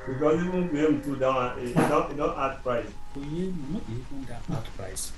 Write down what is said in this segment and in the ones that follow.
Because even we have to down, it's not add price. We not even that add price.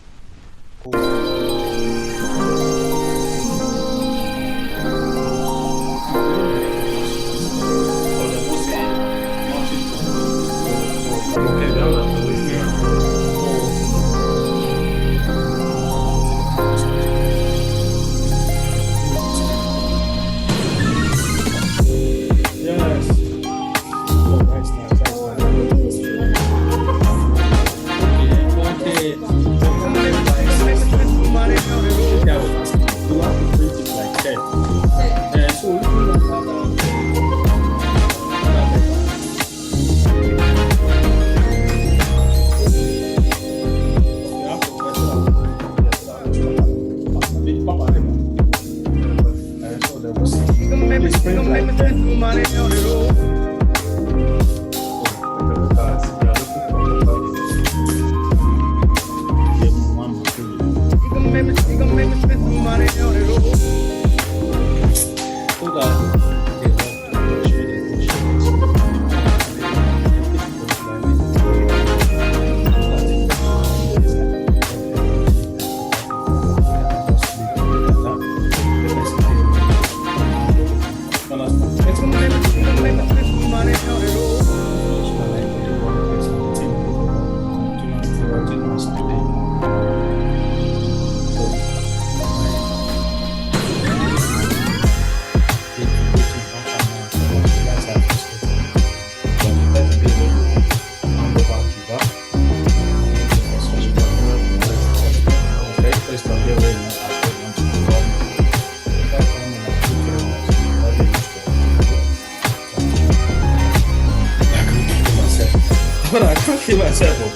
But I can't keep myself up.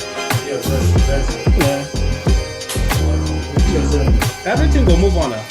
Yeah. Everything will move on now.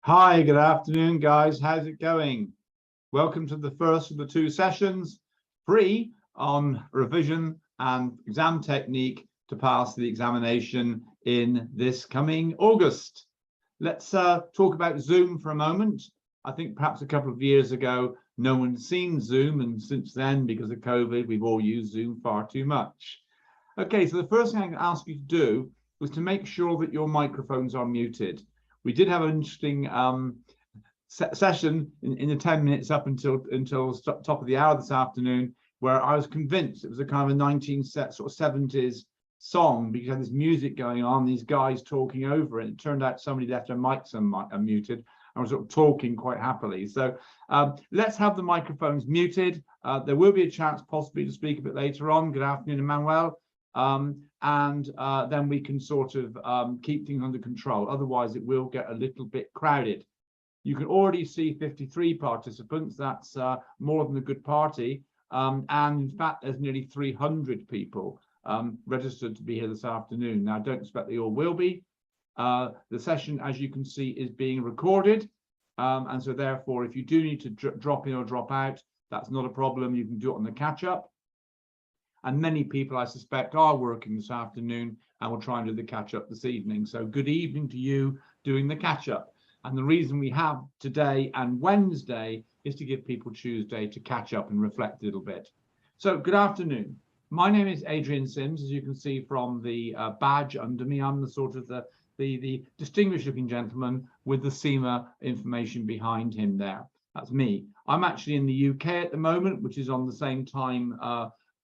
Hi, good afternoon, guys. How's it going? Welcome to the first of the two sessions, free on revision and exam technique to pass the examination in this coming August. Let's talk about Zoom for a moment. I think perhaps a couple of years ago, no one's seen Zoom, and since then, because of COVID, we've all used Zoom far too much. Okay, so the first thing I'm going to ask you to do is to make sure that your microphones are muted. We did have an interesting session in the 10 minutes up until top of the hour this afternoon, where I was convinced it was a kind of a 1970s song because you had this music going on, these guys talking over it. It turned out somebody left their mics unmuted and was sort of talking quite happily. So let's have the microphones muted. There will be a chance possibly to speak a bit later on. Good afternoon, Emmanuel. And then we can sort of keep things under control. Otherwise, it will get a little bit crowded. You can already see 53 participants. That's more than a good party. And in fact, there's nearly 300 people registered to be here this afternoon. Now, I don't expect they all will be. The session, as you can see, is being recorded. And so therefore, if you do need to drop in or drop out, that's not a problem. You can do it on the catch-up. And many people, I suspect, are working this afternoon and will try and do the catch-up this evening. So good evening to you doing the catch-up. And the reason we have today and Wednesday is to give people Tuesday to catch up and reflect a little bit. So good afternoon. My name is Adrian Sims, as you can see from the badge under me. I'm the sort of the distinguished looking gentleman with the SEMA information behind him there. That's me. I'm actually in the UK at the moment, which is on the same time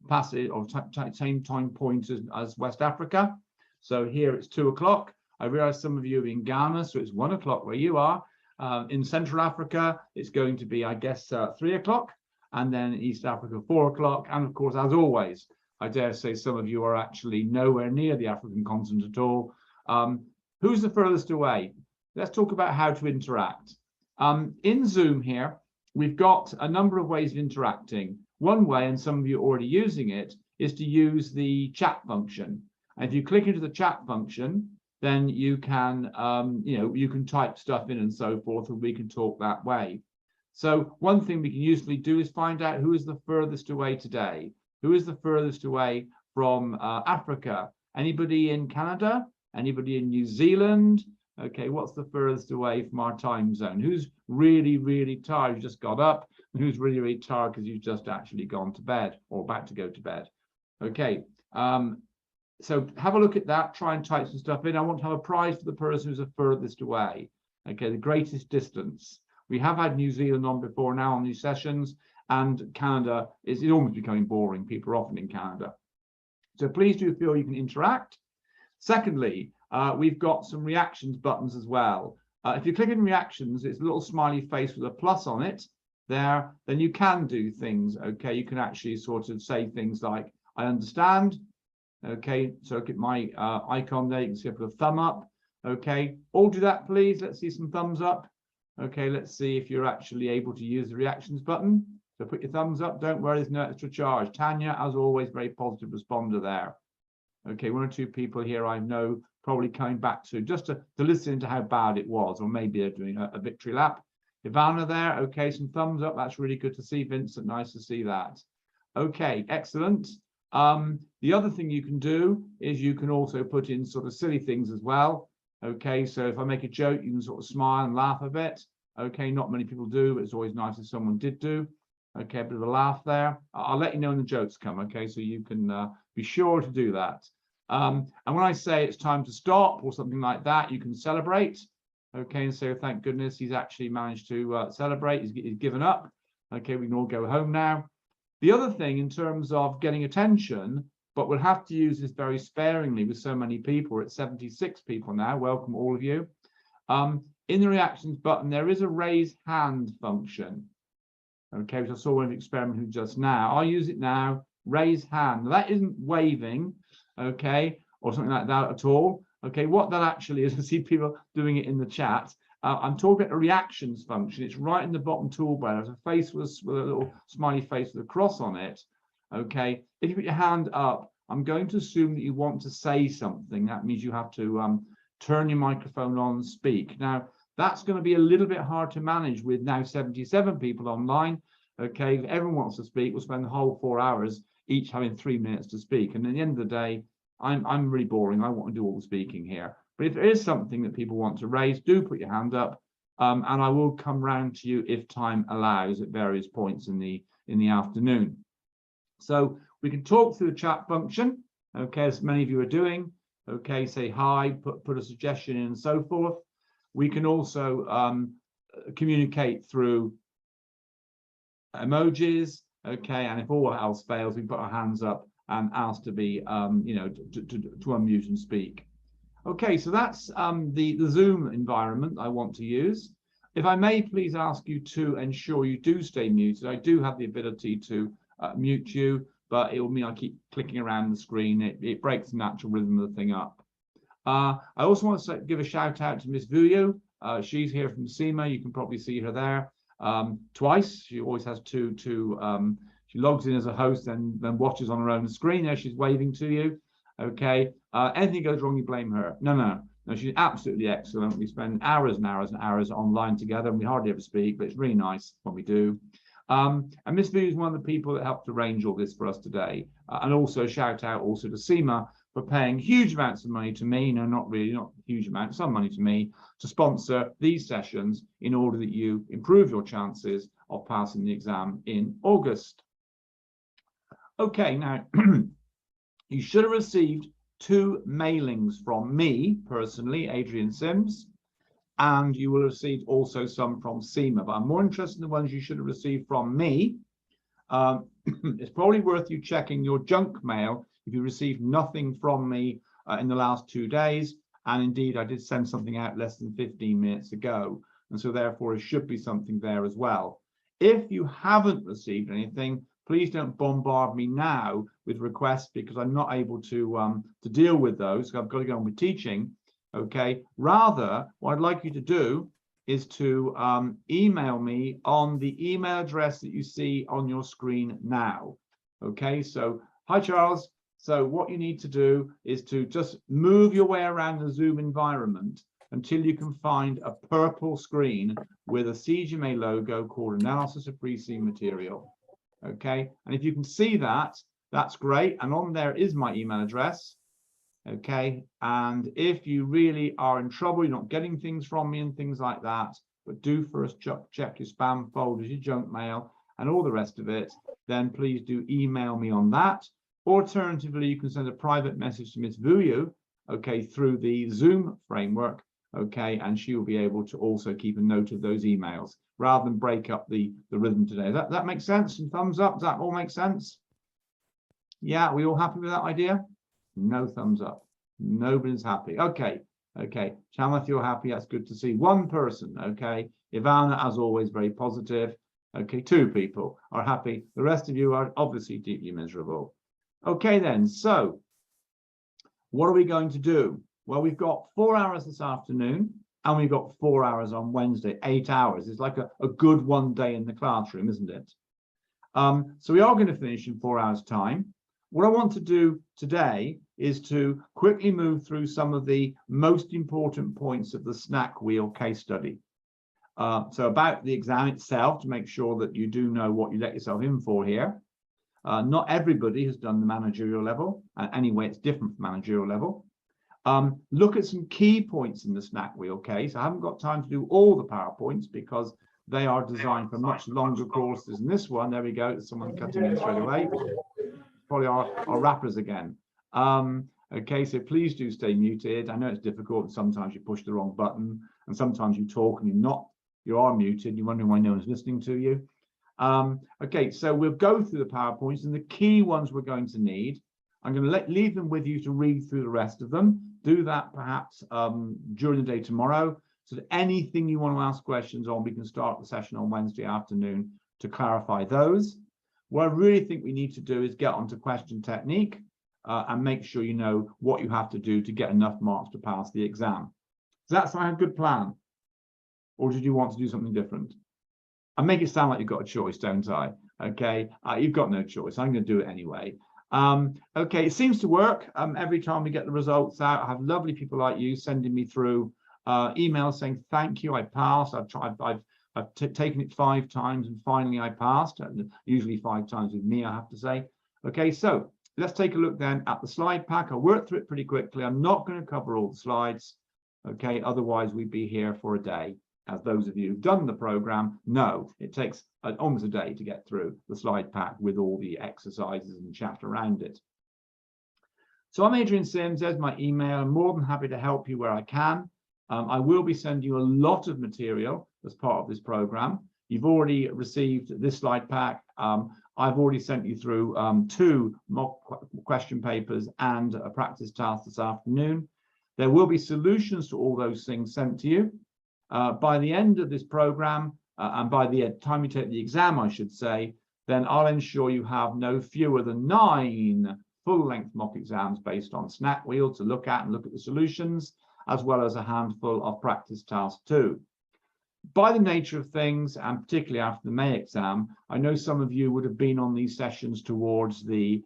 passage or same time point as West Africa. So here it's 2 o'clock. I realize some of you are in Ghana, so it's 1 o'clock where you are. In Central Africa, it's going to be, I guess, 3 o'clock, and then in East Africa, 4 o'clock. And of course, as always, I dare say some of you are actually nowhere near the African continent at all. Who's the furthest away? Let's talk about how to interact. In Zoom here, we've got a number of ways of interacting. One way, and some of you are already using it, is to use the chat function. And if you click into the chat function, then you can, you can type stuff in and so forth, and we can talk that way. So one thing we can usually do is find out who is the furthest away today. Who is the furthest away from Africa? Anybody in Canada? Anybody in New Zealand? Okay, what's the furthest away from our time zone? Who's really, really tired, who just got up? And who's really, really tired because you've just actually gone to bed or about to go to bed? Okay, So have a look at that, try and type some stuff in. I want to have a prize for the person who's the furthest away. Okay, the greatest distance. We have had New Zealand on before now on these sessions, and Canada is almost becoming boring. People are often in Canada. So please do feel you can interact. Secondly, we've got some reactions buttons as well. If you click in reactions, it's a little smiley face with a plus on it there, then you can do things. Okay, you can actually sort of say things like, I understand. Okay, so look at my icon there, you can see I put a thumb up. Okay, all do that, please. Let's see some thumbs up. Okay, let's see if you're actually able to use the reactions button. So put your thumbs up, don't worry, there's no extra charge. Tanya, as always, very positive responder there. Okay, one or two people here I know probably coming back to just to listen to how bad it was, or maybe they're doing a victory lap. Ivana there, okay, some thumbs up, that's really good to see. Vincent, nice to see that. Okay, excellent. The other thing you can do is you can also put in sort of silly things as well. Okay, so if I make a joke, you can sort of smile and laugh a bit. Okay, not many people do, but it's always nice if someone did do. Okay, a bit of a laugh there. I'll let you know when the jokes come, okay, so you can be sure to do that. And when I say it's time to stop or something like that, you can celebrate. Okay, and so thank goodness he's actually managed to celebrate. He's given up. Okay, we can all go home now. The other thing in terms of getting attention, but we'll have to use this very sparingly with so many people. We're at 76 people now. Welcome all of you. In the reactions button, there is a raise hand function. Okay, which I saw one experimenting just now. I'll use it now. Raise hand. Now, that isn't waving, okay, or something like that at all. Okay, what that actually is, I see people doing it in the chat. I'm talking about a reactions function. It's right in the bottom toolbar. There's a face with a little smiley face with a cross on it. Okay, if you put your hand up, I'm going to assume that you want to say something. That means you have to turn your microphone on and speak. Now, that's going to be a little bit hard to manage with now 77 people online. Okay, if everyone wants to speak, we'll spend the whole 4 hours each having 3 minutes to speak. And at the end of the day, I'm really boring. I want to do all the speaking here. But if there is something that people want to raise, do put your hand up, and I will come round to you if time allows at various points in the afternoon. So we can talk through the chat function, okay, as many of you are doing. Okay, say hi, put a suggestion in, and so forth. We can also communicate through emojis, okay, and if all else fails, we put our hands up and ask to be, you know, to unmute and speak. Okay, so that's the Zoom environment I want to use. If I may please ask you to ensure you do stay muted. I do have the ability to mute you, but it will mean I keep clicking around the screen. It breaks the natural rhythm of the thing up. I also want to give a shout out to Miss Vuyo. She's here from SEMA. You can probably see her there twice. She always has two. She logs in as a host and then watches on her own screen. There she's waving to you. Okay. Anything goes wrong, you blame her. No, she's absolutely excellent. We spend hours and hours and hours online together, and we hardly ever speak, but it's really nice when we do. And Miss V is one of the people that helped arrange all this for us today. And also shout out also to SEMA for paying huge amounts of money to me, no, not really, not huge amounts, some money to me, to sponsor these sessions in order that you improve your chances of passing the exam in August. Okay, now, you should have received 2 mailings from me personally, Adrian Sims, and you will have received also some from SEMA, but I'm more interested in the ones you should have received from me. It's probably worth you checking your junk mail if you received nothing from me in the last 2 days, and indeed I did send something out less than 15 minutes ago, and so therefore it should be something there as well. If you haven't received anything, please don't bombard me now with requests, because I'm not able to deal with those. So I've got to go on with teaching. Okay. Rather, what I'd like you to do is to email me on the email address that you see on your screen now. Okay. So, hi, Charles. So what you need to do is to just move your way around the Zoom environment until you can find a purple screen with a CGMA logo called Analysis of Pre-C Material. Okay, and if you can see that, that's great. And on there is my email address. Okay, and if you really are in trouble, you're not getting things from me and things like that, but do first check your spam folders, your junk mail, and all the rest of it, then please do email me on that. Alternatively, you can send a private message to Miss Vuyu, okay, through the Zoom framework, okay, and she will be able to also keep a note of those emails rather than break up the rhythm today. That makes sense? And thumbs up, does that all make sense? Yeah, we all happy with that idea? No thumbs up. Nobody's happy. Okay, okay. Chamath, you're happy. That's good to see. One person, okay. Ivana, as always, very positive. Okay, 2 people are happy. The rest of you are obviously deeply miserable. Okay, then, so what are we going to do? Well, we've got 4 hours this afternoon, and we've got 4 hours on Wednesday, 8 hours. It's like a good one day in the classroom, isn't it? So we are going to finish in 4 hours' time. What I want to do today is to quickly move through some of the most important points of the Snakwheel case study. So about the exam itself, to make sure that you do know what you let yourself in for here. Not everybody has done the managerial level, and anyway, it's different from managerial level. Look at some key points in the Snakwheel case. I haven't got time to do all the PowerPoints because they are designed for much longer courses than this one. There we go, there's someone cutting in straight away. Probably our rappers again. Okay, so please do stay muted. I know it's difficult, and sometimes you push the wrong button, and sometimes you talk and you are muted. You're wondering why no one's listening to you. Okay, so we'll go through the PowerPoints, and the key ones we're going to need. I'm going to leave them with you to read through the rest of them. Do that perhaps during the day tomorrow. So that anything you want to ask questions on, we can start the session on Wednesday afternoon to clarify those. What I really think we need to do is get onto question technique and make sure you know what you have to do to get enough marks to pass the exam. Does that sound like a good plan? Or did you want to do something different? I make it sound like you've got a choice, don't I? Okay, you've got no choice. I'm going to do it anyway. Okay, it seems to work. Every time we get the results out, I have lovely people like you sending me through emails saying, thank you, I passed. I've taken it 5 times and finally I passed, usually 5 times with me, I have to say. Okay, so let's take a look then at the slide pack. I'll work through it pretty quickly. I'm not going to cover all the slides. Okay, otherwise we'd be here for a day. As those of you who've done the program know, it takes almost a day to get through the slide pack with all the exercises and chat around it. So I'm Adrian Sims, there's my email. I'm more than happy to help you where I can. I will be sending you a lot of material as part of this program. You've already received this slide pack. I've already sent you through 2 mock question papers and a practice task this afternoon. There will be solutions to all those things sent to you. By the end of this program, and by the time you take the exam, I should say, then I'll ensure you have no fewer than 9 full-length mock exams based on Snakwheel to look at and look at the solutions, as well as a handful of practice tasks too. By the nature of things, and particularly after the May exam, I know some of you would have been on these sessions towards the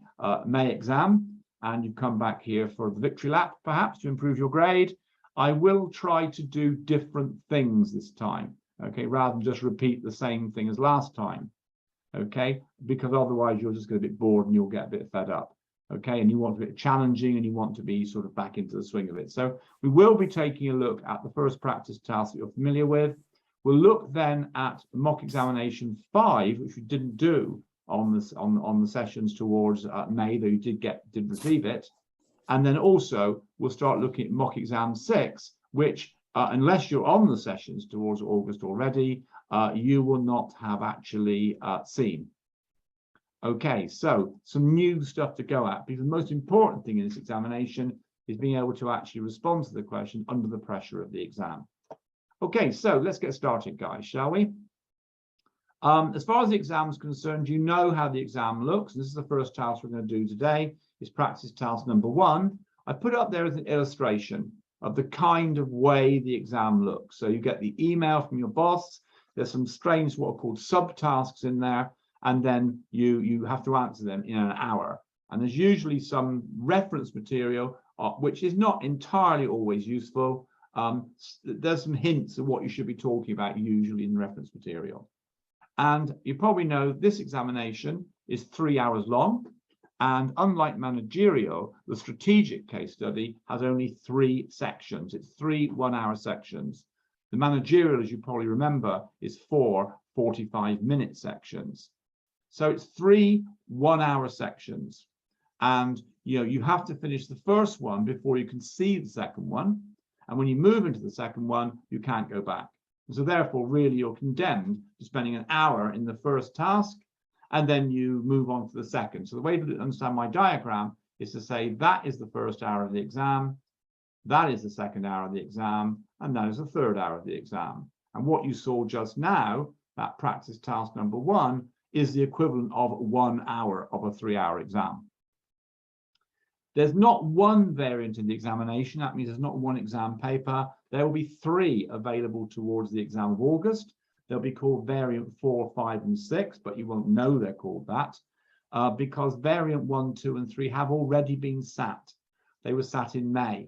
May exam, and you've come back here for the victory lap, perhaps, to improve your grade. I will try to do different things this time, okay, rather than just repeat the same thing as last time, okay, because otherwise you're just going to get bored and you'll get a bit fed up, okay, and you want to be challenging and you want to be sort of back into the swing of it. So we will be taking a look at the first practice task that you're familiar with. We'll look then at mock examination 5, which we didn't do on the sessions towards May, though you did receive it. And then also we'll start looking at mock exam 6, which unless you're on the sessions towards August already, you will not have actually seen. Okay, so some new stuff to go at, because the most important thing in this examination is being able to actually respond to the question under the pressure of the exam. Okay, so let's get started, guys, shall we? As far as the exam is concerned, you know how the exam looks. This is the first task we're going to do today. It's practice task number 1. I put it up there as an illustration of the kind of way the exam looks. So you get the email from your boss. There's some strange what are called subtasks in there, and then you have to answer them in an hour. And there's usually some reference material, which is not entirely always useful. There's some hints of what you should be talking about usually in reference material. And you probably know this examination is 3 hours long. And unlike managerial, the strategic case study has only 3 sections. It's 3 one-hour sections. The managerial, as you probably remember, is 4 45-minute sections. So it's 3 one-hour sections. And you have to finish the first one before you can see the second one. And when you move into the second one, you can't go back. So therefore, really, you're condemned to spending an hour in the first task, and then you move on to the second. So the way to understand my diagram is to say that is the first hour of the exam, that is the second hour of the exam, and that is the third hour of the exam. And what you saw just now, that practice task number 1, is the equivalent of 1 hour of a 3-hour exam. There's not one variant in the examination. That means there's not one exam paper. There will be 3 available towards the exam of August. They'll be called variant 4, 5, and 6, but you won't know they're called that because variant 1, 2, and 3 have already been sat. They were sat in May.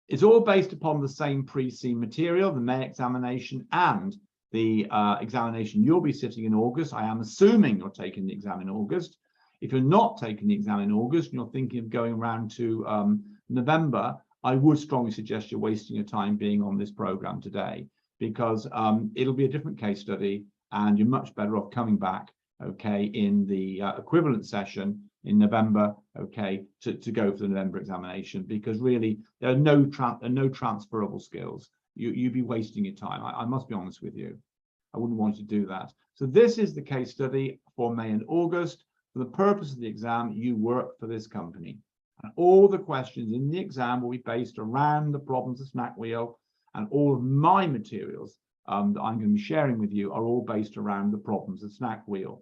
It's all based upon the same pre-seen material, the May examination and the examination you'll be sitting in August. I am assuming you're taking the exam in August. If you're not taking the exam in August and you're thinking of going around to November, I would strongly suggest you're wasting your time being on this program today, because it'll be a different case study and you're much better off coming back, okay, in the equivalent session in November, okay, to go for the November examination, because really there are no transferable skills. You'd be wasting your time. I must be honest with you. I wouldn't want you to do that. So this is the case study for May and August. For the purpose of the exam, you work for this company. And all the questions in the exam will be based around the problems of Snakwheel, and all of my materials that I'm going to be sharing with you are all based around the problems of Snakwheel.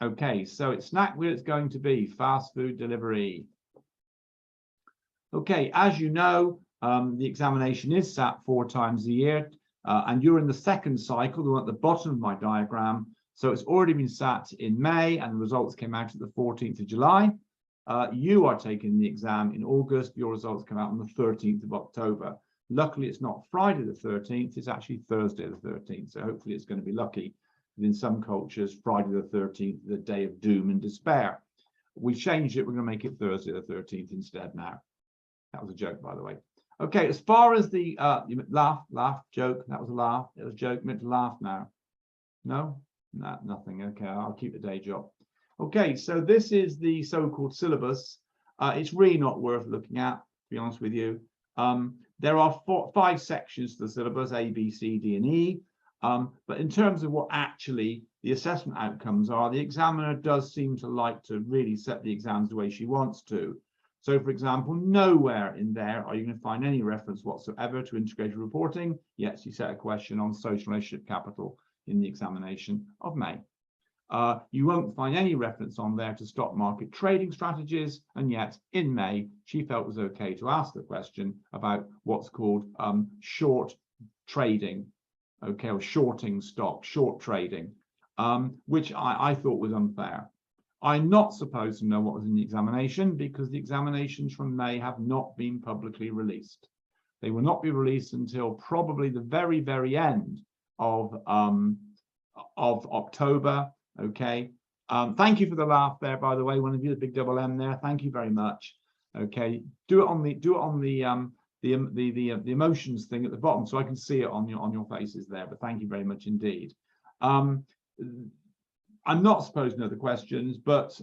Okay, so it's Snakwheel, it's going to be fast food delivery. Okay, as you know, the examination is sat 4 times a year, and you're in the second cycle, the one at the bottom of my diagram. So it's already been sat in May, and the results came out at the 14th of July. You are taking the exam in August. Your results come out on the 13th of October. Luckily, it's not Friday the 13th, it's actually Thursday the 13th. So hopefully it's going to be lucky. In some cultures, Friday the 13th, the day of doom and despair. We changed it, we're going to make it Thursday the 13th instead now. That was a joke, by the way. Okay, as far as the laugh, joke, that was a laugh. It was a joke, meant to laugh now. No? No, nothing. Okay, I'll keep the day job. Okay, so this is the so-called syllabus. It's really not worth looking at, to be honest with you. There are 5 sections to the syllabus, A, B, C, D, and E. But in terms of what actually the assessment outcomes are, the examiner does seem to like to really set the exams the way she wants to. So, for example, nowhere in there are you going to find any reference whatsoever to integrated reporting, yet she set a question on social relationship capital in the examination of May. You won't find any reference on there to stock market trading strategies, and yet in May she felt it was okay to ask the question about what's called short trading, okay, or shorting stock, short trading, which I thought was unfair. I'm not supposed to know what was in the examination because the examinations from May have not been publicly released. They will not be released until probably the very, very end of October. Okay. Thank you for the laugh there, by the way. One of you, the big double M there. Thank you very much. Okay. Do it on the emotions thing at the bottom, so I can see it on your faces there. But thank you very much indeed. I'm not supposed to know the questions, but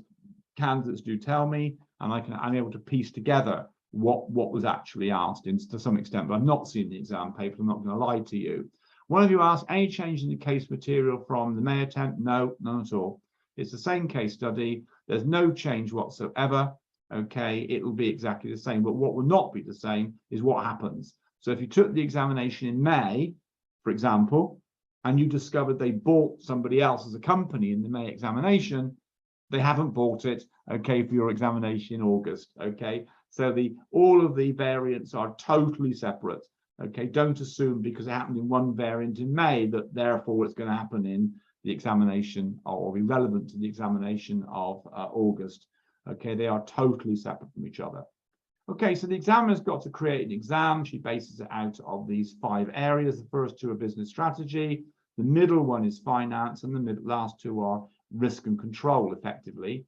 candidates do tell me, and I'm able to piece together what was actually asked to some extent. But I've not seen the exam paper. I'm not going to lie to you. One of you asked, any change in the case material from the May attempt? No, none at all. It's the same case study. There's no change whatsoever. Okay, it will be exactly the same. But what will not be the same is what happens. So if you took the examination in May, for example, and you discovered they bought somebody else as a company in the May examination, they haven't bought it, okay, for your examination in August. Okay, so all of the variants are totally separate. Okay, don't assume because it happened in one variant in May that therefore it's going to happen in the examination or be relevant to the examination of August. Okay, they are totally separate from each other. Okay, so the examiner's got to create an exam. She bases it out of these 5 areas. The first 2 are business strategy. The middle one is finance, and the last 2 are risk and control, effectively.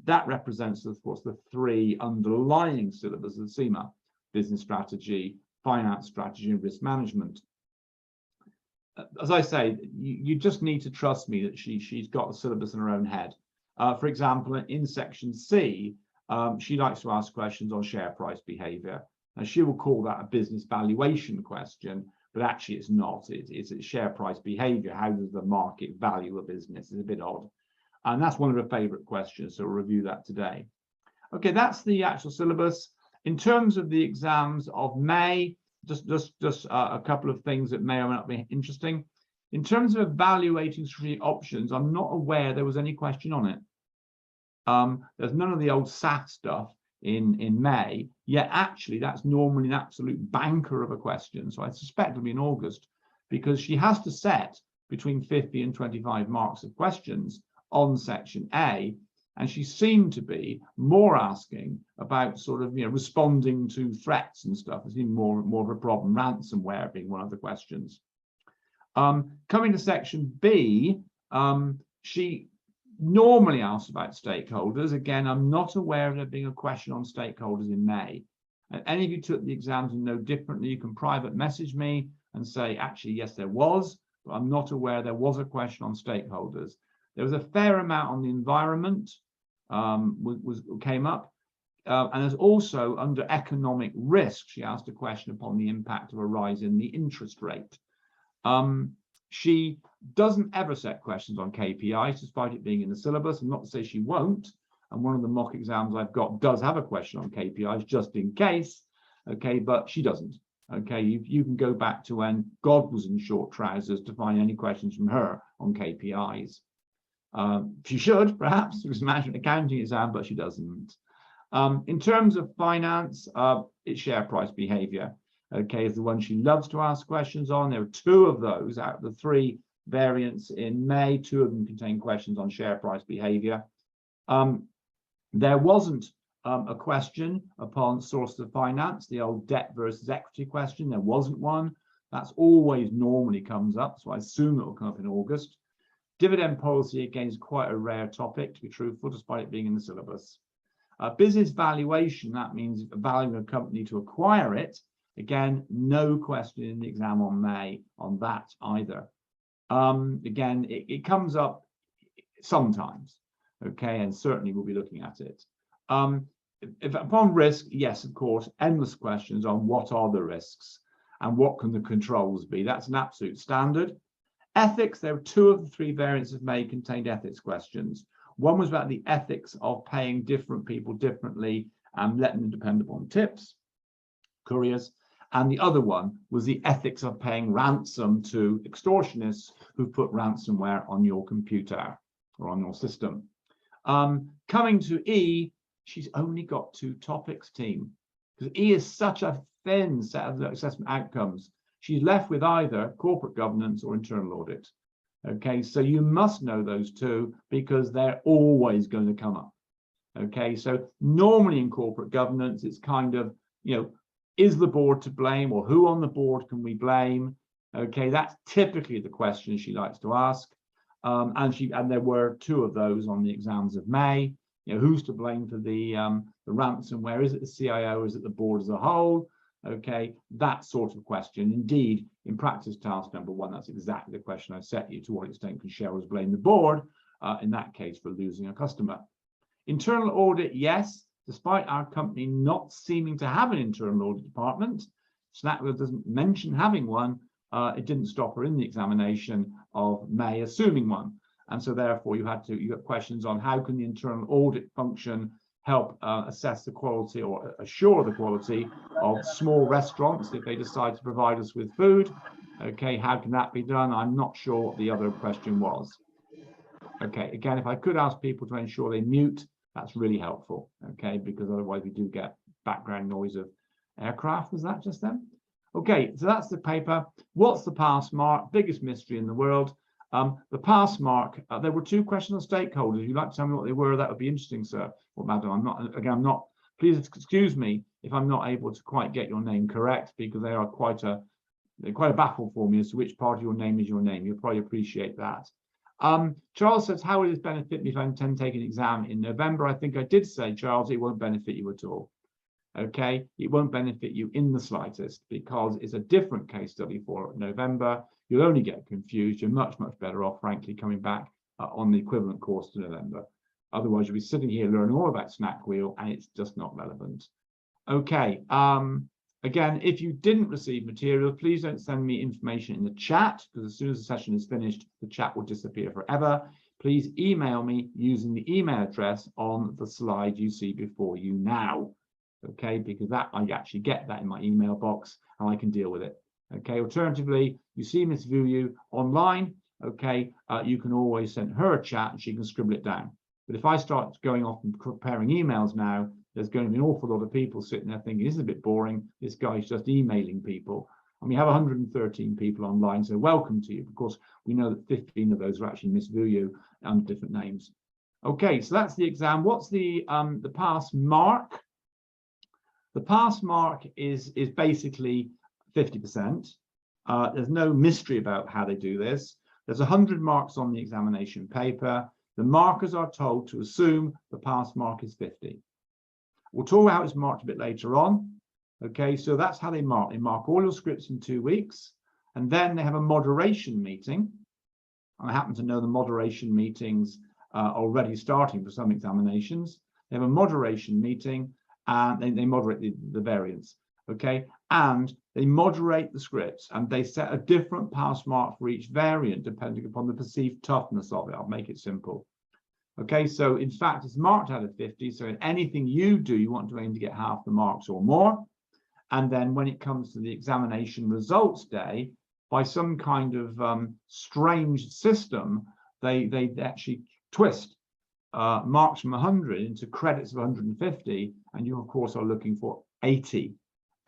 That represents, of course, the 3 underlying syllabus of CIMA: business strategy, finance strategy, and risk management. As I say, you just need to trust me that she's got the syllabus in her own head. For example, in section C, she likes to ask questions on share price behavior. And she will call that a business valuation question, but actually it's not. It's share price behavior. How does the market value a business? It's a bit odd. And that's one of her favorite questions, so we'll review that today. Okay, that's the actual syllabus. In terms of the exams of May, just a couple of things that may or may not be interesting. In terms of evaluating strategic options, I'm not aware there was any question on it. There's none of the old SAT stuff in May, yet actually that's normally an absolute banker of a question. So I suspect it'll be in August, because she has to set between 50 and 25 marks of questions on section A, and she seemed to be more asking about sort of, responding to threats and stuff. It's even more of a problem, ransomware being one of the questions. Coming to section B, she normally asks about stakeholders. Again, I'm not aware of there being a question on stakeholders in May. And any of you took the exams and know differently, you can private message me and say, actually, yes, there was, but I'm not aware there was a question on stakeholders. There was a fair amount on the environment, came up. And there's also under economic risk, she asked a question upon the impact of a rise in the interest rate. She doesn't ever set questions on KPIs, despite it being in the syllabus. And not to say she won't. And one of the mock exams I've got does have a question on KPIs, just in case. Okay, but she doesn't. Okay, you can go back to when God was in short trousers to find any questions from her on KPIs. She should, perhaps. It was a management accounting exam, but she doesn't. In terms of finance, it's share price behavior. Okay, is the one she loves to ask questions on. There are 2 of those out of the 3 variants in May. 2 of them contain questions on share price behavior. There wasn't a question upon sources of finance, the old debt versus equity question. There wasn't one. That's always normally comes up, so I assume it will come up in August. Dividend policy, again, is quite a rare topic, to be truthful, despite it being in the syllabus. Business valuation, that means valuing a company to acquire it. Again, no question in the exam on May on that either. Again, it comes up sometimes, okay, and certainly we'll be looking at it. If upon risk, yes, of course, endless questions on what are the risks and what can the controls be. That's an absolute standard. Ethics, there are 2 of the 3 variants of May contained ethics questions. One was about the ethics of paying different people differently and letting them depend upon tips, couriers. And the other one was the ethics of paying ransom to extortionists who put ransomware on your computer or on your system. Coming to E, she's only got 2 topics, team, because E is such a thin set of assessment outcomes. She's left with either corporate governance or internal audit. Okay, so you must know those 2 because they're always going to come up. Okay, so normally in corporate governance, it's kind of, is the board to blame, or who on the board can we blame? Okay, that's typically the question she likes to ask. And there were 2 of those on the exams of May. Who's to blame for the ransomware? Is it the CIO? Is it the board as a whole? Okay, that sort of question. Indeed, in practice task number 1, that's exactly the question I set you. To what extent can shareholders blame the board, in that case, for losing a customer? Internal audit, yes. Despite our company not seeming to have an internal audit department, Snakwheel doesn't mention having one. It didn't stop her in the examination of May assuming one. And so therefore you got questions on how can the internal audit function help assess the quality or assure the quality of small restaurants if they decide to provide us with food. Okay, how can that be done? I'm not sure what the other question was. Okay, again, if I could ask people to ensure they mute, that's really helpful, okay, because otherwise we do get background noise of aircraft. Was that just them? Okay, so that's the paper. What's the pass mark? Biggest mystery in the world. The pass mark, there were 2 questions on stakeholders. If you'd like to tell me what they were, that would be interesting, sir. Well, madam, please excuse me if I'm not able to quite get your name correct, because they're quite a baffle for me as to which part of your name is your name. You'll probably appreciate that. Charles says, how will this benefit me if I intend to take an exam in November? I think I did say, Charles, it won't benefit you at all. Okay, it won't benefit you in the slightest because it's a different case study for November. You'll only get confused. You're much, much better off, frankly, coming back on the equivalent course to November. Otherwise, you'll be sitting here learning all about Snakwheel, and it's just not relevant. Okay. Again, if you didn't receive material, please don't send me information in the chat, because as soon as the session is finished, the chat will disappear forever. Please email me using the email address on the slide you see before you now. Okay, because that I actually get that in my email box and I can deal with it. Okay, alternatively, you see Miss Vuyu online. Okay, you can always send her a chat and she can scribble it down. But if I start going off and preparing emails now, there's going to be an awful lot of people sitting there thinking, this is a bit boring. This guy's just emailing people. And we have 113 people online, so welcome to you. Of course, we know that 15 of those are actually Miss Vuyu under different names. Okay, so that's the exam. What's the pass mark? The pass mark is basically 50%. There's no mystery about how they do this. There's 100 marks on the examination paper. The markers are told to assume the pass mark is 50. We'll talk about how it's marked a bit later on. Okay, so that's how they mark. They mark all your scripts in 2 weeks, and then they have a moderation meeting. I happen to know the moderation meetings are already starting for some examinations. They have a moderation meeting, and they moderate the variance. Okay, and they moderate the scripts, and they set a different pass mark for each variant depending upon the perceived toughness of it. I'll make it simple. Okay, so in fact, it's marked out of 50. So in anything you do, you want to aim to get half the marks or more. And then when it comes to the examination results day, by some kind of strange system, they actually twist marks from 100 into credits of 150. And you, of course, are looking for 80.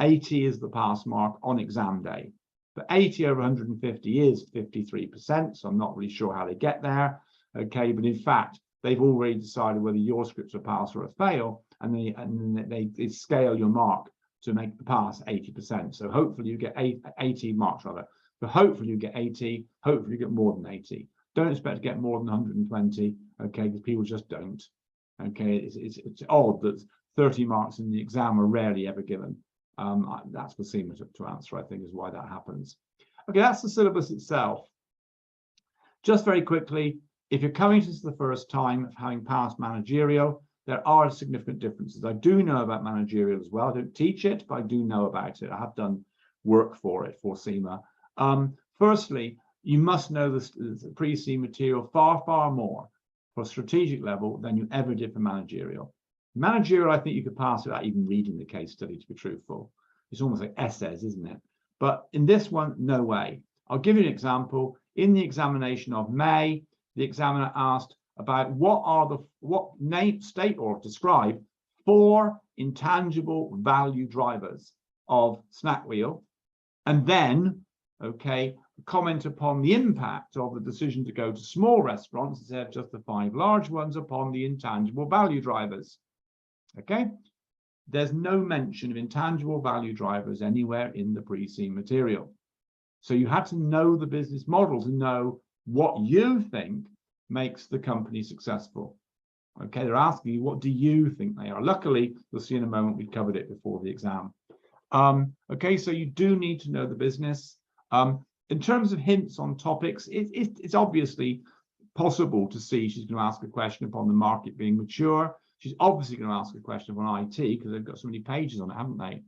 80 is the pass mark on exam day. But 80 over 150 is 53%. So I'm not really sure how they get there. Okay, but in fact, they've already decided whether your scripts are pass or a fail, and they scale your mark to make the pass 80%. So hopefully you get 80 marks rather. So hopefully you get 80, hopefully you get more than 80. Don't expect to get more than 120, okay, because people just don't. Okay, it's odd that 30 marks in the exam are rarely ever given. That's for Seema to answer, I think, is why that happens. Okay, that's the syllabus itself. Just very quickly, if you're coming to this the first time of having passed managerial, there are significant differences. I do know about managerial as well. I don't teach it, but I do know about it. I have done work for it for SEMA. Firstly, you must know the pre-C material far, far more for strategic level than you ever did for managerial. Managerial, I think you could pass without even reading the case study, to be truthful. It's almost like essays, isn't it? But in this one, no way. I'll give you an example. In the examination of May, the examiner asked about state or describe 4 intangible value drivers of Snakwheel, and then, okay, comment upon the impact of the decision to go to small restaurants instead of just the 5 large ones upon the intangible value drivers. Okay, there's no mention of intangible value drivers anywhere in the pre-C material. So you had to know the business model to know what you think makes the company successful. Okay, they're asking you, what do you think they are? Luckily, you'll see in a moment, we covered it before the exam. Okay, so you do need to know the business. In terms of hints on topics, it's obviously possible to see she's going to ask a question upon the market being mature. She's obviously going to ask a question upon IT because they've got so many pages on it, haven't they?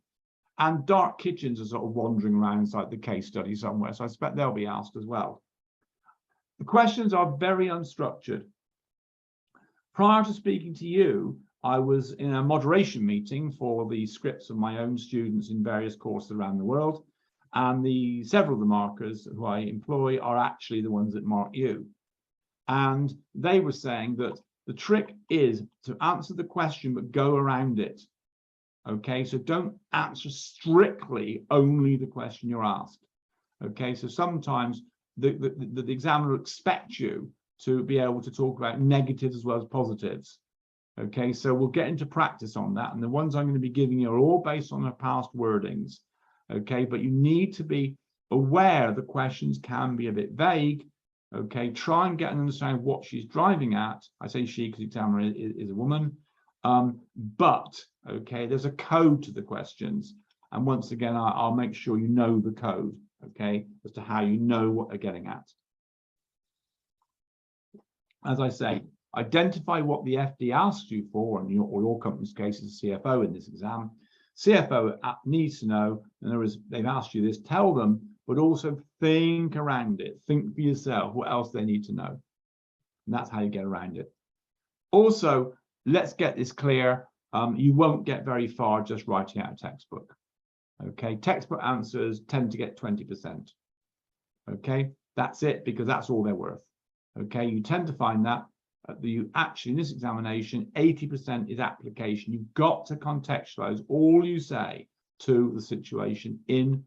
And dark kitchens are sort of wandering around inside the case study somewhere, so I expect they'll be asked as well. The questions are very unstructured. Prior to speaking to you, I was in a moderation meeting for the scripts of my own students in various courses around the world, and several of the markers who I employ are actually the ones that mark you. And they were saying that the trick is to answer the question but go around it. Okay, so don't answer strictly only the question you're asked. Okay, so sometimes the examiner expects you to be able to talk about negatives as well as positives. Okay, so we'll get into practice on that. And the ones I'm going to be giving you are all based on our past wordings. Okay, but you need to be aware the questions can be a bit vague. Okay, try and get an understanding of what she's driving at. I say she because the examiner is a woman. But, okay, there's a code to the questions. And once again, I'll make sure you know the code, okay, as to how you know what they're getting at. As I say, Identify what the FD asks you for, and your company's case is CFO in this exam. CFO needs to know, and they've asked you this, tell them, but also think around it. Think for yourself what else they need to know. And that's how you get around it. Also, let's get this clear. You won't get very far just writing out a textbook. Okay, textbook answers tend to get 20%. Okay, that's it, because that's all they're worth. Okay, you tend to find that you actually in this examination, 80% is application. You've got to contextualize all you say to the situation in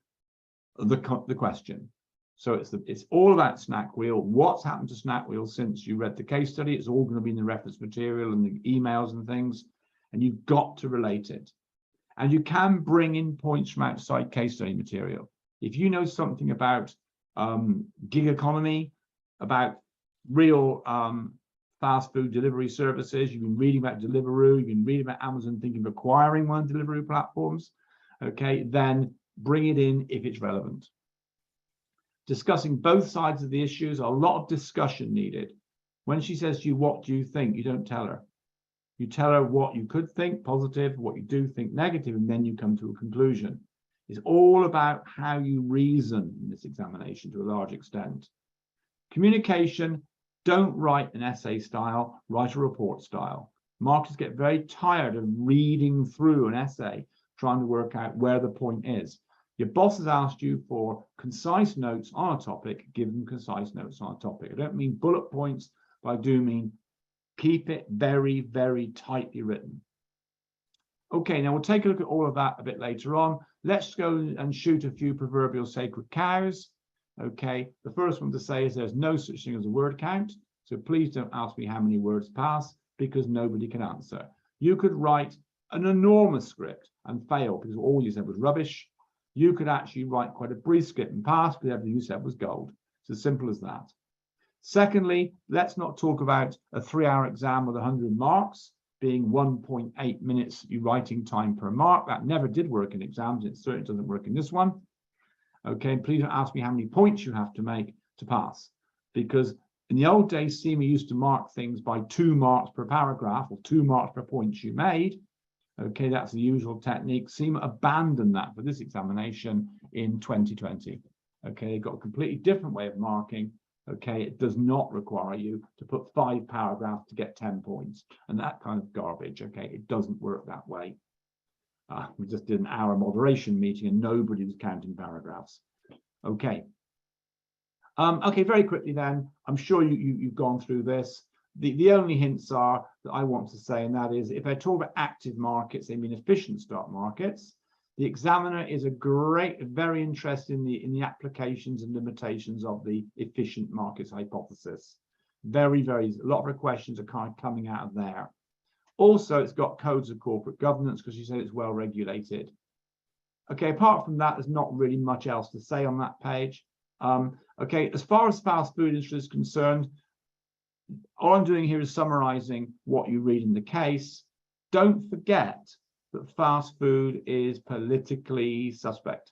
the question. So it's all about Snakwheel. What's happened to Snakwheel since you read the case study? It's all going to be in the reference material and the emails and things, and you've got to relate it. And you can bring in points from outside case study material. If you know something about gig economy, about real fast food delivery services, you've been reading about Deliveroo, you've been reading about Amazon thinking of acquiring one of the Deliveroo platforms, okay, then bring it in if it's relevant. Discussing both sides of the issues, a lot of discussion needed. When she says to you, what do you think? You don't tell her. You tell her what you could think positive, what you do think negative, and then you come to a conclusion. It's all about how you reason in this examination to a large extent. Communication, don't write an essay style, write a report style. Marketers get very tired of reading through an essay, trying to work out where the point is. Your boss has asked you for concise notes on a topic, give them concise notes on a topic. I don't mean bullet points, but I do mean keep it very, very tightly written. Okay, now we'll take a look at all of that a bit later on. Let's go and shoot a few proverbial sacred cows. Okay, the first one to say is there's no such thing as a word count. So please don't ask me how many words pass, because nobody can answer. You could write an enormous script and fail because all you said was rubbish. You could actually write quite a brief script and pass because everything you said was gold. It's as simple as that. Secondly, let's not talk about a 3-hour exam with 100 marks being 1.8 minutes writing time per mark. That never did work in exams. It certainly doesn't work in this one. Okay, please don't ask me how many points you have to make to pass, because in the old days, CIMA used to mark things by 2 marks per paragraph or 2 marks per point you made. Okay, that's the usual technique. CIMA abandoned that for this examination in 2020. Okay, they've got a completely different way of marking. Okay, it does not require you to put 5 paragraphs to get 10 points and that kind of garbage. Okay, it doesn't work that way. We just did an hour moderation meeting and nobody was counting paragraphs. Okay. Okay, very quickly then, I'm sure you've gone through this. The only hints are that I want to say, and that is, if I talk about active markets, they mean efficient stock markets. The examiner is very interested in the applications and limitations of the efficient markets hypothesis. A lot of questions are kind of coming out of there. Also, it's got codes of corporate governance because you said it's well regulated. Okay, apart from that, there's not really much else to say on that page. Okay, as far as fast food industry is concerned, all I'm doing here is summarizing what you read in the case. Don't forget that fast food is politically suspect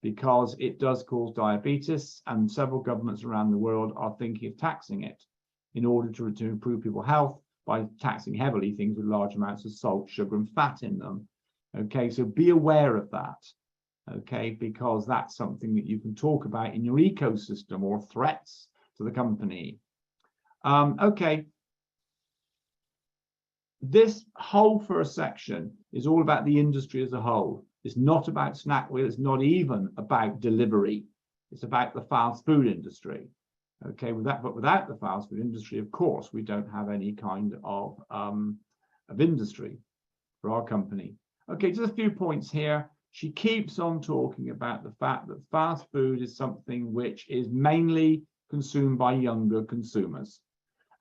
because it does cause diabetes, and several governments around the world are thinking of taxing it in order to improve people's health by taxing heavily things with large amounts of salt, sugar, and fat in them. Okay, so be aware of that. Okay, because that's something that you can talk about in your ecosystem or threats to the company. Okay, this whole first section is all about the industry as a whole. It's not about Snakwheel. It's not even about delivery. It's about the fast food industry. Okay, but without the fast food industry, of course, we don't have any kind of industry for our company. Okay, just a few points here. She keeps on talking about the fact that fast food is something which is mainly consumed by younger consumers.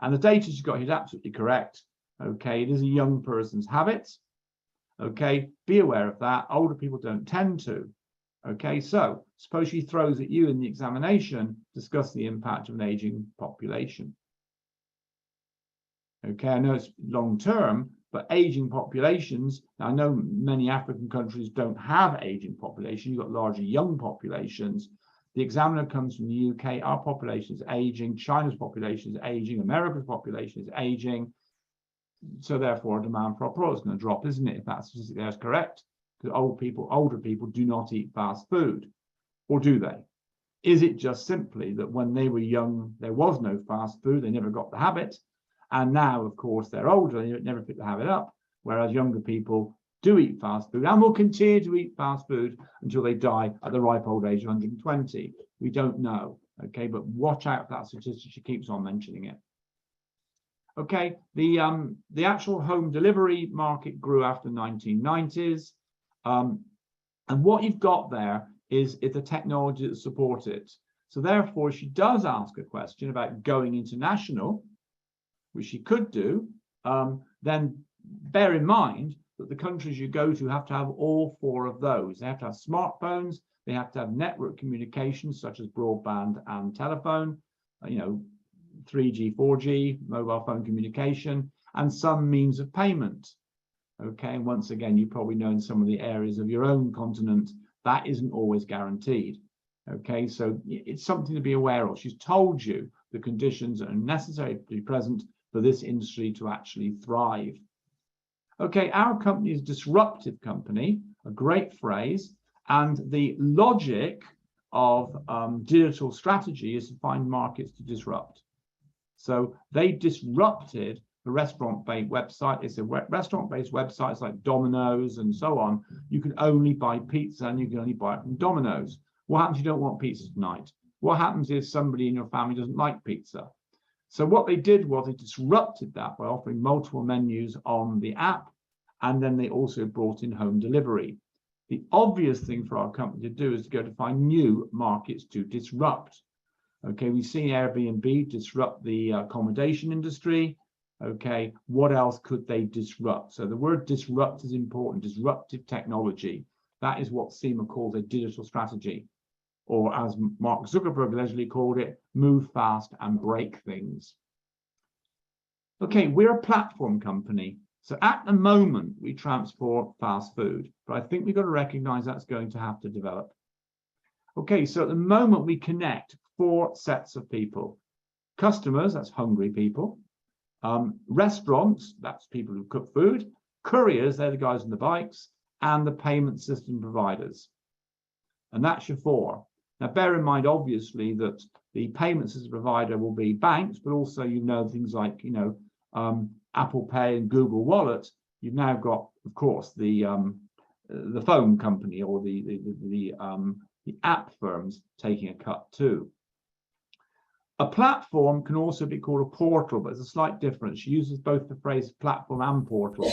And the data she's got here is absolutely correct. Okay, it is a young person's habit. Okay, be aware of that. Older people don't tend to. Okay, so suppose she throws at you in the examination, discuss the impact of an aging population. Okay, I know it's long term, but aging populations, now I know many African countries don't have aging population, you've got larger young populations. The Examiner comes from the UK. Our population is aging. China's population is aging. America's population is aging. So therefore, demand for our products is going to drop, isn't it? If that statistic there is correct, because older people do not eat fast food, or do they? Is it just simply that when they were young, there was no fast food, they never got the habit, and now, of course, they're older, they never pick the habit up, whereas younger people do eat fast food and will continue to eat fast food until they die at the ripe old age of 120. We don't know, okay, but watch out for that statistic. She keeps on mentioning it. Okay, the actual home delivery market grew after the 1990s, and what you've got there is the technology that supports it. So therefore, she does ask a question about going international, which she could do. Then bear in mind that the countries you go to have to have all four of those. They have to have smartphones, they have to have network communications such as broadband and telephone, 3G, 4G, mobile phone communication, and some means of payment. Okay, and once again, you probably know in some of the areas of your own continent, that isn't always guaranteed. Okay, so it's something to be aware of. She's told you the conditions that are necessary to be present for this industry to actually thrive. Okay, our company is a disruptive company, a great phrase, and the logic of digital strategy is to find markets to disrupt. So they disrupted the restaurant-based website. It's a restaurant-based websites like Domino's and so on. You can only buy pizza and you can only buy it from Domino's. What happens if you don't want pizza tonight? What happens if somebody in your family doesn't like pizza? So what they did was they disrupted that by offering multiple menus on the app, and then they also brought in home delivery. The obvious thing for our company to do is to go to find new markets to disrupt. Okay, we've seen Airbnb disrupt the accommodation industry. Okay, what else could they disrupt? So the word disrupt is important, disruptive technology. That is what SEMA calls a digital strategy, or as Mark Zuckerberg allegedly called it, move fast and break things. Okay, we're a platform company. So at the moment, we transport fast food, but I think we've got to recognize that's going to have to develop. Okay, so at the moment, we connect 4 sets of people. Customers, that's hungry people. Restaurants, that's people who cook food. Couriers, they're the guys on the bikes. And the payment system providers. And that's your 4. Now, bear in mind, obviously, that the payment system provider will be banks, but also, things like, Apple Pay and Google Wallet. You've now got, of course, the phone company or the app firms taking a cut too. A platform can also be called a portal, but there's a slight difference. She uses both the phrase platform and portal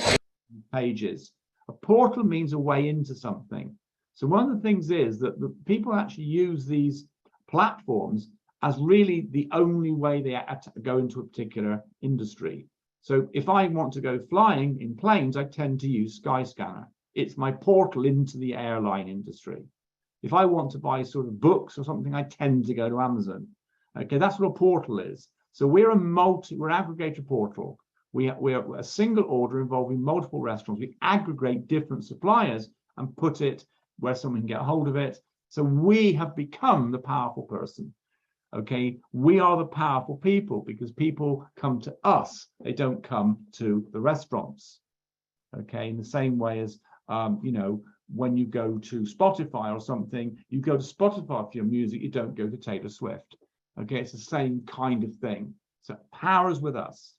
pages. A portal means a way into something. So one of the things is that the people actually use these platforms as really the only way they go into a particular industry. So if I want to go flying in planes, I tend to use Skyscanner. It's my portal into the airline industry. If I want to buy sort of books or something, I tend to go to Amazon. Okay, that's what a portal is. So we're an aggregator portal. We're a single order involving multiple restaurants. We aggregate different suppliers and put it where someone can get hold of it. So we have become the powerful person. Okay, we are the powerful people because people come to us. They don't come to the restaurants. Okay, in the same way as, when you go to Spotify or something, you go to Spotify for your music, you don't go to Taylor Swift. Okay, it's the same kind of thing. So power is with us.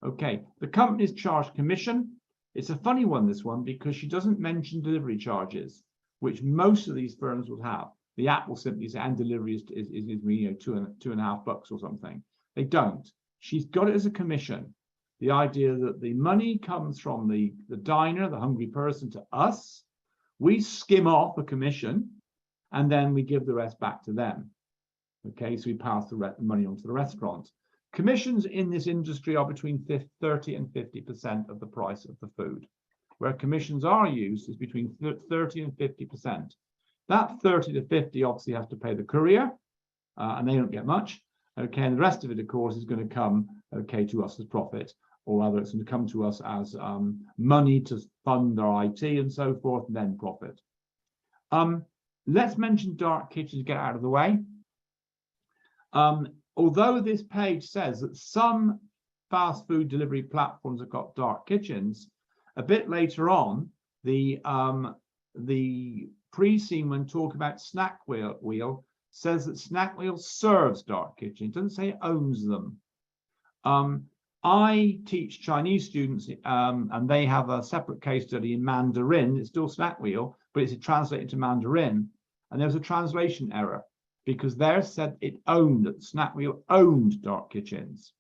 Okay, the company's charged commission. It's a funny one, this one, because she doesn't mention delivery charges, which most of these firms will have. The app will simply say, and delivery is $2.50 or something. They don't. She's got it as a commission. The idea that the money comes from the diner, the hungry person, to us. We skim off a commission, and then we give the rest back to them. Okay, so we pass the money on to the restaurant. Commissions in this industry are between 30 and 50% of the price of the food. Where commissions are used is between 30 and 50%. That 30 to 50 obviously has to pay the courier, and they don't get much. Okay, and the rest of it, of course, is going to come, to us as profit, or rather it's going to come to us as money to fund our IT and so forth, and then profit. let's mention dark kitchens, get out of the way. Although this page says that some fast food delivery platforms have got dark kitchens, a bit later on, the pre-scene when talking about Snakwheel says that Snakwheel serves dark kitchens. It doesn't say it owns them. I teach Chinese students, and they have a separate case study in Mandarin. It's still Snakwheel, but it's translated to Mandarin. And there's a translation error because there said it owned, Snakwheel owned dark kitchens.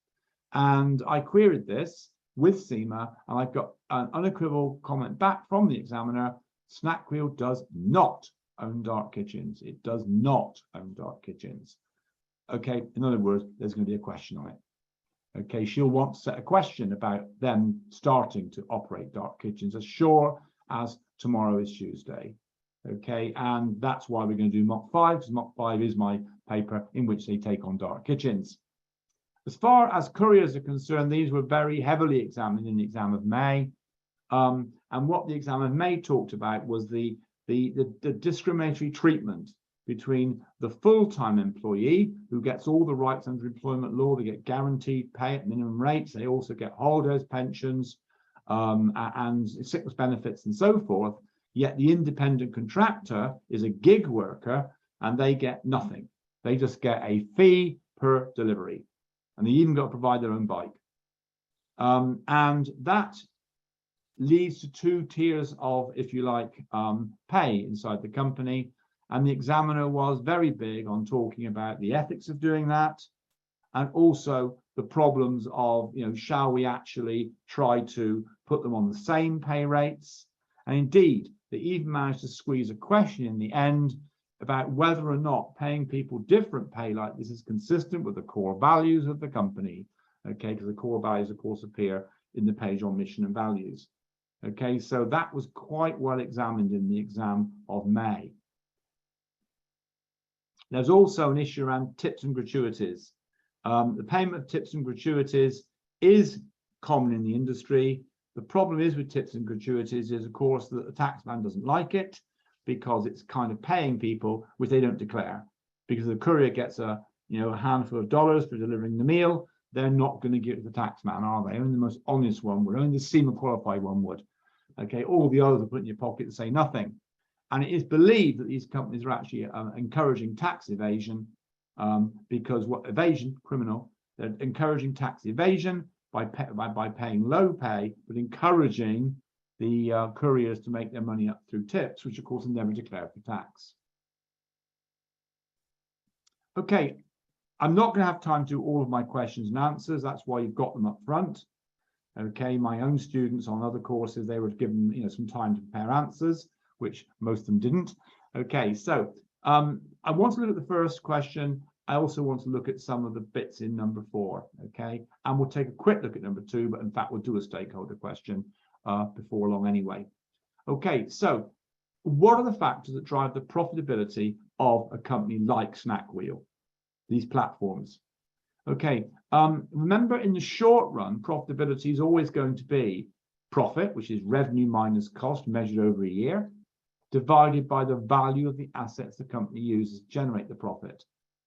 And I queried this with SEMA, and I've got an unequivocal comment back from the examiner. Snakwheel does not own dark kitchens. It does not own dark kitchens. Okay, in other words, there's going to be a question on it. Okay, she'll want to set a question about them starting to operate dark kitchens as sure as tomorrow is Tuesday. Okay, and that's why we're going to do mock 5, because mock 5 is my paper in which they take on dark kitchens. As far as couriers are concerned, these were very heavily examined in the exam of May. And what the exam of May talked about was the discriminatory treatment between the full-time employee who gets all the rights under employment law. They get guaranteed pay at minimum rates. They also get holidays, pensions, and sickness benefits and so forth. Yet the independent contractor is a gig worker and they get nothing. They just get a fee per delivery. And they even got to provide their own bike. And that leads to 2 tiers of, if you like, pay inside the company. And the examiner was very big on talking about the ethics of doing that, and also the problems of, shall we actually try to put them on the same pay rates? And indeed, they even managed to squeeze a question in the end about whether or not paying people different pay like this is consistent with the core values of the company. Okay, because the core values, of course, appear in the page on mission and values. Okay, so that was quite well examined in the exam of May. There's also an issue around tips and gratuities. The payment of tips and gratuities is common in the industry. The problem is with tips and gratuities is, of course, that the taxman doesn't like it because it's kind of paying people which they don't declare. Because the courier gets a handful of dollars for delivering the meal, they're not going to give it to the taxman, are they? Only the most honest one would. Only the SEMA qualified one would. Okay, all the others are put in your pocket and say nothing. And it is believed that these companies are actually encouraging tax evasion because criminal, they're encouraging tax evasion by paying low pay, but encouraging the couriers to make their money up through tips, which of course are never declared for tax. Okay, I'm not going to have time to do all of my questions and answers. That's why you've got them up front. Okay, my own students on other courses, they were given some time to prepare answers, which most of them didn't. Okay, so I want to look at the first question. I also want to look at some of the bits in number 4, okay? And we'll take a quick look at number 2, but in fact, we'll do a stakeholder question before long anyway. Okay, so what are the factors that drive the profitability of a company like Snakwheel, these platforms? Okay, remember in the short run, profitability is always going to be profit, which is revenue minus cost measured over a year, divided by the value of the assets the company uses to generate the profit.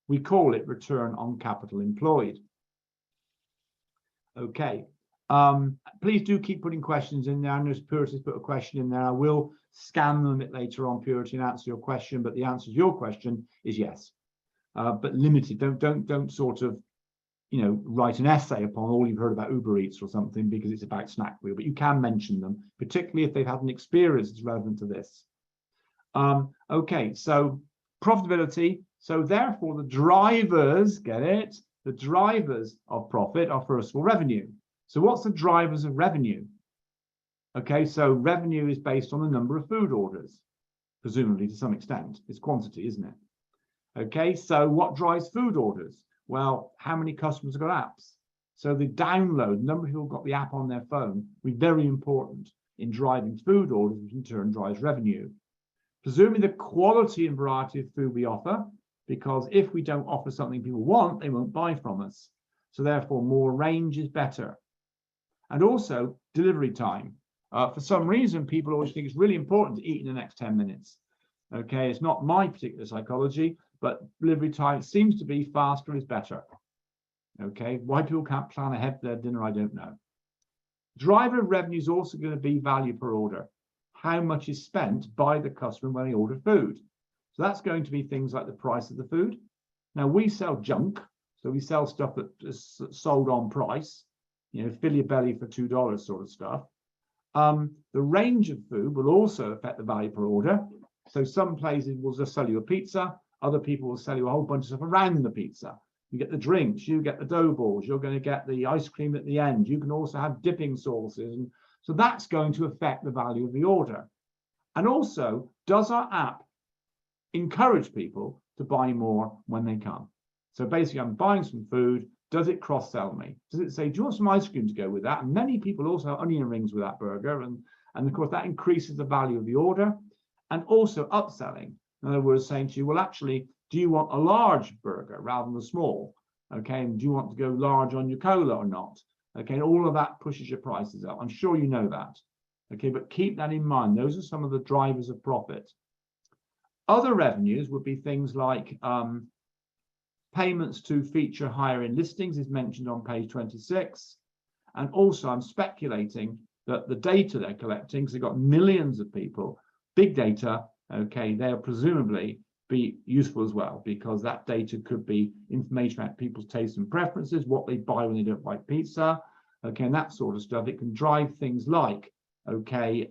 We call it return on capital employed. Okay, please do keep putting questions in there. I know Purity's put a question in there. I will scan them a bit later on, Purity, and answer your question, but the answer to your question is yes, but limited. Don't sort of write an essay upon all you've heard about Uber Eats or something because it's about Snakwheel, but you can mention them, particularly if they've had an experience that's relevant to this. Okay, so profitability. So therefore, the drivers, get it? The drivers of profit are first of all revenue. So what's the drivers of revenue? Okay, so revenue is based on the number of food orders, presumably to some extent. It's quantity, isn't it? Okay, so what drives food orders? Well, how many customers have got apps? So the download, number of people got the app on their phone, will be very important in driving food orders, which in turn drives revenue. Presumably the quality and variety of food we offer, because if we don't offer something people want, they won't buy from us. So therefore, more range is better. And also delivery time. For some reason, people always think it's really important to eat in the next 10 minutes. Okay, it's not my particular psychology, but delivery time seems to be faster is better. Okay, why people can't plan ahead for their dinner, I don't know. Driver revenue is also going to be value per order. How much is spent by the customer when they order food? So that's going to be things like the price of the food. Now we sell junk, so we sell stuff that is sold on price, you know, fill your belly for $2 sort of stuff. The range of food will also affect the value per order. So some places will just sell you a pizza, other people will sell you a whole bunch of stuff around the pizza. You get the drinks, you get the dough balls, you're going to get the ice cream at the end. You can also have dipping sauces. And so that's going to affect the value of the order. And also, does our app encourage people to buy more when they come? So basically, I'm buying some food. Does it cross-sell me? Does it say, do you want some ice cream to go with that? And many people also have onion rings with that burger. And of course, that increases the value of the order. And also upselling. In other words, saying to you, well, actually, do you want a large burger rather than a small? Okay, and do you want to go large on your cola or not? Okay, and all of that pushes your prices up. I'm sure you know that. Okay, but keep that in mind. Those are some of the drivers of profit. Other revenues would be things like payments to feature higher in listings is mentioned on page 26. And also I'm speculating that the data they're collecting, because they've got millions of people, big data, okay, they'll presumably be useful as well, because that data could be information about people's tastes and preferences, what they buy when they don't like pizza, okay, and that sort of stuff. It can drive things like, okay,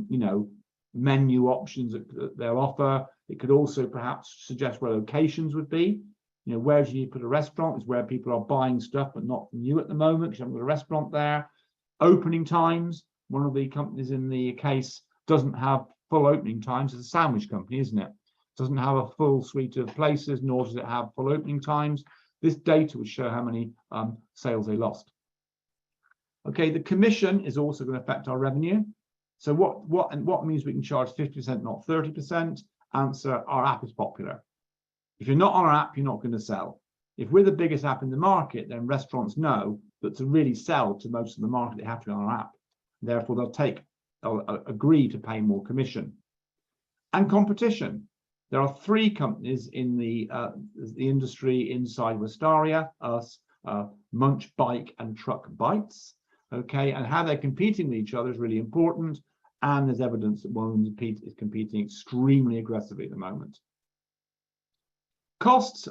you know, menu options that they'll offer. It could also perhaps suggest where locations would be. You know, where do you put a restaurant is where people are buying stuff, but not from you at the moment, because you haven't got a restaurant there. Opening times, one of the companies in the case doesn't have full opening times. It's a sandwich company, isn't it? Doesn't have a full suite of places, nor does it have full opening times. This data would show how many sales they lost. Okay, the commission is also going to affect our revenue. So what means we can charge 50%, not 30%? Answer, our app is popular. If you're not on our app, you're not going to sell. If we're the biggest app in the market, then restaurants know that to really sell to most of the market, they have to be on our app. Therefore, they'll agree to pay more commission. And competition. There are 3 companies in the industry inside Wistaria, us, Munch Bike and Truck Bites. Okay, and how they're competing with each other is really important. And there's evidence that one of them is competing extremely aggressively at the moment. Costs,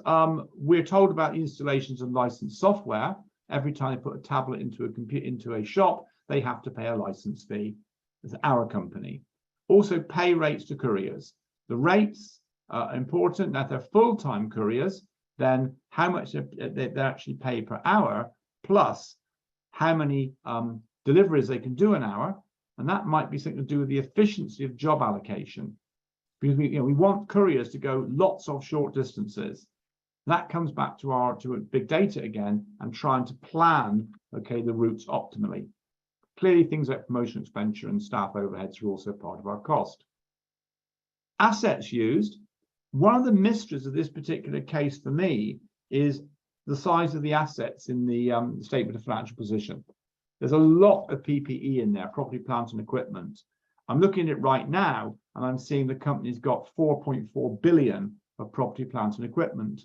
we're told about the installations of licensed software. Every time they put a tablet into a shop, they have to pay a license fee. It's our company. Also, pay rates to couriers. The rates are important. Now, if they're full-time couriers, then how much they actually pay per hour, plus how many deliveries they can do an hour. And that might be something to do with the efficiency of job allocation. Because we want couriers to go lots of short distances. That comes back to big data again and trying to plan, okay, the routes optimally. Clearly, things like promotion expenditure and staff overheads are also part of our cost. Assets used. One of the mysteries of this particular case for me is the size of the assets in the statement of financial position. There's a lot of PPE in there, property, plant and equipment. I'm looking at it right now, and I'm seeing the company's got 4.4 billion of property, plant and equipment.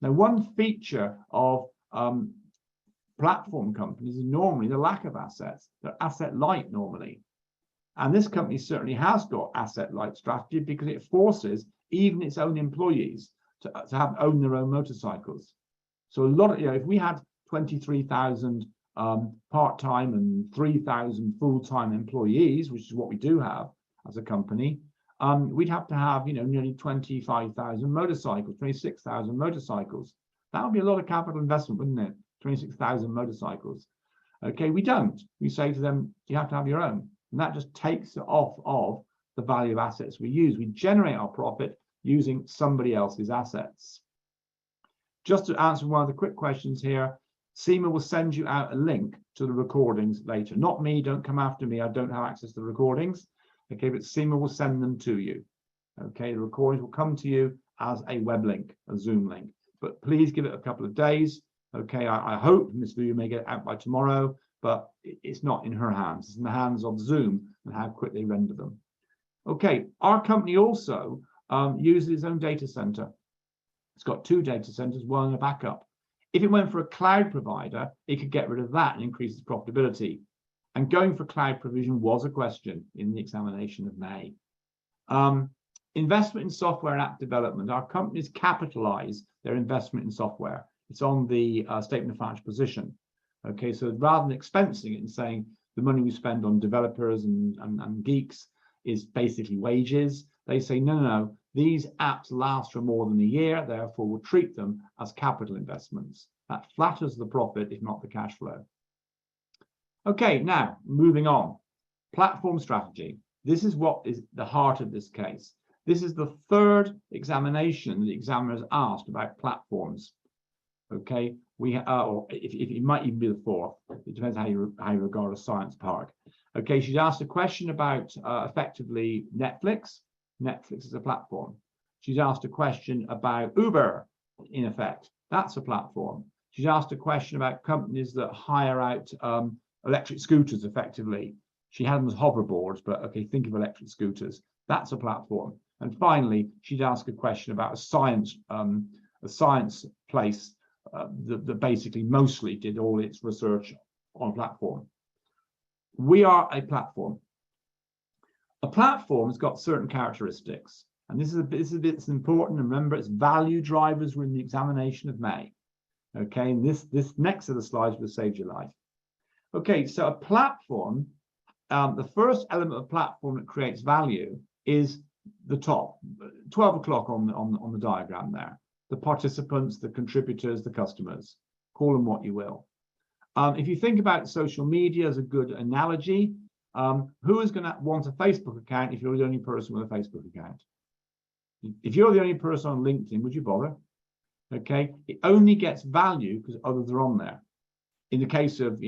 Now, one feature of platform companies is normally the lack of assets. They're asset light normally. And this company certainly has got asset light strategy because it forces even its own employees to own their own motorcycles. So a lot of, if we had 23,000 part-time and 3,000 full-time employees, which is what we do have as a company, we'd have to have, nearly 25,000 motorcycles, 26,000 motorcycles. That would be a lot of capital investment, wouldn't it? 26,000 motorcycles. Okay, we don't. We say to them, you have to have your own. And that just takes it off of the value of assets we use. We generate our profit using somebody else's assets. Just to answer one of the quick questions here, SEMA will send you out a link to the recordings later. Not me, don't come after me. I don't have access to the recordings. Okay, but SEMA will send them to you. Okay, the recordings will come to you as a web link, a Zoom link. But please give it a couple of days. Okay, I hope Ms. Vu may get it out by tomorrow, but it's not in her hands. It's in the hands of Zoom and how quick they render them. Okay, our company also uses its own data center. It's got 2 data centers, one and a backup. If it went for a cloud provider, it could get rid of that and increase its profitability. And going for cloud provision was a question in the examination of May. Investment in software and app development. Our companies capitalize their investment in software. It's on the statement of financial position. Okay, so rather than expensing it and saying the money we spend on developers and geeks is basically wages, they say, no, these apps last for more than a year, therefore we'll treat them as capital investments. That flatters the profit, if not the cash flow. Okay, now moving on. Platform strategy. This is what is the heart of this case. This is the 3rd examination the examiners asked about platforms. Okay, or it might even be the 4th. It depends how you regard a science park. Okay, she's asked a question about effectively Netflix. Netflix is a platform. She's asked a question about Uber, in effect. That's a platform. She's asked a question about companies that hire out electric scooters effectively. She had them as hoverboards, but okay, think of electric scooters. That's a platform. And finally, she'd ask a question about a science place that basically mostly did all its research on a platform. We are a platform. A platform has got certain characteristics, and this is important. Remember, it's value drivers were in the examination of May. Okay, and this next set of slides will save your life. Okay, so a platform, the first element of platform that creates value is the top, 12 o'clock on the diagram there. The participants, the contributors, the customers, call them what you will. If you think about social media as a good analogy, who is going to want a Facebook account if you're the only person with a Facebook account? If you're the only person on LinkedIn, would you bother? Okay, it only gets value because others are on there. In the case of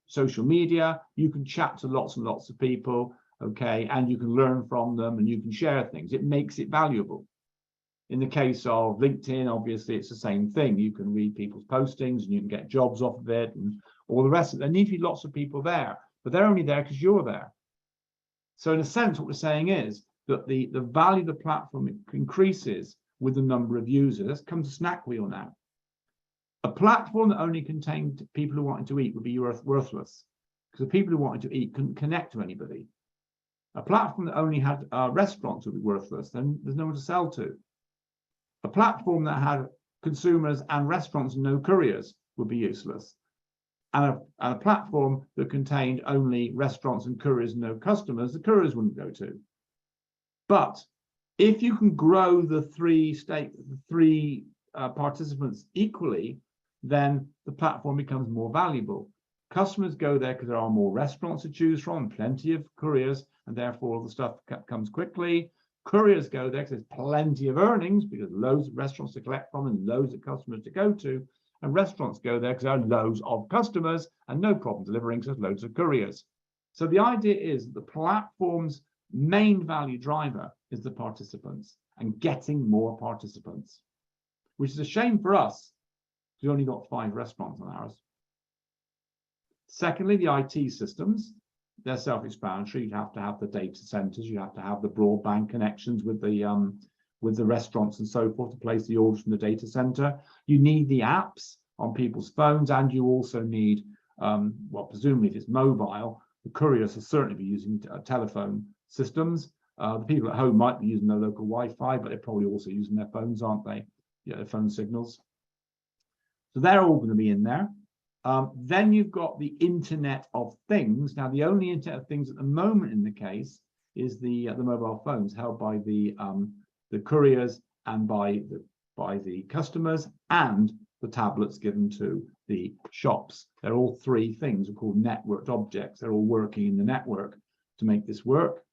social media, you can chat to lots and lots of people, okay, and you can learn from them and you can share things. It makes it valuable. In the case of LinkedIn, obviously, it's the same thing. You can read people's postings and you can get jobs off of it and all the rest of it. There need to be lots of people there, but they're only there because you're there. So in a sense, what we're saying is that the value of the platform increases with the number of users. Let's come to Snakwheel now. A platform that only contained people who wanted to eat would be worthless, because the people who wanted to eat couldn't connect to anybody. A platform that only had restaurants would be worthless, then there's no one to sell to. A platform that had consumers and restaurants and no couriers would be useless. And a platform that contained only restaurants and couriers and no customers, the couriers wouldn't go to. But if you can grow the three participants equally, then the platform becomes more valuable. Customers go there because there are more restaurants to choose from, plenty of couriers, and therefore all the stuff comes quickly. Couriers go there because there's plenty of earnings because loads of restaurants to collect from and loads of customers to go to. And restaurants go there because there are loads of customers and no problem delivering because there's loads of couriers. So the idea is that the platform's main value driver is the participants and getting more participants, which is a shame for us. We only got 5 restaurants on ours. Secondly, the IT systems, they're self-explanatory. You have to have the data centers, you have to have the broadband connections with the restaurants and so forth to place the orders from the data center. You need the apps on people's phones, and you also need, well, presumably if it's mobile, the couriers will certainly be using telephone systems. The people at home might be using their local Wi-Fi, but they're probably also using their phones, aren't they? Yeah, their phone signals. So they're all going to be in there. Then you've got the Internet of Things. Now, the only Internet of Things at the moment in the case is the mobile phones held by the couriers and by the customers, and the tablets given to the shops. They're all 3 things are called networked objects. They're all working in the network to make this work.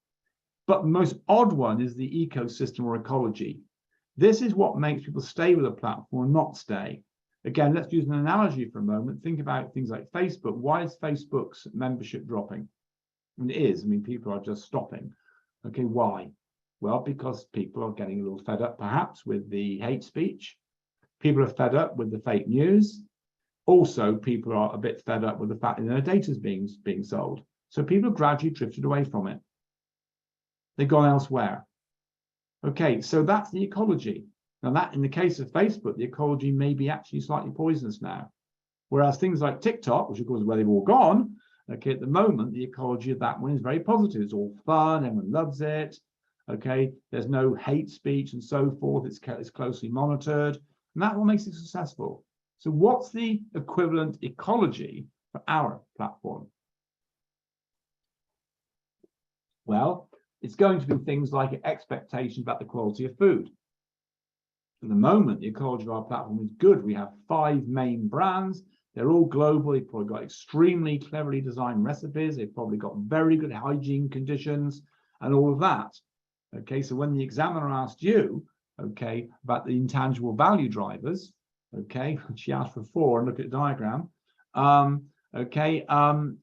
But the most odd one is the ecosystem or ecology. This is what makes people stay with a platform or not stay. Again, let's use an analogy for a moment. Think about things like Facebook. Why is Facebook's membership dropping? And it is. I mean, people are just stopping. Okay, why? Well, because people are getting a little fed up, perhaps, with the hate speech. People are fed up with the fake news. Also, people are a bit fed up with the fact that their data is being sold. So people have gradually drifted away from it. They've gone elsewhere. Okay, so that's the ecology. Now that in the case of Facebook, the ecology may be actually slightly poisonous now. Whereas things like TikTok, which of course is where they've all gone, okay, at the moment, the ecology of that one is very positive. It's all fun, everyone loves it. Okay, there's no hate speech and so forth. It's closely monitored, and that what makes it successful. So what's the equivalent ecology for our platform? Well, it's going to be things like expectations about the quality of food. At the moment, the ecology of our platform is good. We have 5 main brands. They're all global. They've probably got extremely cleverly designed recipes. They've probably got very good hygiene conditions and all of that. Okay, so when the examiner asked you, okay, about the intangible value drivers, okay, she asked for 4 and look at the diagram,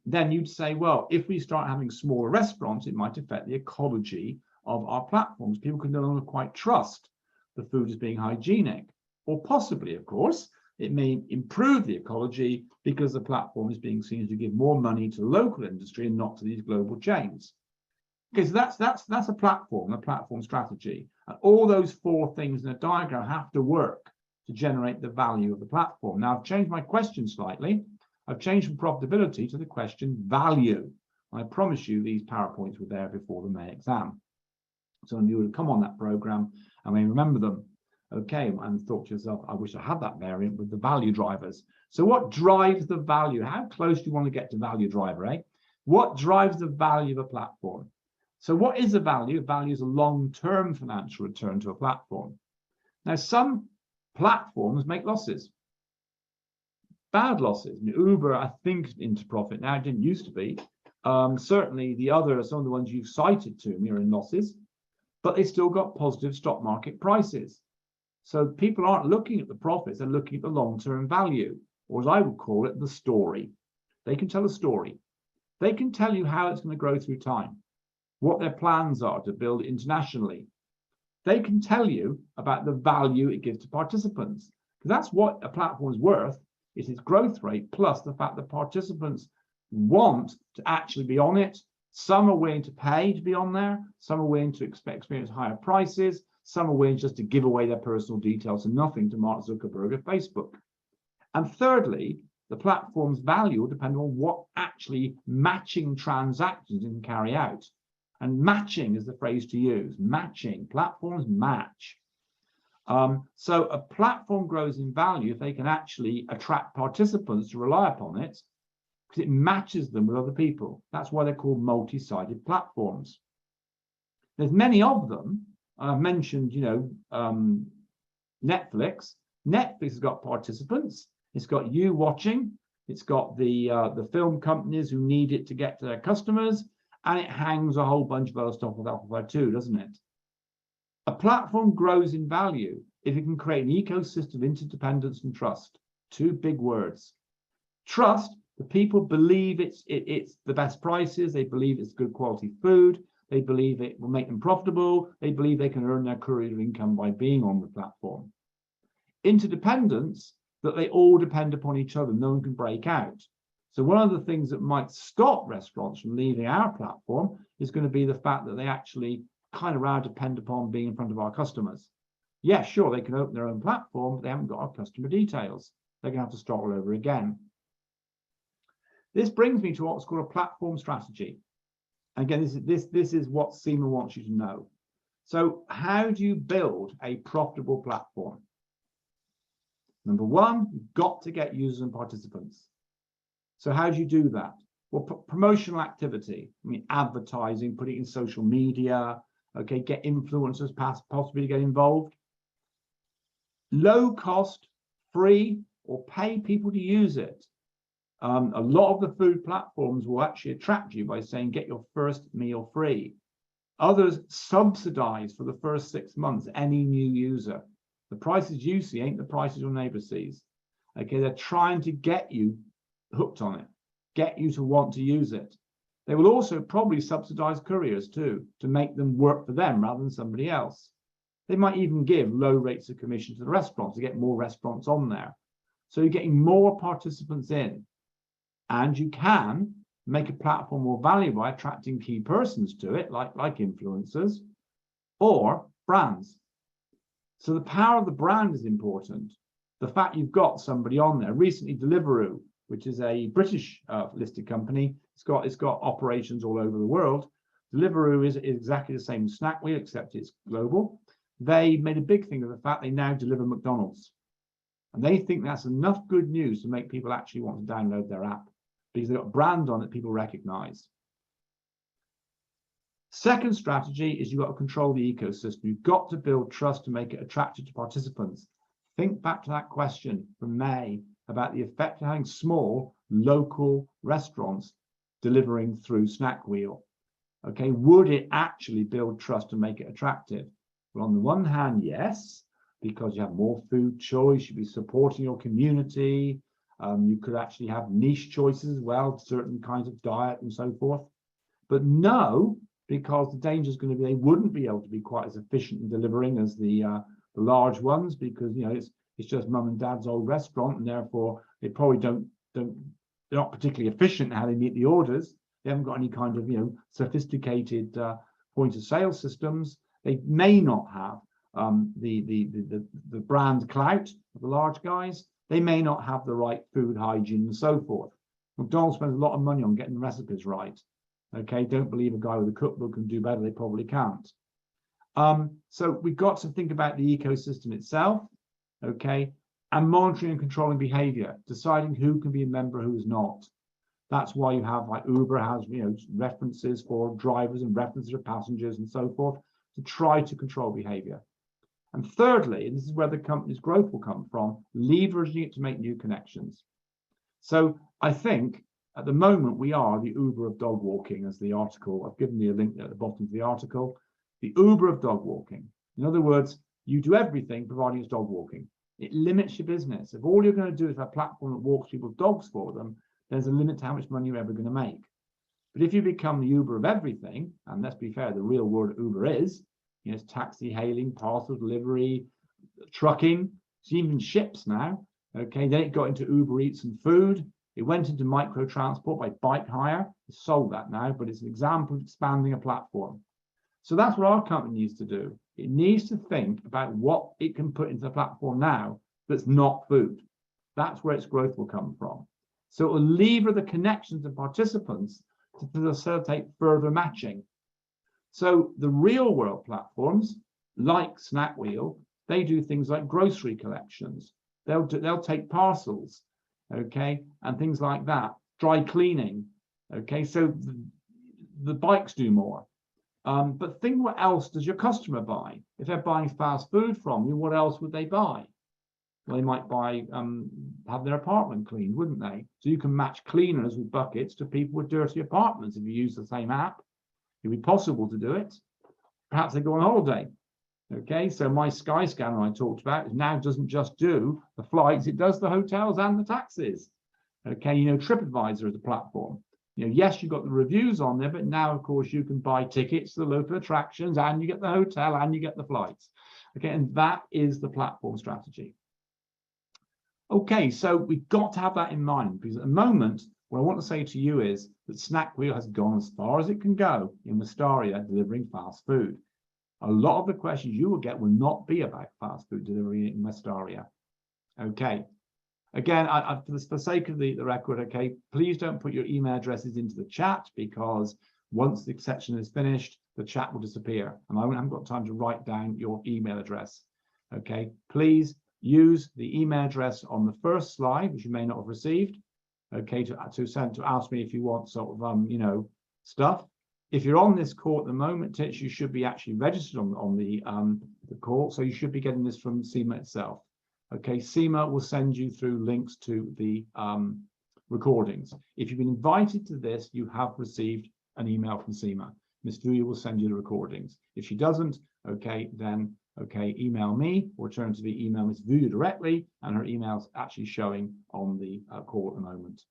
then you'd say, well, if we start having smaller restaurants, it might affect the ecology of our platforms. People can no longer quite trust the food as being hygienic, or possibly, of course, it may improve the ecology because the platform is being seen to give more money to local industry and not to these global chains. Okay, so that's a platform strategy. And all those 4 things in a diagram have to work to generate the value of the platform. Now, I've changed my question slightly. I've changed from profitability to the question value. I promise you these PowerPoints were there before the May exam. So you would come on that program and may remember them. Okay, and thought to yourself, I wish I had that variant with the value drivers. So what drives the value? How close do you want to get to value driver, eh? What drives the value of a platform? So what is a value? A value is a long-term financial return to a platform. Now, some platforms make losses, bad losses. I mean, Uber, I think, is into profit now. It didn't used to be. Certainly, some of the ones you've cited to me are in losses, but they still got positive stock market prices. So people aren't looking at the profits, they're looking at the long-term value, or as I would call it, the story. They can tell a story. They can tell you how it's going to grow through time, what their plans are to build internationally. They can tell you about the value it gives to participants, because that's what a platform is worth, is its growth rate, plus the fact that participants want to actually be on it. Some are willing to pay to be on there. Some are willing to experience higher prices. Some are willing just to give away their personal details and nothing to Mark Zuckerberg of Facebook. And thirdly, the platform's value will depend on what actually matching transactions it can carry out. And matching is the phrase to use. Matching. Platforms match. So a platform grows in value if they can actually attract participants to rely upon it, because it matches them with other people. That's why they're called multi-sided platforms. There's many of them. I've mentioned, Netflix. Netflix has got participants. It's got you watching. It's got the film companies who need it to get to their customers, and it hangs a whole bunch of other stuff with Alphabet too, doesn't it? A platform grows in value if it can create an ecosystem of interdependence and trust. 2 big words. Trust. The people believe it's the best prices. They believe it's good quality food. They believe it will make them profitable. They believe they can earn their career income by being on the platform. Interdependence, that they all depend upon each other. No one can break out. So one of the things that might stop restaurants from leaving our platform is going to be the fact that they actually kind of rather depend upon being in front of our customers. Yeah, sure, they can open their own platform, but they haven't got our customer details. They're going to have to start all over again. This brings me to what's called a platform strategy. Again, this is what SEMA wants you to know. So how do you build a profitable platform? Number 1, you've got to get users and participants. So how do you do that? Well, promotional activity, advertising, putting it in social media, okay, get influencers possibly to get involved. Low cost, free, or pay people to use it. A lot of the food platforms will actually attract you by saying, get your first meal free. Others subsidize for the first 6 months any new user. The prices you see ain't the prices your neighbor sees. Okay, they're trying to get you hooked on it, get you to want to use it. They will also probably subsidize couriers too, to make them work for them rather than somebody else. They might even give low rates of commission to the restaurants to get more restaurants on there. So you're getting more participants in. And you can make a platform more valuable by attracting key persons to it, like influencers, or brands. So the power of the brand is important. The fact you've got somebody on there. Recently, Deliveroo, which is a British listed company, it's got operations all over the world. Deliveroo is exactly the same as Snakwheel, except it's global. They made a big thing of the fact they now deliver McDonald's. And they think that's enough good news to make people actually want to download their app because they've got a brand on it people recognize. Second strategy is you've got to control the ecosystem. You've got to build trust to make it attractive to participants. Think back to that question from May about the effect of having small local restaurants delivering through Snakwheel. Okay, would it actually build trust and make it attractive? Well, on the one hand, yes, because you have more food choice, you'd be supporting your community. You could actually have niche choices as well, certain kinds of diet and so forth. But no, because the danger is going to be they wouldn't be able to be quite as efficient in delivering as the large ones, because it's just mum and dad's old restaurant, and therefore they probably they're not particularly efficient in how they meet the orders. They haven't got any kind of sophisticated point of sale systems. They may not have the brand clout of the large guys. They may not have the right food hygiene and so forth. McDonald's spends a lot of money on getting recipes right. Okay, don't believe a guy with a cookbook can do better. They probably can't. So we've got to think about the ecosystem itself, okay, and monitoring and controlling behavior, deciding who can be a member, who is not. That's why you have, like, Uber has, references for drivers and references for passengers and so forth to try to control behavior. And thirdly, and this is where the company's growth will come from, leveraging it to make new connections. So I think at the moment we are the Uber of dog walking, as the article, I've given you a link at the bottom of the article, the Uber of dog walking. In other words, you do everything providing it's dog walking. It limits your business. If all you're going to do is have a platform that walks people's dogs for them, there's a limit to how much money you're ever going to make. But if you become the Uber of everything, and let's be fair, the real word Uber is, it's taxi hailing, parcel delivery, trucking, it's even ships now. Okay, then it got into Uber Eats and food. It went into micro transport by bike hire. It's sold that now, but it's an example of expanding a platform. So that's what our company needs to do. It needs to think about what it can put into the platform now that's not food. That's where its growth will come from. So it will lever the connections of participants to facilitate further matching. So the real world platforms like Snakwheel, they do things like grocery collections. They'll take parcels, okay, and things like that. Dry cleaning, okay. So the bikes do more. But think, what else does your customer buy? If they're buying fast food from you, what else would they buy? Well, they might buy, have their apartment cleaned, wouldn't they? So you can match cleaners with buckets to people with dirty apartments if you use the same app. It'd be possible to do it. Perhaps they go on holiday. Okay, so my Sky Scanner I talked about now doesn't just do the flights, it does the hotels and the taxis. Okay, TripAdvisor is a platform. Yes, you've got the reviews on there, but now, of course, you can buy tickets to the local attractions, and you get the hotel, and you get the flights. Okay, and that is the platform strategy. Okay, so we've got to have that in mind, because at the moment, what I want to say to you is that Snakwheel has gone as far as it can go in Wistaria delivering fast food. A lot of the questions you will get will not be about fast food delivery in Wistaria. Okay. Again, for the sake of the record, okay, please don't put your email addresses into the chat, because once the section is finished, the chat will disappear, and I haven't got time to write down your email address. Okay, please use the email address on the first slide, which you may not have received. Okay, to ask me if you want sort of stuff. If you're on this call at the moment, you should be actually registered on the call, so you should be getting this from SEMA itself. Okay, SEMA will send you through links to the recordings. If you've been invited to this, you have received an email from SEMA. Ms. Vuya will send you the recordings. If she doesn't, okay, then email me, or alternatively email Ms. Vuya directly, and her email's actually showing on the call at the moment.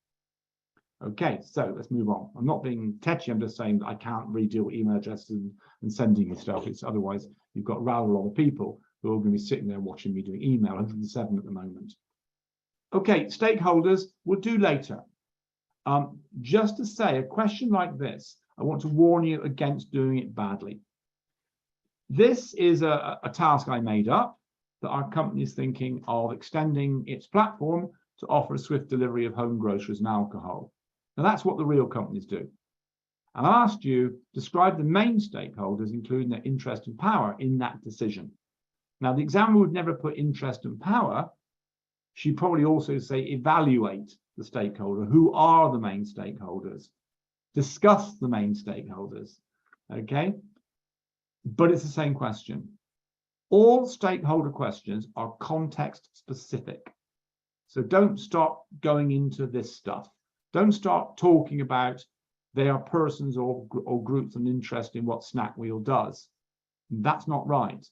Okay, so let's move on. I'm not being tetchy, I'm just saying that I can't really deal with email addresses and sending you stuff. It's otherwise you've got rather a lot of people who are going to be sitting there watching me doing email, 107 at the moment. Okay, stakeholders we'll do later. Just to say, a question like this, I want to warn you against doing it badly. This is a task I made up that our company is thinking of extending its platform to offer a swift delivery of home groceries and alcohol. Now that's what the real companies do. And I asked you, describe the main stakeholders, including their interest and power in that decision. Now the examiner would never put interest and power. She'd probably also say evaluate the stakeholder. Who are the main stakeholders? Discuss the main stakeholders, okay? But it's the same question. All stakeholder questions are context specific. So don't start going into this stuff. Don't start talking about they are persons or groups of interest in what Snakwheel does. That's not right.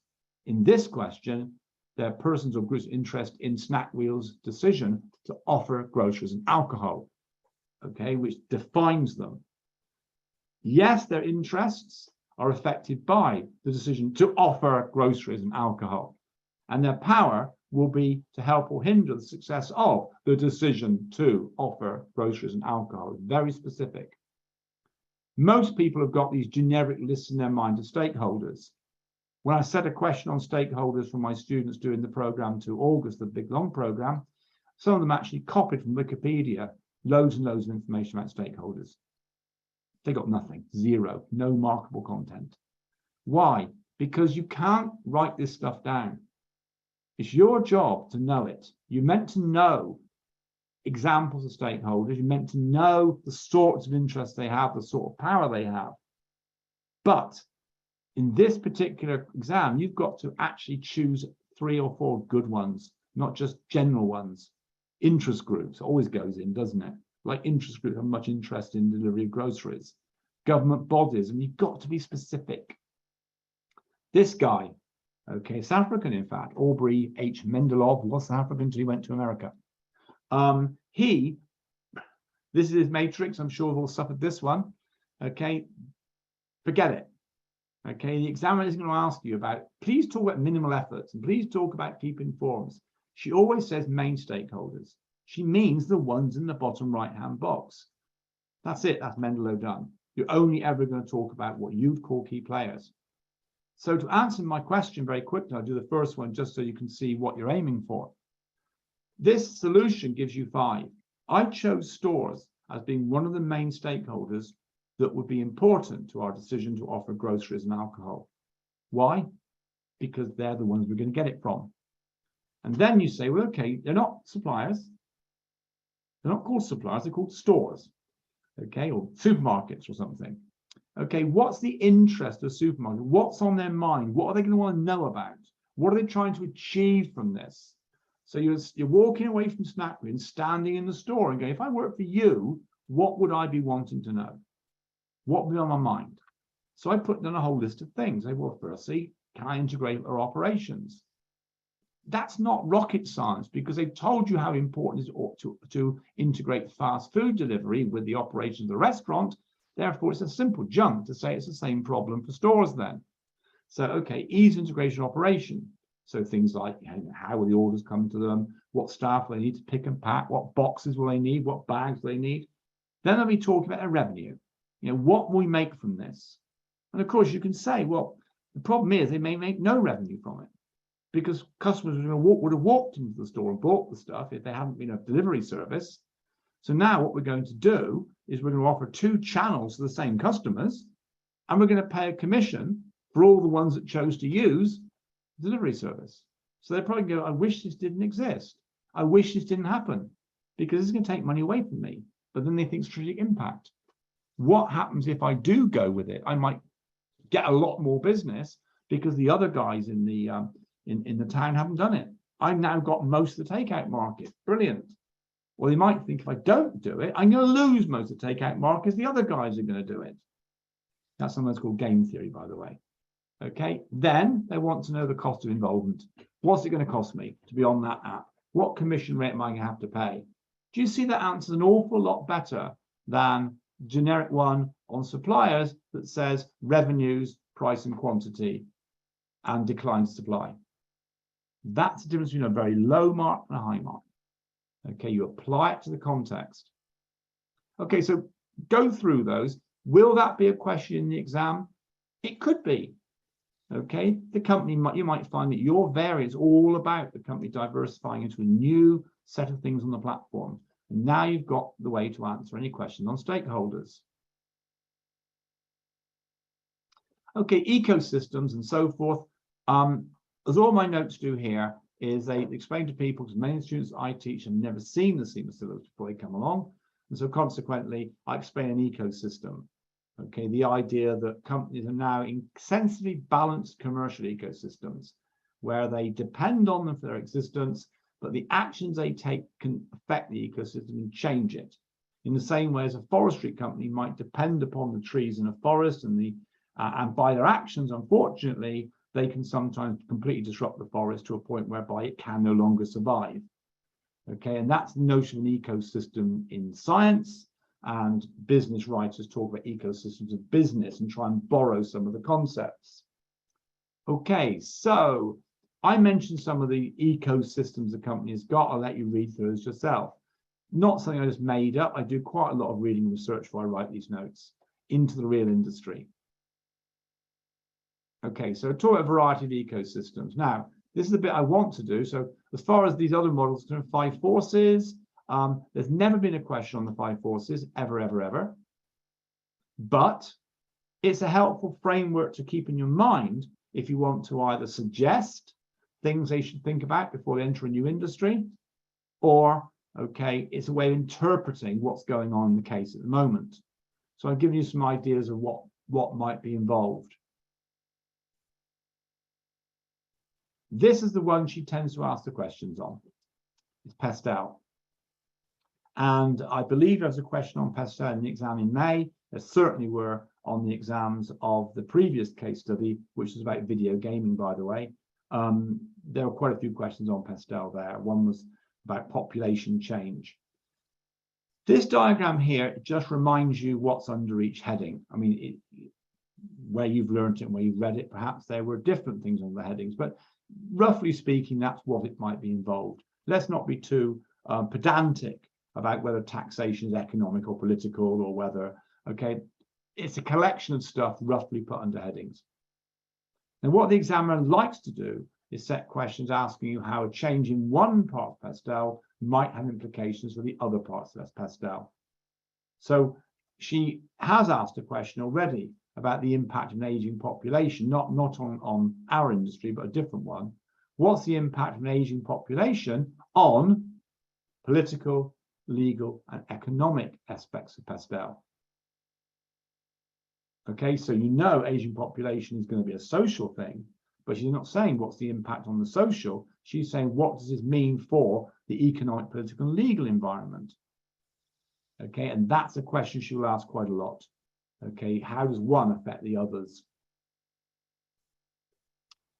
In this question, they're persons or groups of interest in Snakwheel's decision to offer groceries and alcohol, okay, which defines them. Yes, their interests are affected by the decision to offer groceries and alcohol, and their power will be to help or hinder the success of the decision to offer groceries and alcohol. Very specific. Most people have got these generic lists in their mind of stakeholders. When I set a question on stakeholders for my students doing the program to August, the big long program, some of them actually copied from Wikipedia loads and loads of information about stakeholders. They got nothing, zero, no markable content. Why? Because you can't write this stuff down. It's your job to know it. You're meant to know examples of stakeholders. You're meant to know the sorts of interests they have, the sort of power they have. But in this particular exam, you've got to actually choose 3 or 4 good ones, not just general ones. Interest groups always goes in, doesn't it? Like interest groups have much interest in delivery of groceries. Government bodies, and you've got to be specific. This guy, okay, South African, in fact, Aubrey H. Mendelov was South African until he went to America. This is his matrix. I'm sure we've all suffered this one. Okay, forget it. Okay, the examiner is going to ask you about, please talk about minimal efforts and please talk about keeping forms. She always says main stakeholders. She means the ones in the bottom right-hand box. That's it. That's Mendelov done. You're only ever going to talk about what you'd call key players. So to answer my question very quickly, I'll do the first one just so you can see what you're aiming for. This solution gives you 5. I chose stores as being one of the main stakeholders that would be important to our decision to offer groceries and alcohol. Why? Because they're the ones we're going to get it from. And then you say, well, okay, they're not suppliers. They're not called suppliers, they're called stores, okay, or supermarkets or something. Okay, what's the interest of supermarkets? What's on their mind? What are they going to want to know about? What are they trying to achieve from this? So you're walking away from Snakwheel and standing in the store and going, if I work for you, what would I be wanting to know? What would be on my mind? So I put down a whole list of things. I say, well, firstly, can I integrate our operations? That's not rocket science because they've told you how important it is to integrate fast food delivery with the operations of the restaurant. Therefore, it's a simple jump to say it's the same problem for stores then. So, okay, ease integration operation. So things like, you know, how will the orders come to them? What staff will they need to pick and pack? What boxes will they need? What bags will they need? Then they'll be talking about their revenue. You know, what will we make from this? And of course, you can say, well, the problem is they may make no revenue from it because customers would have walked into the store and bought the stuff if there hadn't been a delivery service. So now what we're going to do is we're going to offer 2 channels to the same customers, and we're going to pay a commission for all the ones that chose to use the delivery service. So they probably go, I wish this didn't exist. I wish this didn't happen because it's going to take money away from me. But then they think strategic impact. What happens if I do go with it? I might get a lot more business because the other guys in the town haven't done it. I've now got most of the takeout market. Brilliant. Well, they might think if I don't do it, I'm going to lose most of the takeout market because the other guys are going to do it. That's something that's called game theory, by the way. Okay. Then they want to know the cost of involvement. What's it going to cost me to be on that app? What commission rate am I going to have to pay? Do you see that answers an awful lot better than generic one on suppliers that says revenues, price and quantity and decline to supply? That's the difference between a very low mark and a high mark. Okay, you apply it to the context. Okay, so go through those. Will that be a question in the exam? It could be. Okay, the company you might find that your variant is all about the company diversifying into a new set of things on the platform. And now you've got the way to answer any questions on stakeholders. Okay, ecosystems and so forth. As all my notes do here is they explain to people, because many students I teach have never seen the seamless syllabus before they come along. And so consequently, I explain an ecosystem. Okay, the idea that companies are now in sensibly balanced commercial ecosystems where they depend on them for their existence, but the actions they take can affect the ecosystem and change it. In the same way as a forestry company might depend upon the trees in a forest and by their actions, unfortunately, they can sometimes completely disrupt the forest to a point whereby it can no longer survive. Okay, and that's the notion of an ecosystem in science. And business writers talk about ecosystems of business and try and borrow some of the concepts. Okay, so I mentioned some of the ecosystems the company has got. I'll let you read through those yourself. Not something I just made up. I do quite a lot of reading and research before I write these notes into the real industry. Okay, so talk about a variety of ecosystems. Now, this is the bit I want to do. So as far as these other models, 5 forces, there's never been a question on the 5 forces, ever, ever, ever. But it's a helpful framework to keep in your mind if you want to either suggest things they should think about before they enter a new industry, or, okay, it's a way of interpreting what's going on in the case at the moment. So I've given you some ideas of what might be involved. This is the one she tends to ask the questions on. It's Pastel. And I believe there's a question on Pastel in the exam in May. There certainly were on the exams of the previous case study, which is about video gaming, by the way. There were quite a few questions on Pastel there. One was about population change. This diagram here just reminds you what's under each heading. I mean, where you've learned it and where you've read it, perhaps there were different things on the headings, but roughly speaking, that's what it might be involved. Let's not be too pedantic about whether taxation is economic or political, or whether, okay, it's a collection of stuff roughly put under headings. And what the examiner likes to do is set questions asking you how a change in one part of Pastel might have implications for the other parts of Pastel. So she has asked a question already about the impact of an aging population, not on our industry, but a different one. What's the impact of an aging population on political, legal, and economic aspects of Pastel? Okay, so you know aging population is going to be a social thing, but she's not saying what's the impact on the social. She's saying, what does this mean for the economic, political, and legal environment? Okay, and that's a question she will ask quite a lot. Okay, how does one affect the others?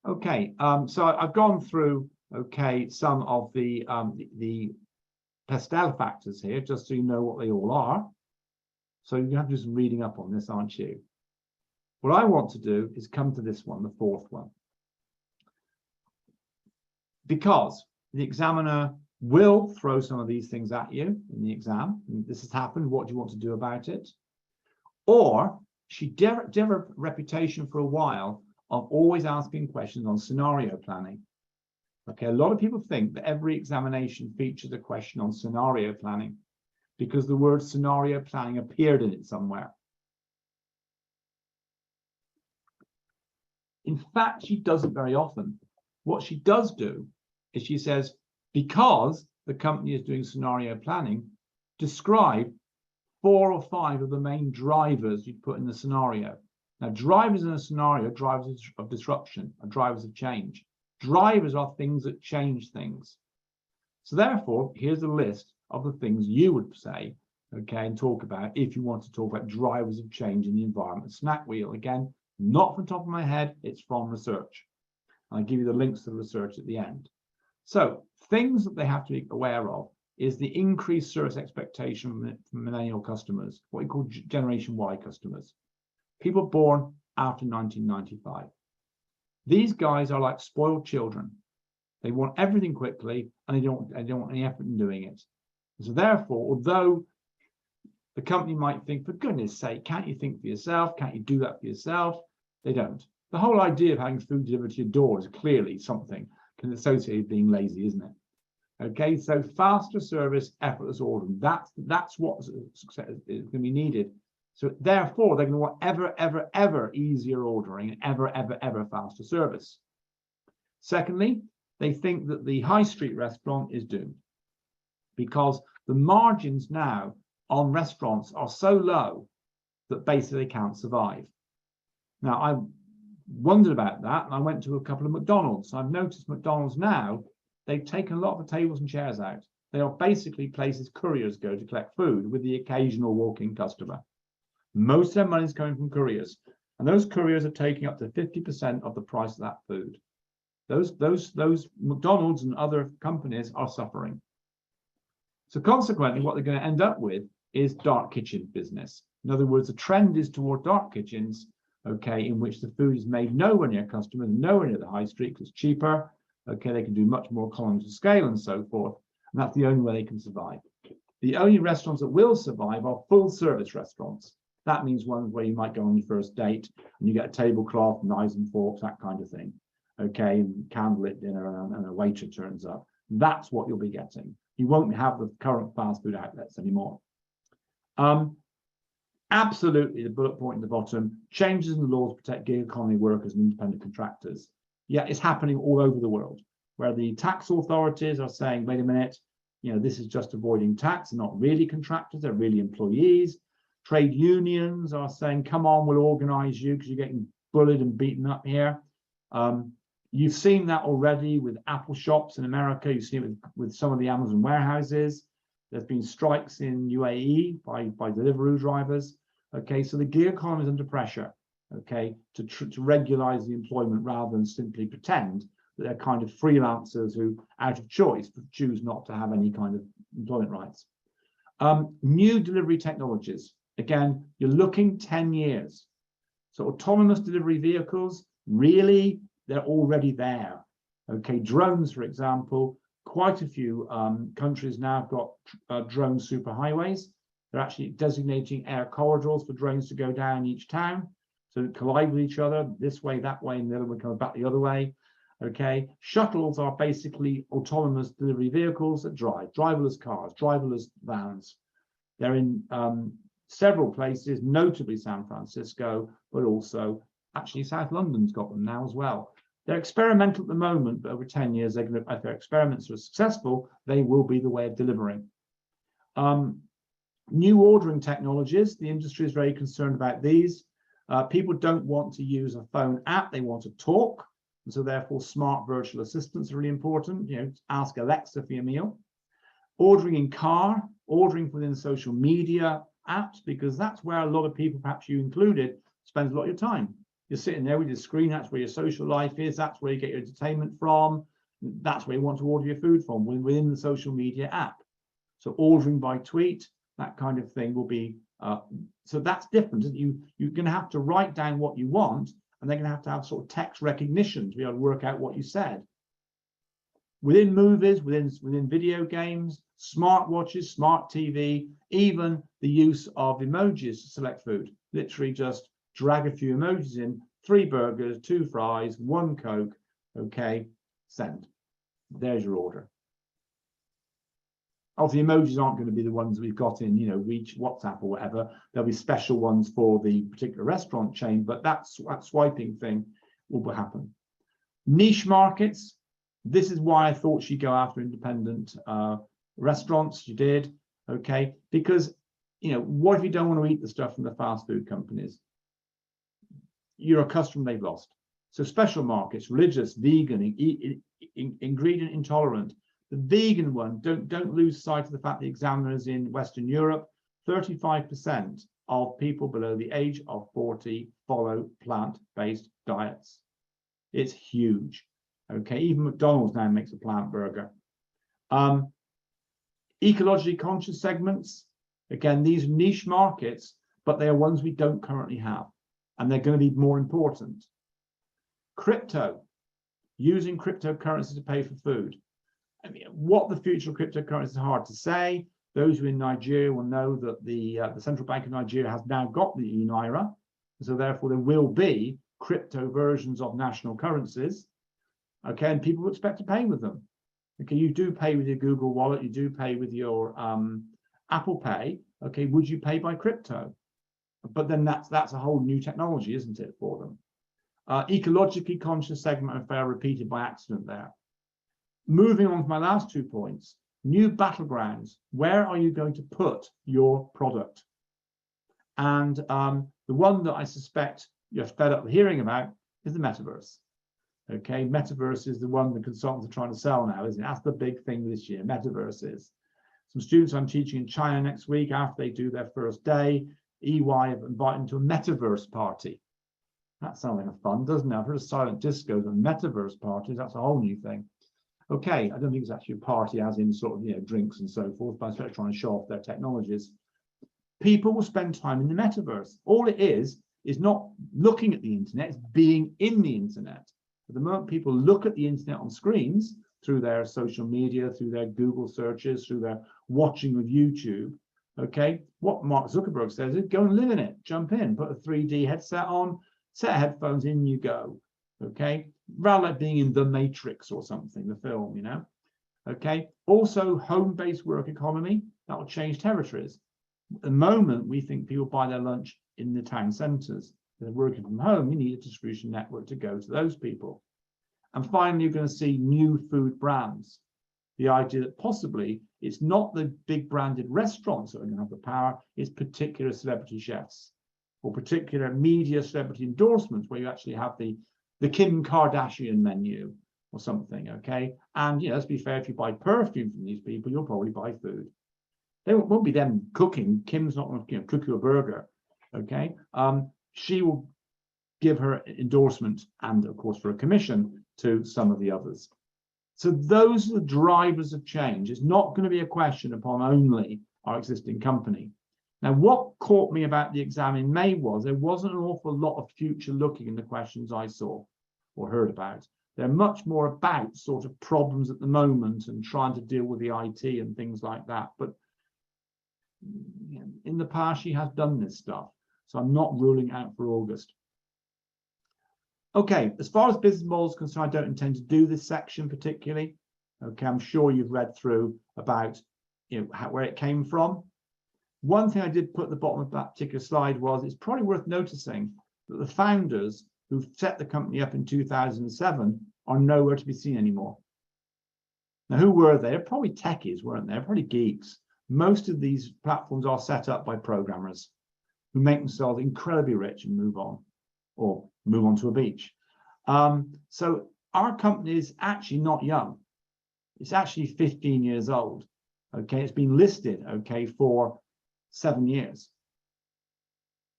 Okay, so I've gone through, okay, some of the Pastel factors here, just so you know what they all are. So you have to do some reading up on this, aren't you? What I want to do is come to this one, the fourth one. Because the examiner will throw some of these things at you in the exam. And this has happened. What do you want to do about it? Or she developed a reputation for a while of always asking questions on scenario planning. Okay, a lot of people think that every examination features a question on scenario planning because the word scenario planning appeared in it somewhere. In fact, she doesn't very often. What she does do is she says, because the company is doing scenario planning, describe 4 or 5 of the main drivers you'd put in the scenario. Now, drivers in a scenario, drivers of disruption, are drivers of change. Drivers are things that change things. So therefore, here's a list of the things you would say, okay, and talk about if you want to talk about drivers of change in the environment. Snakwheel, again, not from the top of my head, it's from research. I'll give you the links to the research at the end. So things that they have to be aware of is the increased service expectation from millennial customers, what we call Generation Y customers, people born after 1995. These guys are like spoiled children. They want everything quickly, and they don't want any effort in doing it. So therefore, although the company might think, for goodness sake, can't you think for yourself? Can't you do that for yourself? They don't. The whole idea of having food delivered to your door is clearly something can associate with being lazy, isn't it? Okay, so faster service, effortless ordering. That's what success is going to be needed. So therefore, they're going to want ever easier ordering and ever faster service. Secondly, they think that the high street restaurant is doomed because the margins now on restaurants are so low that basically they can't survive. Now, I wondered about that, and I went to a couple of McDonald's. I've noticed McDonald's now, they've taken a lot of the tables and chairs out. They are basically places couriers go to collect food with the occasional walk-in customer. Most of their money is coming from couriers, and those couriers are taking up to 50% of the price of that food. Those McDonald's and other companies are suffering. So consequently, what they're going to end up with is dark kitchen business. In other words, the trend is toward dark kitchens, okay, in which the food is made nowhere near customers, nowhere near the high street because it's cheaper. Okay, they can do much more economies of scale and so forth, and that's the only way they can survive. The only restaurants that will survive are full service restaurants. That means ones where you might go on your first date and you get a tablecloth, knives and forks, that kind of thing. Okay, and candlelit dinner and a waiter turns up. That's what you'll be getting. You won't have the current fast food outlets anymore. Absolutely, the bullet point at the bottom, changes in the laws to protect gig economy workers and independent contractors. Yeah, it's happening all over the world, where the tax authorities are saying, wait a minute, this is just avoiding tax. They're not really contractors, they're really employees. Trade unions are saying, come on, we'll organize you because you're getting bullied and beaten up here. You've seen that already with Apple shops in America. You've seen it with some of the Amazon warehouses. There's been strikes in UAE by Deliveroo drivers. Okay, so the gig economy is under pressure, okay, to regularize the employment rather than simply pretend that they're kind of freelancers who, out of choice, choose not to have any kind of employment rights. New delivery technologies. Again, you're looking 10 years. So autonomous delivery vehicles, really, they're already there. Okay, drones, for example, quite a few countries now have got drone superhighways. They're actually designating air corridors for drones to go down each town, so they collide with each other, this way, that way, and the other one comes back the other way. Okay, shuttles are basically autonomous delivery vehicles that drive, driverless cars, driverless vans. They're in several places, notably San Francisco, but also actually South London's got them now as well. They're experimental at the moment, but over 10 years, if their experiments are successful, they will be the way of delivering. New ordering technologies, the industry is very concerned about these. People don't want to use a phone app, they want to talk. And so therefore, smart virtual assistants are really important. Ask Alexa for your meal. Ordering in car, ordering within social media apps, because that's where a lot of people, perhaps you included, spend a lot of your time. You're sitting there with your screen, that's where your social life is, that's where you get your entertainment from, that's where you want to order your food from, within the social media app. So ordering by tweet, that kind of thing will be, so that's different. You're going to have to write down what you want, and they're going to have sort of text recognition to be able to work out what you said. Within movies, within video games, smartwatches, smart TV, even the use of emojis to select food. Literally just drag a few emojis in, 3 burgers, 2 fries, 1 Coke, okay, send. There's your order. Obviously, emojis aren't going to be the ones we've got in, Reach, WhatsApp or whatever. There'll be special ones for the particular restaurant chain, but that swiping thing will happen. Niche markets. This is why I thought she'd go after independent restaurants. She did, okay, because, what if you don't want to eat the stuff from the fast food companies? You're a customer they've lost. So special markets, religious, vegan, ingredient intolerant. The vegan one, don't lose sight of the fact the examiners in Western Europe, 35% of people below the age of 40 follow plant-based diets. It's huge. Okay, even McDonald's now makes a plant burger. Ecologically conscious segments, again, these niche markets, but they are ones we don't currently have, and they're going to be more important. Crypto, using cryptocurrency to pay for food. I mean, what the future of cryptocurrency is hard to say. Those who are in Nigeria will know that the Central Bank of Nigeria has now got the e-naira, so therefore there will be crypto versions of national currencies, okay, and people expect to pay with them. Okay, you do pay with your Google Wallet, you do pay with your Apple Pay. Okay, would you pay by crypto? But then that's a whole new technology, isn't it, for them? Ecologically conscious segment of fair repeated by accident there. Moving on to my last 2 points, new battlegrounds. Where are you going to put your product? And the one that I suspect you're fed up hearing about is the metaverse. Okay, metaverse is the one the consultants are trying to sell now, isn't it? That's the big thing this year, metaverse is. Some students I'm teaching in China next week, after they do their first day, EY have invited them to a metaverse party. That sounds like a fun, doesn't it? I've heard of silent discos and metaverse parties. That's a whole new thing. Okay, I don't think it's actually a party as in sort of, you know, drinks and so forth, but I'm trying to show off their technologies. People will spend time in the metaverse. All it is not looking at the internet, it's being in the internet. At the moment people look at the internet on screens through their social media, through their Google searches, through their watching of YouTube, okay, what Mark Zuckerberg says is go and live in it, jump in, put a 3D headset on, set of headphones, in you go, okay, rather like being in The Matrix or something, the film, you know, okay. Also, home-based work economy, that will change territories. At the moment, we think people buy their lunch in the town centres. They're working from home, you need a distribution network to go to those people. And finally, you're going to see new food brands. The idea that possibly it's not the big branded restaurants that are going to have the power, it's particular celebrity chefs or particular media celebrity endorsements where you actually have the Kim Kardashian menu or something, okay? And, you know, let's be fair, if you buy perfume from these people, you'll probably buy food. They won't be them cooking. Kim's not going to, you know, cook you a burger, okay? She will give her endorsement and, of course, for a commission to some of the others. So those are the drivers of change. It's not going to be a question upon only our existing company. Now, what caught me about the exam in May was there wasn't an awful lot of future looking in the questions I saw or heard about. They're much more about sort of problems at the moment and trying to deal with the IT and things like that. But you know, in the past, she has done this stuff. So I'm not ruling out for August. Okay, as far as business models is concerned, I don't intend to do this section particularly. Okay, I'm sure you've read through about, you know, where it came from. One thing I did put at the bottom of that particular slide was it's probably worth noticing that the founders who set the company up in 2007 are nowhere to be seen anymore. Now, who were they? They're probably techies, weren't they? They're probably geeks. Most of these platforms are set up by programmers who make themselves incredibly rich and move on, or move on to a beach. So our company is actually not young. It's actually 15 years old. Okay, it's been listed, okay, for 7 years.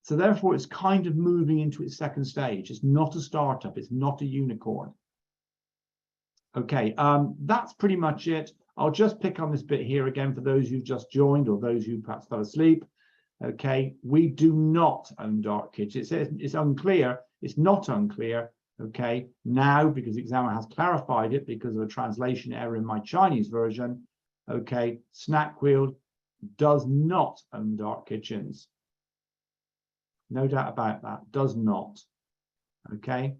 So therefore, it's kind of moving into its second stage. It's not a startup. It's not a unicorn. Okay, that's pretty much it. I'll just pick on this bit here again for those who've just joined or those who perhaps fell asleep. Okay, we do not own dark kitchens. It's unclear. It's not unclear. Okay, now because the examiner has clarified it because of a translation error in my Chinese version. Okay, Snakwheel does not own dark kitchens. No doubt about that. Does not. Okay,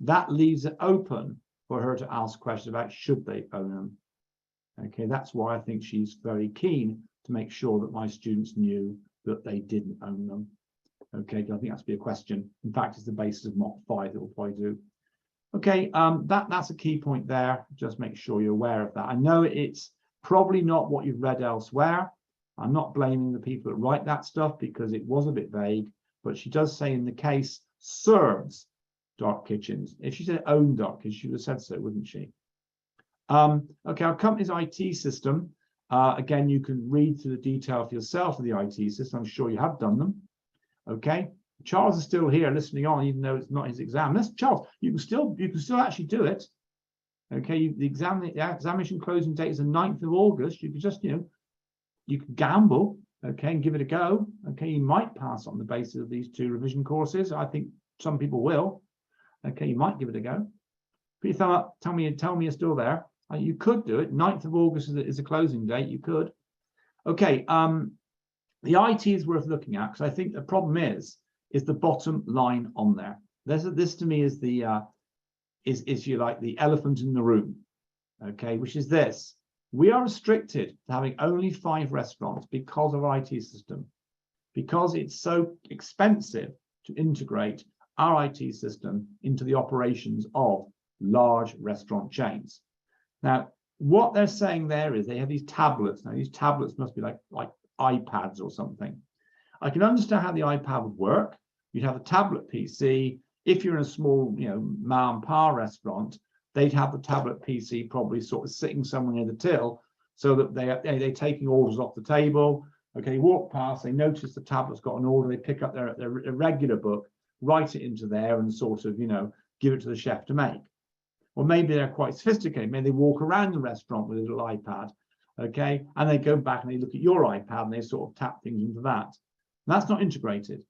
that leaves it open for her to ask questions about should they own them. Okay, that's why I think she's very keen to make sure that my students knew that they didn't own them. Okay, I think that's be a question. In fact, it's the basis of Mock 5 that we'll probably do. Okay, that's a key point there. Just make sure you're aware of that. I know it's probably not what you've read elsewhere. I'm not blaming the people that write that stuff because it was a bit vague, but she does say in the case serves dark kitchens. If she said own dark kitchens, she would have said so, wouldn't she? Okay, our company's IT system. Again, you can read through the detail for yourself of the IT system. I'm sure you have done them. Okay, Charles is still here listening on, even though it's not his exam. That's Charles. You can still actually do it. Okay, the examination closing date is the 9th of August. You could just, you know, you could gamble, okay, and give it a go. Okay, you might pass on the basis of these 2 revision courses. I think some people will. Okay, you might give it a go. Put your thumb up. Tell me you're still there. You could do it. 9th of August is a closing date. You could. Okay. The IT is worth looking at because I think the problem is the bottom line on there. This to me is the is you like the elephant in the room, okay, which is this. We are restricted to having only 5 restaurants because of our IT system, because it's so expensive to integrate our IT system into the operations of large restaurant chains. Now, what they're saying there is they have these tablets. Now, these tablets must be like iPads or something. I can understand how the iPad would work. You'd have a tablet PC. If you're in a small, ma and pa restaurant, they'd have the tablet PC probably sort of sitting somewhere near the till, so that they're taking orders off the table. Okay, walk past, they notice the tablet's got an order, they pick up their regular book, write it into there, and sort of give it to the chef to make. Or maybe they're quite sophisticated. Maybe they walk around the restaurant with a little iPad, okay, and they go back and they look at your iPad and they sort of tap things into that. And that's not integrated.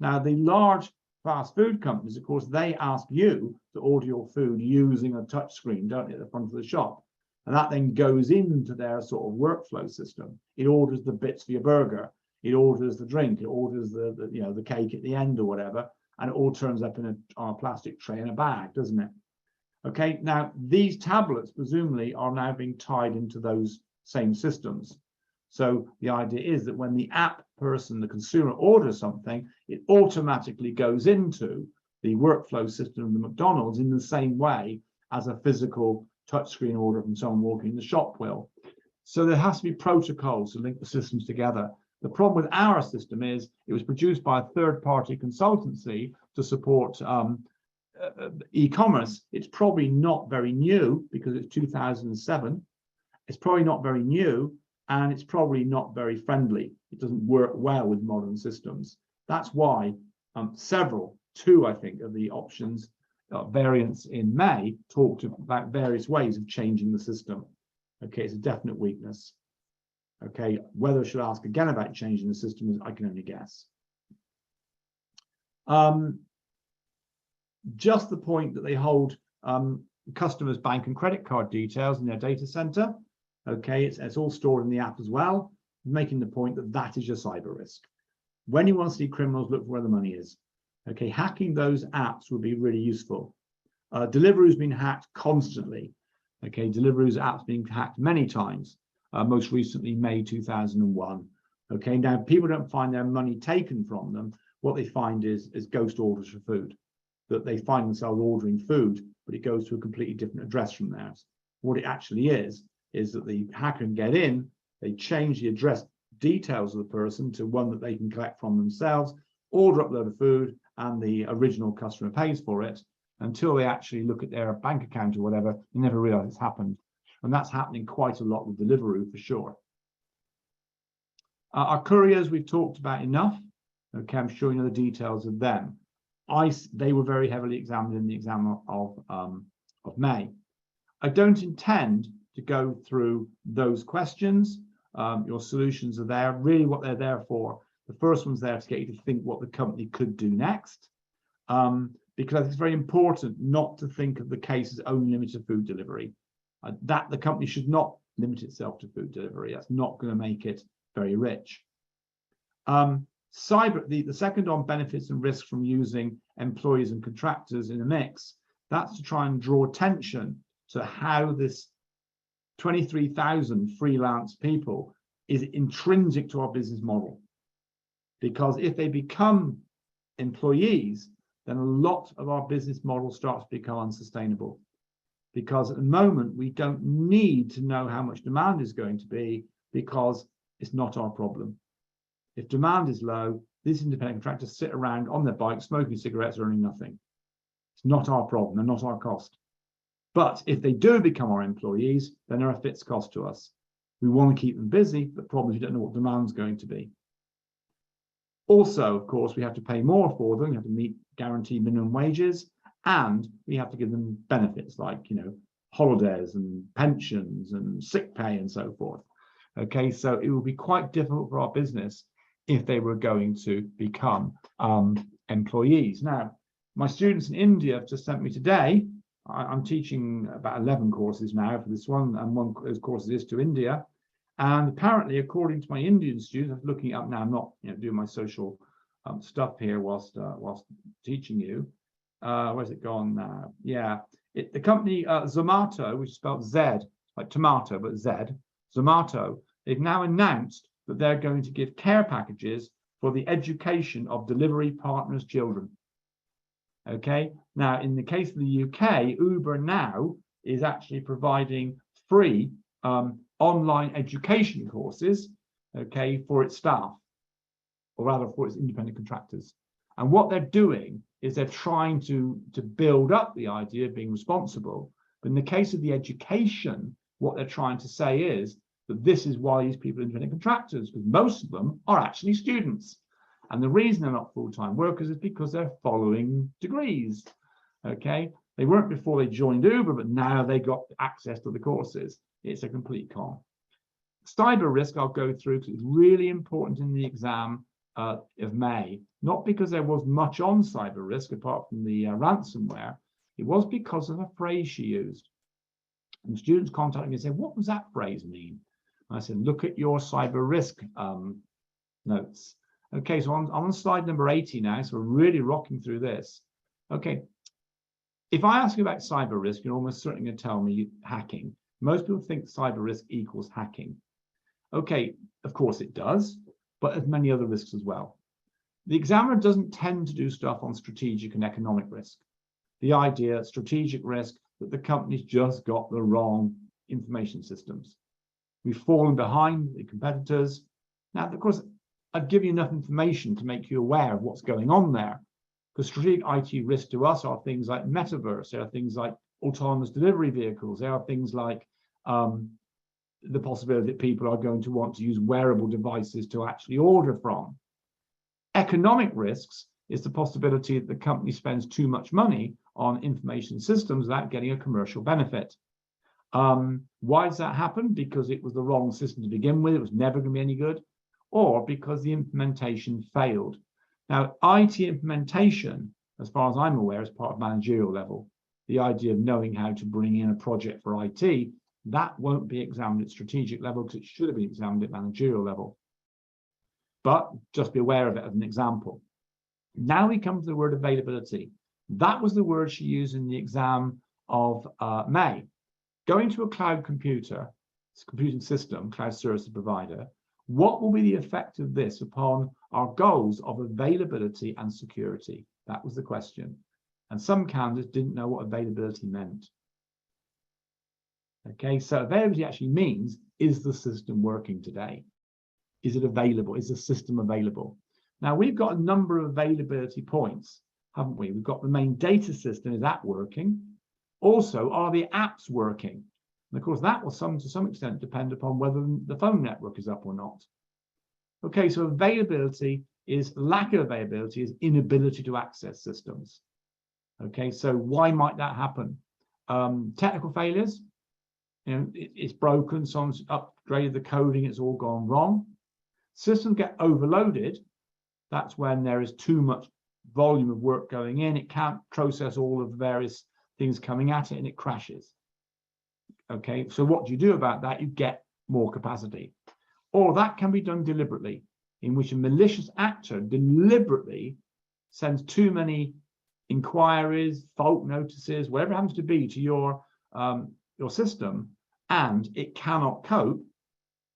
Now, the large fast food companies, of course, they ask you to order your food using a touch screen, don't they, at the front of the shop. And that then goes into their sort of workflow system. It orders the bits for your burger. It orders the drink. It orders the cake at the end or whatever. And it all turns up on a plastic tray in a bag, doesn't it? Okay, now these tablets presumably are now being tied into those same systems. So the idea is that when the app person, the consumer, orders something, it automatically goes into the workflow system of the McDonald's in the same way as a physical touchscreen order from someone walking the shop will. So there has to be protocols to link the systems together. The problem with our system is it was produced by a third-party consultancy to support e-commerce. It's probably not very new because it's 2007. It's probably not very new, and it's probably not very friendly. It doesn't work well with modern systems. That's why two, I think, of the options variants in May talked about various ways of changing the system. Okay, it's a definite weakness. Okay, whether I should ask again about changing the system, I can only guess. Just the point that they hold customers' bank and credit card details in their data center. Okay, it's all stored in the app as well, making the point that that is your cyber risk. When you want to see criminals, look for where the money is. Okay, hacking those apps would be really useful. Deliveroo's been hacked constantly. Okay, Deliveroo's app's been hacked many times. Most recently, May 2001. Okay, now people don't find their money taken from them. What they find is ghost orders for food. That they find themselves ordering food, but it goes to a completely different address from theirs. What it actually is that the hacker can get in, they change the address details of the person to one that they can collect from themselves, order up a load of food, and the original customer pays for it. Until they actually look at their bank account or whatever, they never realize it's happened. And that's happening quite a lot with Deliveroo for sure. Our couriers, we've talked about enough. Okay, I'm showing you the details of them. They were very heavily examined in the exam of May. I don't intend to go through those questions. Your solutions are there. Really what they're there for, the first one's there to get you to think what the company could do next. Because it's very important not to think of the case as only limited to food delivery. That the company should not limit itself to food delivery. That's not going to make it very rich. The second on benefits and risks from using employees and contractors in a mix, that's to try and draw attention to how this 23,000 freelance people is intrinsic to our business model. Because if they become employees, then a lot of our business model starts to become unsustainable. Because at the moment, we don't need to know how much demand is going to be because it's not our problem. If demand is low, these independent contractors sit around on their bikes, smoking cigarettes, earning nothing. It's not our problem, they're not our cost. But if they do become our employees, then they're a fixed cost to us. We want to keep them busy, but the problem is we don't know what demand's going to be. Also, of course, we have to pay more for them. We have to meet guaranteed minimum wages, and we have to give them benefits like, holidays and pensions and sick pay and so forth. Okay, so it will be quite difficult for our business if they were going to become employees. Now, my students in India have just sent me today. I'm teaching about 11 courses now for this one, and one of those courses is to India. And apparently, according to my Indian students, I'm looking up now, I'm not doing my social stuff here whilst teaching you. Where's it gone now? Yeah, the company Zomato, which is spelled Z, like tomato, but Z, Zomato, they've now announced that they're going to give care packages for the education of delivery partners' children. Okay, now in the case of the UK, Uber now is actually providing free online education courses, okay, for its staff, or rather for its independent contractors. And what they're doing is they're trying to build up the idea of being responsible. But in the case of the education, what they're trying to say is that this is why these people are independent contractors, because most of them are actually students. And the reason they're not full-time workers is because they're following degrees. Okay, they weren't before they joined Uber, but now they got access to the courses. It's a complete con. Cyber risk I'll go through because it's really important in the exam of May, not because there was much on cyber risk apart from the ransomware. It was because of a phrase she used. And students contacted me and said, what does that phrase mean? And I said, look at your cyber risk notes. Okay, so I'm on slide number 80 now, so we're really rocking through this. Okay, if I ask you about cyber risk, you're almost certainly going to tell me hacking. Most people think cyber risk equals hacking. Okay, of course it does, but there's many other risks as well. The examiner doesn't tend to do stuff on strategic and economic risk. The idea, strategic risk, that the company's just got the wrong information systems. We've fallen behind the competitors. Now, of course, I'd give you enough information to make you aware of what's going on there. Because strategic IT risks to us are things like metaverse, there are things like autonomous delivery vehicles, there are things like the possibility that people are going to want to use wearable devices to actually order from. Economic risks is the possibility that the company spends too much money on information systems without getting a commercial benefit. Why does that happen? Because it was the wrong system to begin with, it was never going to be any good, or because the implementation failed. Now, IT implementation, as far as I'm aware, is part of managerial level. The idea of knowing how to bring in a project for IT, that won't be examined at strategic level because it should have been examined at managerial level. But just be aware of it as an example. Now we come to the word availability. That was the word she used in the exam of May. Going to a cloud computing system, cloud service provider, what will be the effect of this upon our goals of availability and security? That was the question. And some candidates didn't know what availability meant. Okay, so availability actually means, is the system working today? Is it available? Is the system available? Now, we've got a number of availability points, haven't we? We've got the main data system, is that working? Also, are the apps working? And of course, that will to some extent depend upon whether the phone network is up or not. Okay, so availability is lack of availability, is inability to access systems. Okay, so why might that happen? Technical failures, you know, it's broken, someone's upgraded the coding, it's all gone wrong. Systems get overloaded. That's when there is too much volume of work going in. It can't process all of the various things coming at it and it crashes. Okay, so what do you do about that? You get more capacity. Or that can be done deliberately, in which a malicious actor deliberately sends too many inquiries, fault notices, whatever it happens to be to your system, and it cannot cope.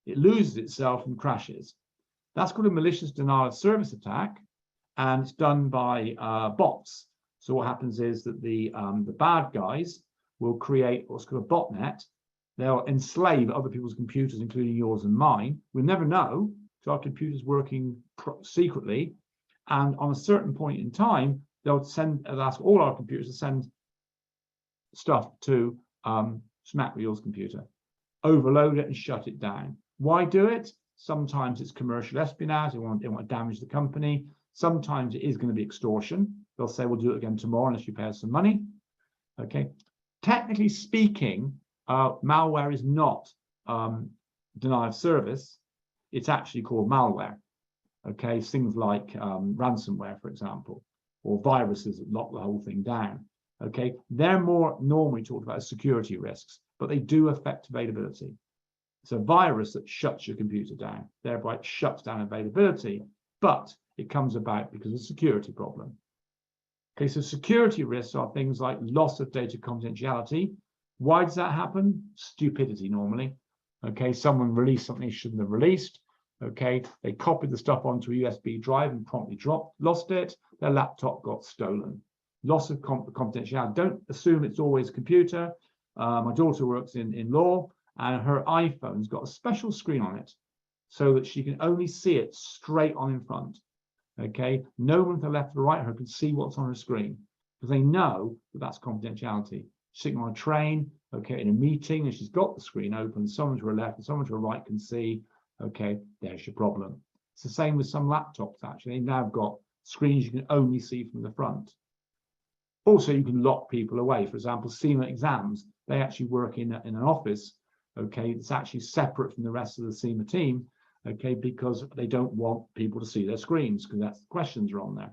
It loses itself and crashes. That's called a malicious denial of service attack, and it's done by bots. So what happens is that the bad guys will create what's called a botnet. They'll enslave other people's computers, including yours and mine. We'll never know, so our computer's working secretly. And on a certain point in time, they'll ask all our computers to send stuff to Snakwheel's computer, overload it and shut it down. Why do it? Sometimes it's commercial espionage. They want to damage the company. Sometimes it is going to be extortion. They'll say, we'll do it again tomorrow unless you pay us some money. Okay. Technically speaking, malware is not denial of service. It's actually called malware. Okay, things like ransomware, for example, or viruses that lock the whole thing down. Okay, they're more normally talked about as security risks, but they do affect availability. It's a virus that shuts your computer down, thereby it shuts down availability, but it comes about because of a security problem. Okay, so security risks are things like loss of data confidentiality. Why does that happen? Stupidity normally. Okay, someone released something they shouldn't have released. Okay, they copied the stuff onto a USB drive and promptly lost it. Their laptop got stolen. Loss of confidentiality. Don't assume it's always a computer. My daughter works in law, and her iPhone's got a special screen on it so that she can only see it straight on in front. Okay, no one to the left or right of her can see what's on her screen because they know that that's confidentiality. Sitting on a train, okay, in a meeting, and she's got the screen open, someone to her left and someone to her right can see, okay, there's your problem. It's the same with some laptops, actually. They've now got screens you can only see from the front. Also, you can lock people away. For example, SEMA exams, they actually work in an office, okay, it's actually separate from the rest of the SEMA team, okay, because they don't want people to see their screens because that's the questions are on there.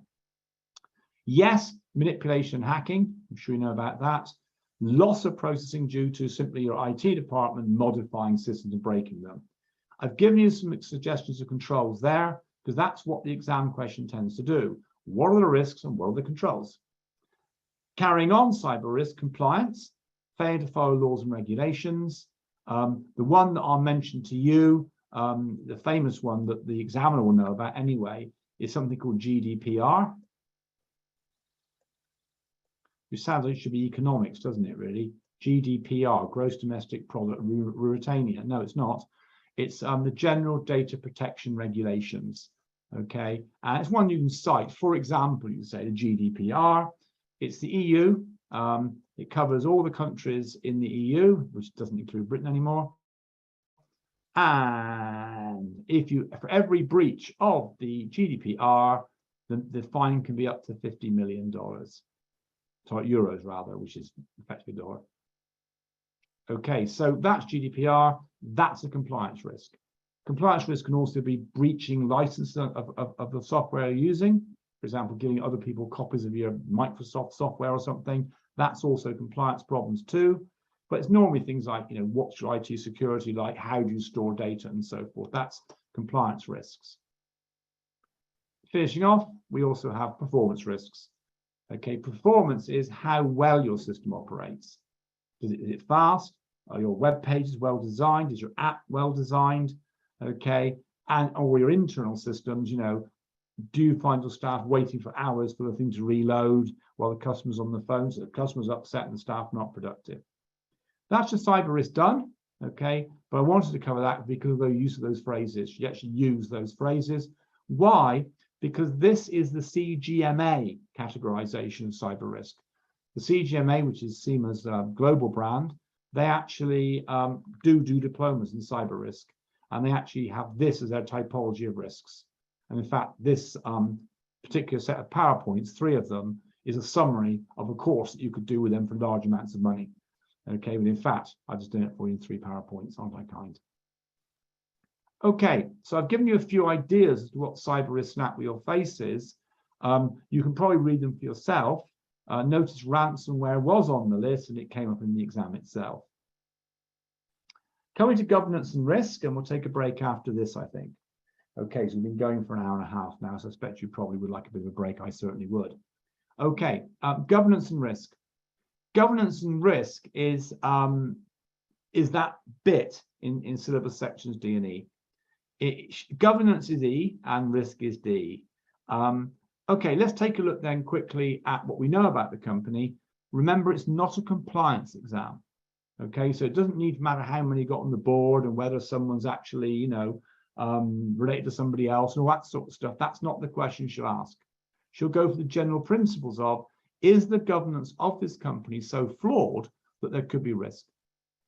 Yes, manipulation, hacking, I'm sure you know about that. Loss of processing due to simply your IT department modifying systems and breaking them. I've given you some suggestions of controls there because that's what the exam question tends to do. What are the risks and what are the controls? Carrying on cyber risk compliance, failure to follow laws and regulations. The one that I'll mention to you, the famous one that the examiner will know about anyway, is something called GDPR. Which sounds like it should be economics, doesn't it, really? GDPR, Gross Domestic Product Ruritania. No, it's not. It's the General Data Protection Regulations, okay? And it's one you can cite. For example, you say the GDPR. It's the EU. It covers all the countries in the EU, which doesn't include Britain anymore. And for every breach of the GDPR, the fine can be up to $50 million. Sorry, euros rather, which is effectively dollar. Okay, so that's GDPR. That's a compliance risk. Compliance risk can also be breaching license of the software you're using. For example, giving other people copies of your Microsoft software or something. That's also compliance problems too. But it's normally things like, you know, what's your IT security like? How do you store data and so forth? That's compliance risks. Finishing off, we also have performance risks. Okay, performance is how well your system operates. Is it fast? Are your web pages well designed? Is your app well designed? Okay, and or your internal systems, you know, do you find your staff waiting for hours for the thing to reload while the customer's on the phone, so the customer's upset and the staff not productive? That's just cyber risk done, okay? But I wanted to cover that because of the use of those phrases. You actually use those phrases. Why? Because this is the CGMA categorization of cyber risk. The CGMA, which is SEMA's global brand, they actually do diplomas in cyber risk, and they actually have this as their typology of risks. And in fact, this particular set of PowerPoints, 3 of them, is a summary of a course that you could do with them for large amounts of money. Okay, but in fact, I've just done it for you in 3 PowerPoints, aren't I kind? Okay, so I've given you a few ideas as to what cyber risk Snakwheel faces. You can probably read them for yourself. Notice ransomware was on the list and it came up in the exam itself. Coming to governance and risk, and we'll take a break after this, I think. Okay, so we've been going for an hour and a half now, so I suspect you probably would like a bit of a break. I certainly would. Okay, governance and risk. Governance and risk is that bit in syllabus sections D and E. Governance is E and risk is D. Okay, let's take a look then quickly at what we know about the company. Remember, it's not a compliance exam. Okay, so it doesn't need to matter how many got on the board and whether someone's actually, you know, related to somebody else and all that sort of stuff. That's not the question she'll ask. She'll go for the general principles of, is the governance of this company so flawed that there could be risk?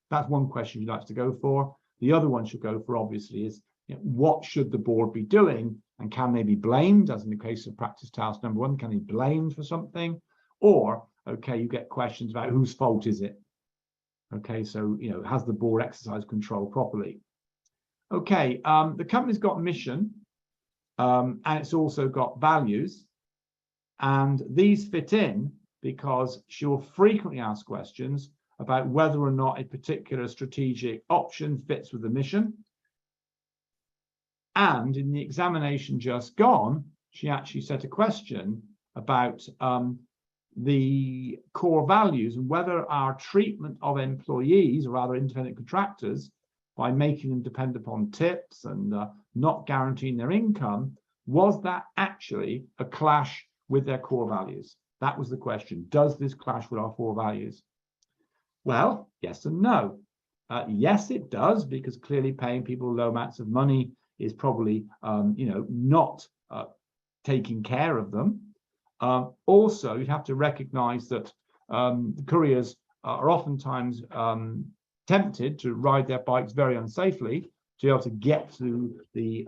That's one question she likes to go for. The other one she'll go for, obviously, is, you know, what should the board be doing, and can they be blamed, as in the case of practice task number 1, can they be blamed for something? Or, okay, you get questions about whose fault is it? Okay, so, you know, has the board exercised control properly? Okay, the company's got a mission, and it's also got values, and these fit in because she'll frequently ask questions about whether or not a particular strategic option fits with the mission. And in the examination just gone, she actually set a question about the core values and whether our treatment of employees, or rather independent contractors, by making them depend upon tips and not guaranteeing their income, was that actually a clash with their core values? That was the question. Does this clash with our core values? Well, yes and no. Yes, it does, because clearly paying people low amounts of money is probably, not taking care of them. Also, you have to recognize that the couriers are oftentimes tempted to ride their bikes very unsafely to be able to get to the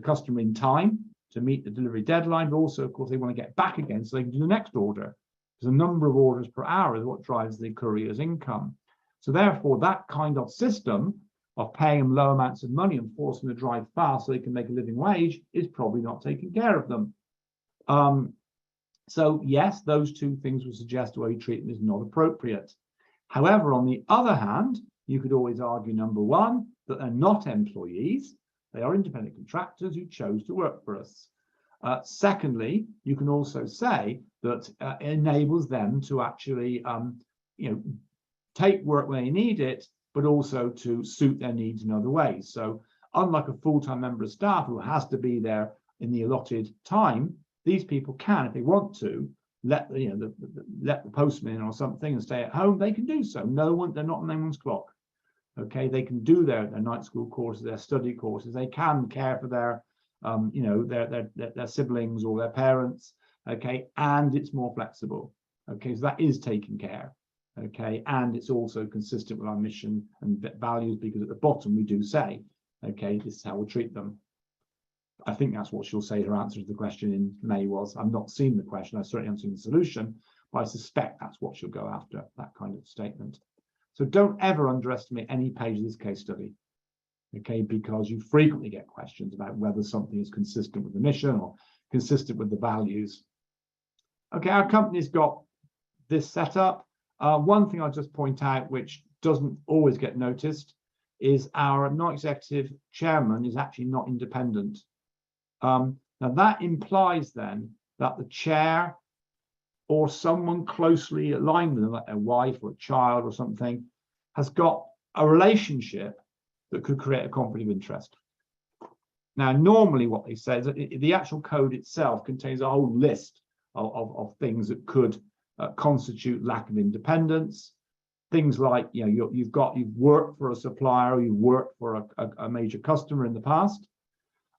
customer in time to meet the delivery deadline, but also, of course, they want to get back again so they can do the next order. Because the number of orders per hour is what drives the courier's income. So therefore, that kind of system of paying them low amounts of money and forcing them to drive fast so they can make a living wage is probably not taking care of them. So yes, those two things would suggest the way you treat them is not appropriate. However, on the other hand, you could always argue, number one, that they're not employees. They are independent contractors who chose to work for us. Secondly, you can also say that it enables them to actually, take work when they need it, but also to suit their needs in other ways. So unlike a full-time member of staff who has to be there in the allotted time, these people can, if they want to, let the postman in or something and stay at home. They can do so. They're not on anyone's clock. Okay, they can do their night school courses, their study courses. They can care for their their siblings or their parents. Okay, and it's more flexible. Okay, so that is taking care. Okay, and it's also consistent with our mission and values, because at the bottom we do say, okay, this is how we'll treat them. I think that's what she'll say her answer to the question in May was. I've not seen the question, I certainly haven't seen the solution, but I suspect that's what she'll go after, that kind of statement. So don't ever underestimate any page of this case study, okay, because you frequently get questions about whether something is consistent with the mission or consistent with the values. Okay, our company's got this set up. One thing I'll just point out, which doesn't always get noticed, is our non-executive chairman is actually not independent. Now that implies then that the chair or someone closely aligned with them, like a wife or a child or something, has got a relationship that could create a conflict of interest. Now, normally what they say is that the actual code itself contains a whole list of things that could constitute lack of independence. Things like, you've worked for a supplier, or you've worked for a major customer in the past.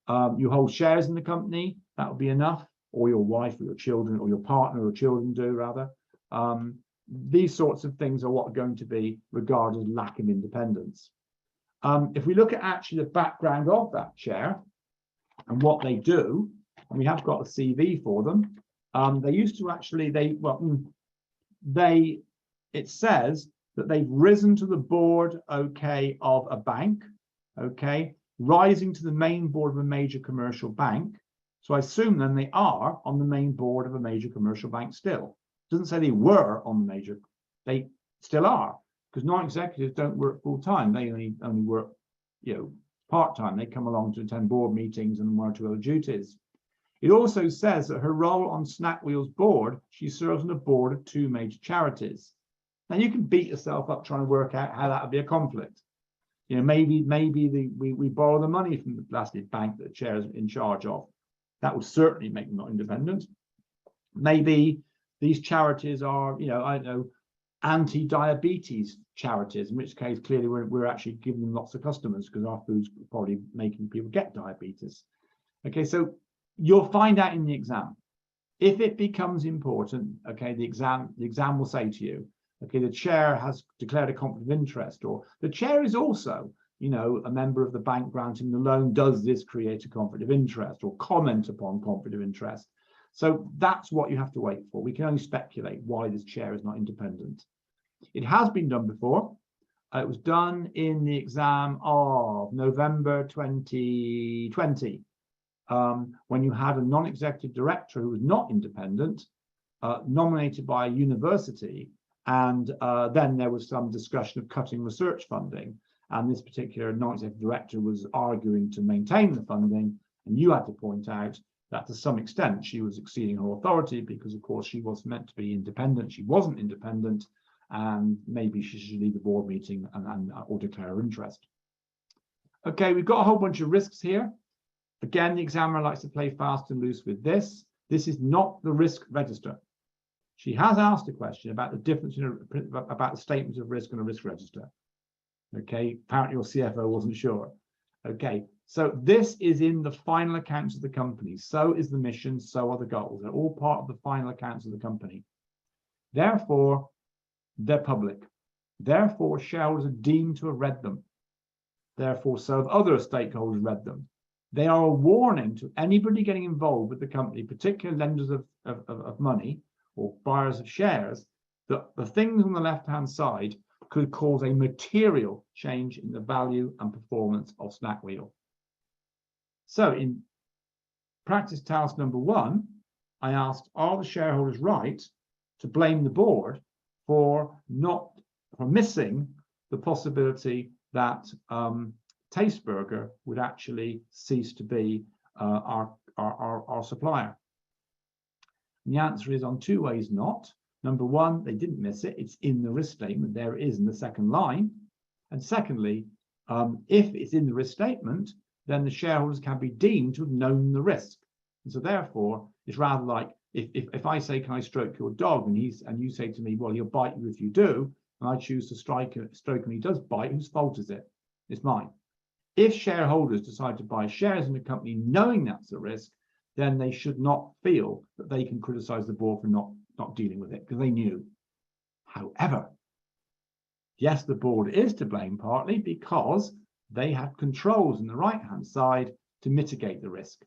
You hold shares in the company, that would be enough, or your wife or your children or your partner or children do rather. These sorts of things are what are going to be regarded as lack of independence. If we look at actually the background of that chair and what they do, and we have got a CV for them, they used to actually, it says that they've risen to the board, okay, of a bank, okay, rising to the main board of a major commercial bank. So I assume then they are on the main board of a major commercial bank still. It doesn't say they were on the major, they still are, because non-executives don't work full time. They only work, part time. They come along to attend board meetings and one or two other duties. It also says that her role on Snakwheel's board, she serves on the board of 2 major charities. Now you can beat yourself up trying to work out how that would be a conflict. Maybe we borrow the money from the blasted bank that the chair is in charge of. That would certainly make them not independent. Maybe these charities are, I don't know, anti-diabetes charities, in which case clearly we're actually giving them lots of customers because our food's probably making people get diabetes. Okay, so you'll find out in the exam. If it becomes important, okay, the exam will say to you, okay, the chair has declared a conflict of interest, or the chair is also, a member of the bank granting the loan. Does this create a conflict of interest, or comment upon conflict of interest? So that's what you have to wait for. We can only speculate why this chair is not independent. It has been done before. It was done in the exam of November 2020, when you had a non-executive director who was not independent, nominated by a university, and then there was some discussion of cutting research funding, and this particular non-executive director was arguing to maintain the funding, and you had to point out that to some extent she was exceeding her authority because, of course, she was meant to be independent. She wasn't independent, and maybe she should leave the board meeting or declare her interest. Okay, we've got a whole bunch of risks here. Again, the examiner likes to play fast and loose with this. This is not the risk register. She has asked a question about the difference about the statements of risk and a risk register. Okay, apparently your CFO wasn't sure. Okay, so this is in the final accounts of the company. So is the mission, so are the goals. They're all part of the final accounts of the company. Therefore, they're public. Therefore, shareholders are deemed to have read them. Therefore, so have other stakeholders read them. They are a warning to anybody getting involved with the company, particularly lenders of money or buyers of shares, that the things on the left-hand side could cause a material change in the value and performance of Snakwheel. So in practice task number 1, I asked, are the shareholders right to blame the board for missing the possibility that Tasteburger would actually cease to be our supplier? And the answer is on 2 ways not. Number 1, they didn't miss it. It's in the risk statement. There it is in the second line. And secondly, if it's in the risk statement, then the shareholders can be deemed to have known the risk. And so therefore, it's rather like if I say, can I stroke your dog? And you say to me, well, he'll bite you if you do. And I choose to stroke and he does bite, whose fault is it? It's mine. If shareholders decide to buy shares in the company knowing that's a risk, then they should not feel that they can criticize the board for not dealing with it, because they knew. However, yes, the board is to blame partly because they had controls on the right-hand side to mitigate the risk.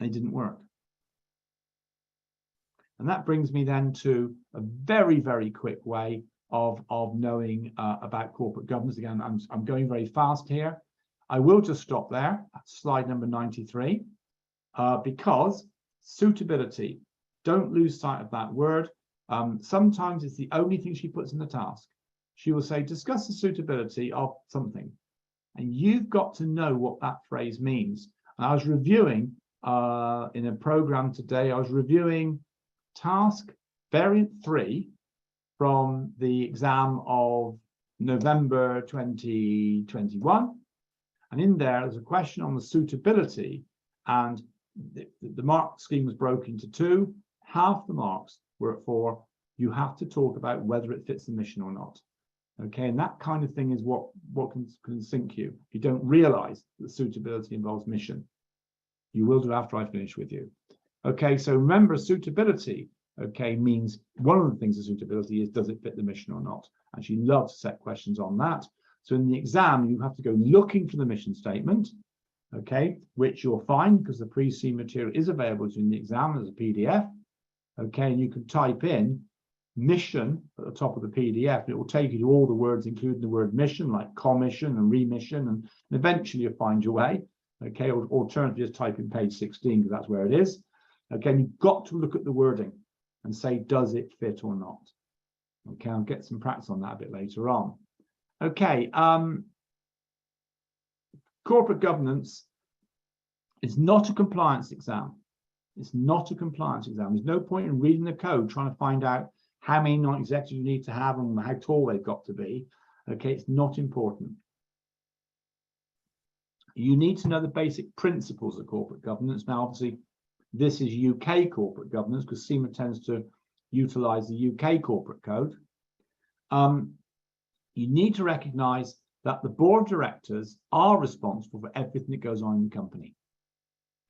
They didn't work. And that brings me then to a very, very quick way of knowing about corporate governance. Again, I'm going very fast here. I will just stop there at slide number 93, because suitability, don't lose sight of that word. Sometimes it's the only thing she puts in the task. She will say, discuss the suitability of something. And you've got to know what that phrase means. And I was reviewing in a program today, I was reviewing task variant 3 from the exam of November 2021. And in there's a question on the suitability, and the mark scheme was broken into 2. Half the marks were for you have to talk about whether it fits the mission or not. Okay, and that kind of thing is what can sink you. If you don't realize that suitability involves mission. You will do after I finish with you. Okay, so remember, suitability, okay, means one of the things of suitability is, does it fit the mission or not? And she loves to set questions on that. So in the exam, you have to go looking for the mission statement, okay, which you'll find because the pre-seen material is available in the exam as a PDF. Okay, and you can type in mission at the top of the PDF, and it will take you to all the words, including the word mission, like commission and remission, and eventually you'll find your way. Okay, or alternatively, just type in page 16 because that's where it is. Okay, and you've got to look at the wording and say, does it fit or not? Okay, I'll get some practice on that a bit later on. Okay, corporate governance is not a compliance exam. It's not a compliance exam. There's no point in reading the code trying to find out how many non-executives you need to have and how tall they've got to be. Okay, it's not important. You need to know the basic principles of corporate governance. Now, obviously, this is UK corporate governance because CIMA tends to utilize the UK corporate code. You need to recognize that the board of directors are responsible for everything that goes on in the company.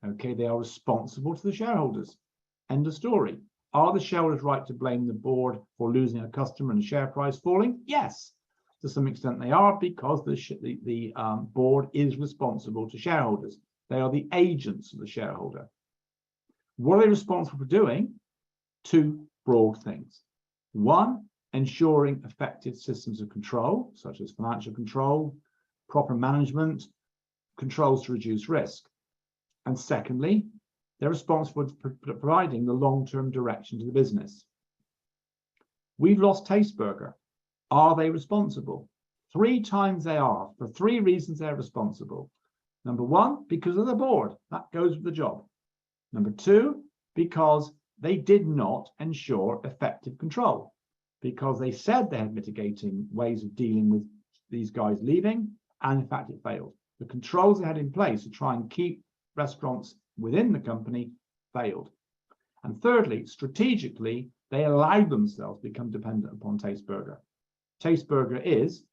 Okay, they are responsible to the shareholders. End of story. Are the shareholders right to blame the board for losing a customer and share price falling? Yes, to some extent they are, because the board is responsible to shareholders. They are the agents of the shareholder. What are they responsible for doing? 2 broad things. 1, ensuring effective systems of control, such as financial control, proper management, controls to reduce risk. And secondly, they're responsible for providing the long-term direction to the business. We've lost Tasteburger. Are they responsible? 3 times they are. For 3 reasons they're responsible. Number one, because of the board. That goes with the job. Number two, because they did not ensure effective control, because they said they had mitigating ways of dealing with these guys leaving, and in fact it failed. The controls they had in place to try and keep restaurants within the company failed. And thirdly, strategically, they allowed themselves to become dependent upon Tasteburger. Tasteburger is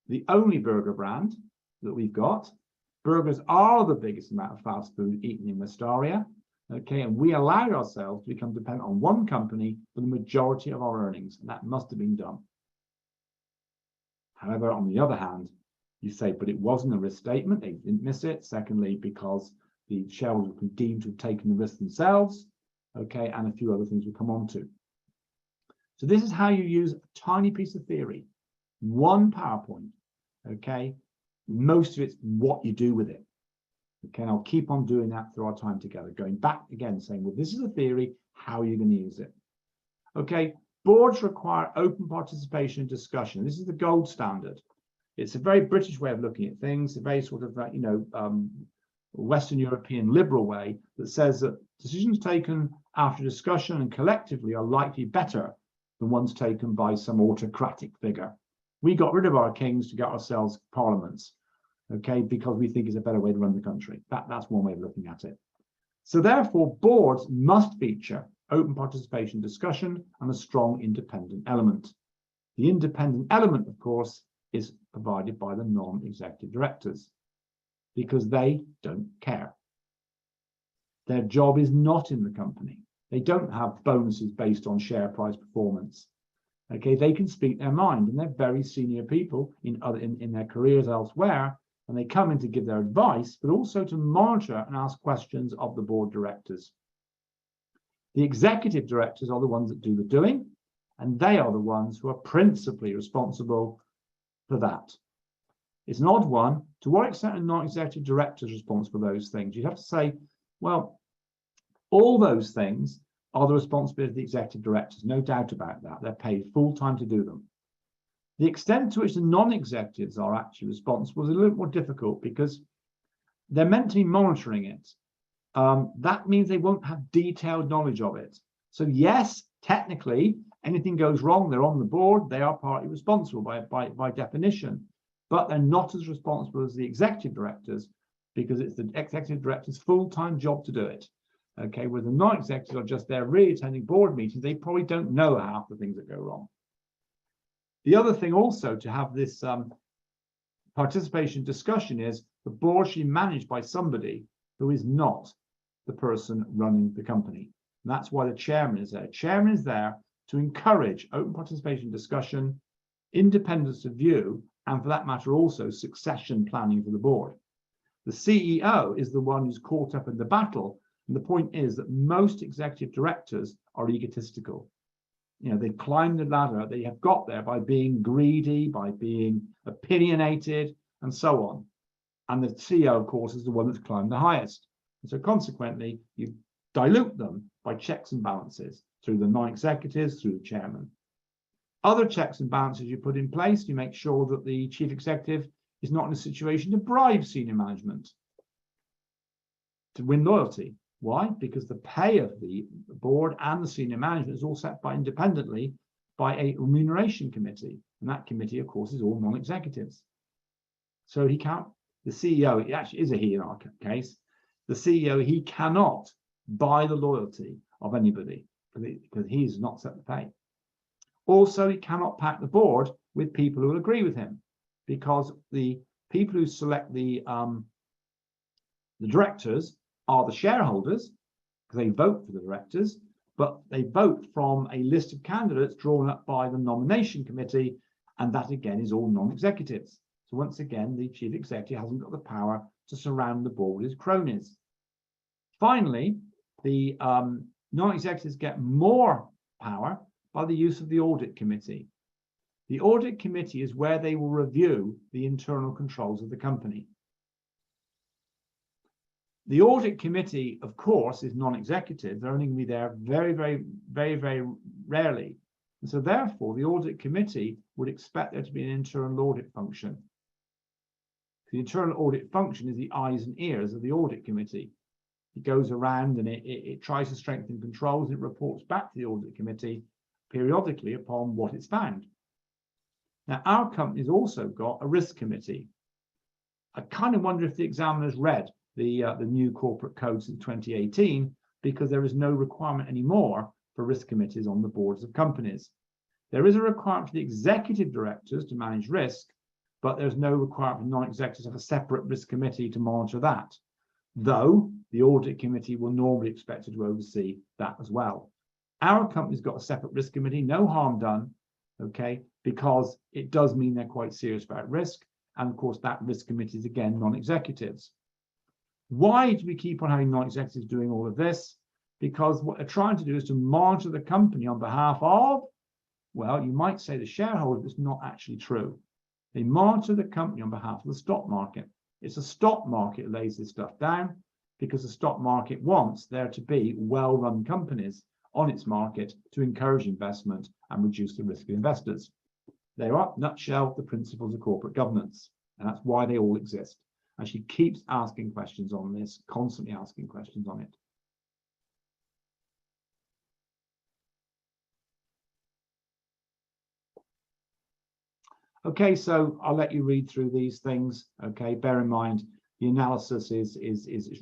the only burger brand that we've got. Burgers are the biggest amount of fast food eaten in Westaria. Okay, and we allowed ourselves to become dependent on one company for the majority of our earnings, and that must have been done. However, on the other hand, you say, but it wasn't a risk statement, they didn't miss it. Secondly, because the shareholders were deemed to have taken the risk themselves, okay, and a few other things we'll come on to. So this is how you use a tiny piece of theory, one PowerPoint, okay? Most of it's what you do with it. Okay, and I'll keep on doing that through our time together, going back again, saying, well, this is a theory, how are you going to use it? Okay, boards require open participation and discussion. This is the gold standard. It's a very British way of looking at things, a very sort of, Western European liberal way that says that decisions taken after discussion and collectively are likely better than ones taken by some autocratic figure. We got rid of our kings to get ourselves parliaments, okay, because we think it's a better way to run the country. That's one way of looking at it. So therefore, boards must feature open participation, discussion, and a strong independent element. The independent element, of course, is provided by the non-executive directors, because they don't care. Their job is not in the company. They don't have bonuses based on share price performance. Okay, they can speak their mind, and they're very senior people in their careers elsewhere, and they come in to give their advice, but also to monitor and ask questions of the board directors. The executive directors are the ones that do the doing, and they are the ones who are principally responsible for that. It's an odd one. To what extent are non-executive directors responsible for those things? You'd have to say, well, all those things are the responsibility of the executive directors, no doubt about that. They're paid full-time to do them. The extent to which the non-executives are actually responsible is a little more difficult because they're meant to be monitoring it. That means they won't have detailed knowledge of it. So yes, technically, anything goes wrong, they're on the board, they are partly responsible by definition, but they're not as responsible as the executive directors because it's the executive director's full-time job to do it. Okay, where the non-executives are just there really attending board meetings, they probably don't know half the things that go wrong. The other thing also to have this participation discussion is the board should be managed by somebody who is not the person running the company. And that's why the chairman is there. Chairman is there to encourage open participation discussion, independence of view, and for that matter also succession planning for the board. The CEO is the one who's caught up in the battle. And the point is that most executive directors are egotistical. You know, they climb the ladder, they have got there by being greedy, by being opinionated, and so on. And the CEO, of course, is the one that's climbed the highest. And so consequently, you dilute them by checks and balances through the non-executives, through the chairman. Other checks and balances you put in place, you make sure that the chief executive is not in a situation to bribe senior management to win loyalty. Why? Because the pay of the board and the senior management is all set by independently by a remuneration committee. And that committee, of course, is all non-executives. So he can't, the CEO, it actually is a he in our case, the CEO, he cannot buy the loyalty of anybody because he's not set the pay. Also, he cannot pack the board with people who will agree with him because the people who select the directors are the shareholders, because they vote for the directors, but they vote from a list of candidates drawn up by the nomination committee, and that again is all non-executives. So once again, the chief executive hasn't got the power to surround the board with his cronies. Finally, the non-executives get more power by the use of the audit committee. The audit committee is where they will review the internal controls of the company. The audit committee, of course, is non-executive. They're only going to be there very, very, very, very rarely. And so therefore, the audit committee would expect there to be an internal audit function. The internal audit function is the eyes and ears of the audit committee. It goes around and it tries to strengthen controls, and it reports back to the audit committee periodically upon what it's found. Now, our company's also got a risk committee. I kind of wonder if the examiners read the new corporate code since 2018, because there is no requirement anymore for risk committees on the boards of companies. There is a requirement for the executive directors to manage risk, but there's no requirement for non-executives to have a separate risk committee to monitor that, though the audit committee will normally be expected to oversee that as well. Our company's got a separate risk committee, no harm done, okay, because it does mean they're quite serious about risk. And of course, that risk committee is, again, non-executives. Why do we keep on having non-executives doing all of this? Because what they're trying to do is to monitor the company on behalf of, well, you might say the shareholder, but it's not actually true. They monitor the company on behalf of the stock market. It's the stock market that lays this stuff down, because the stock market wants there to be well-run companies on its market to encourage investment and reduce the risk of investors. They are, in a nutshell, the principles of corporate governance, and that's why they all exist. And she keeps asking questions on this, constantly asking questions on it. Okay, so I'll let you read through these things. Okay, bear in mind the analysis is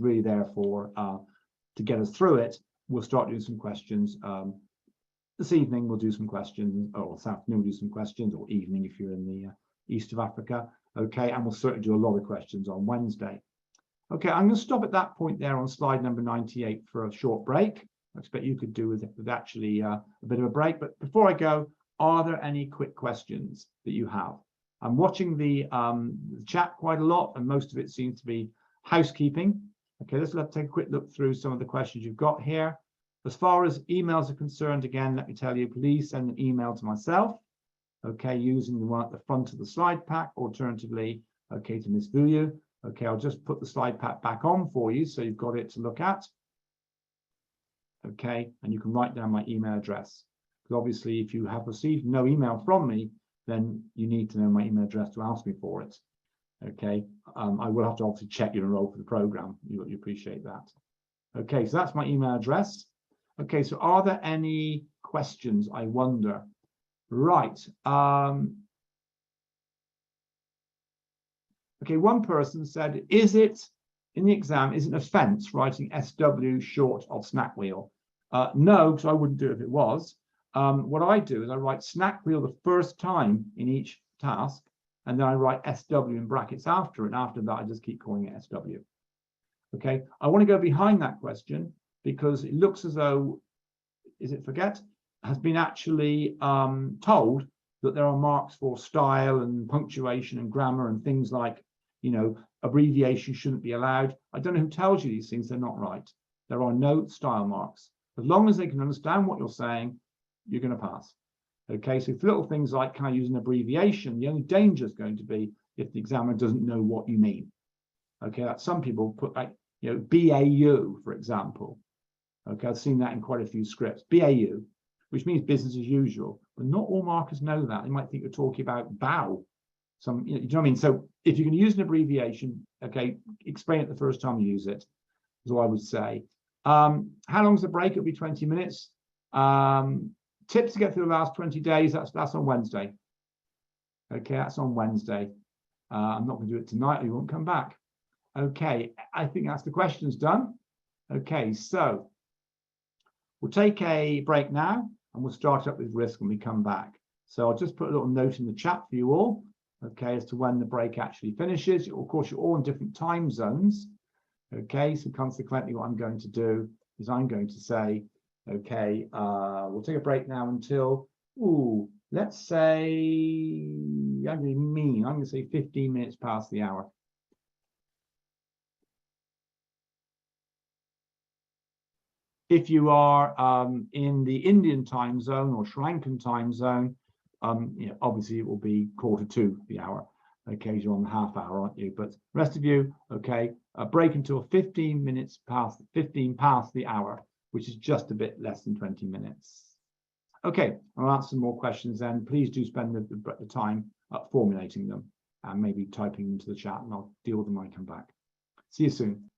really there for to get us through it. We'll start doing some questions this evening. We'll do some questions, or this afternoon we'll do some questions, or evening if you're in the east of Africa. Okay, and we'll certainly do a lot of questions on Wednesday. Okay, I'm going to stop at that point there on slide number 98 for a short break. I expect you could do with actually a bit of a break. But before I go, are there any quick questions that you have? I'm watching the chat quite a lot, and most of it seems to be housekeeping. Okay, let's take a quick look through some of the questions you've got here. As far as emails are concerned, again, let me tell you, please send an email to myself, okay, using the one at the front of the slide pack, alternatively, okay, to Miss Vuyu. Okay, I'll just put the slide pack back on for you so you've got it to look at. Okay, and you can write down my email address. Because obviously, if you have received no email from me, then you need to know my email address to ask me for it. Okay, I will have to obviously check your enroll for the program. You appreciate that. Okay, so that's my email address. Okay, so are there any questions, I wonder? Right. Okay, one person said, is it in the exam, is it an offence writing SW short of Snakwheel? No, because I wouldn't do it if it was. What I do is I write Snakwheel the first time in each task, and then I write SW in brackets after, and after that I just keep calling it SW. Okay, I want to go behind that question because it looks as though, is it forget, has been actually told that there are marks for style and punctuation and grammar and things like, you know, abbreviation shouldn't be allowed. I don't know who tells you these things, they're not right. There are no style marks. As long as they can understand what you're saying, you're going to pass. Okay, so for little things like, can I use an abbreviation? The only danger is going to be if the examiner doesn't know what you mean. Okay, that some people put like, you know, BAU, for example. Okay, I've seen that in quite a few scripts. BAU, which means business as usual, but not all markers know that. They might think you're talking about bow. Some, you know what I mean? So if you're going to use an abbreviation, okay, explain it the first time you use it, is all I would say. How long is the break? It'll be 20 minutes. Tips to get through the last 20 days, that's on Wednesday. Okay, that's on Wednesday. I'm not going to do it tonight, or you won't come back. Okay, I think that's the questions done. Okay, so we'll take a break now, and we'll start up with risk when we come back. So I'll just put a little note in the chat for you all, okay, as to when the break actually finishes. Of course, you're all in different time zones. Okay, so consequently, what I'm going to do is I'm going to say, okay, we'll take a break now until, let's say, I'm going to say 15 minutes past the hour. If you are in the Indian time zone or Sri Lankan time zone, you know, obviously it will be 1/4 the hour. Okay, you're on the half hour, aren't you? But the rest of you, okay, break until 15 past the hour, which is just a bit less than 20 minutes. Okay, I'll answer some more questions then. Please do spend the time formulating them. and maybe typing into the chat, and I'll deal with them when I come back. See you soon.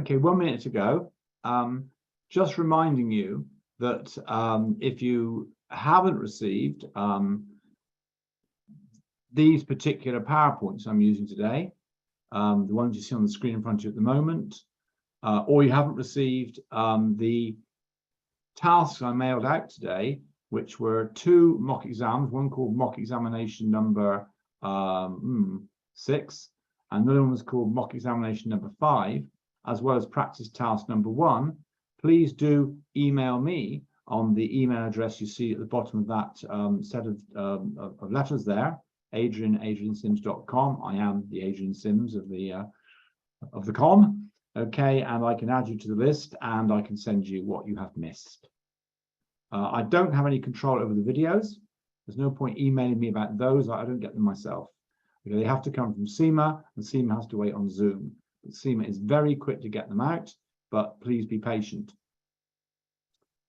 Okay, 1 minute to go. Just reminding you that if you haven't received these particular PowerPoints I'm using today, the ones you see on the screen in front of you at the moment, or you haven't received the tasks I mailed out today, which were 2 mock exams, one called mock examination number 6, and another one was called mock examination number 5, as well as practice task number 1, please do email me on the email address you see at the bottom of that set of letters there, adriansims.com. I am the Adrian Sims of the com. Okay, and I can add you to the list and I can send you what you have missed. I don't have any control over the videos. There's no point emailing me about those. I don't get them myself. Okay, they have to come from SEMA, and SEMA has to wait on Zoom. But SEMA is very quick to get them out, but please be patient.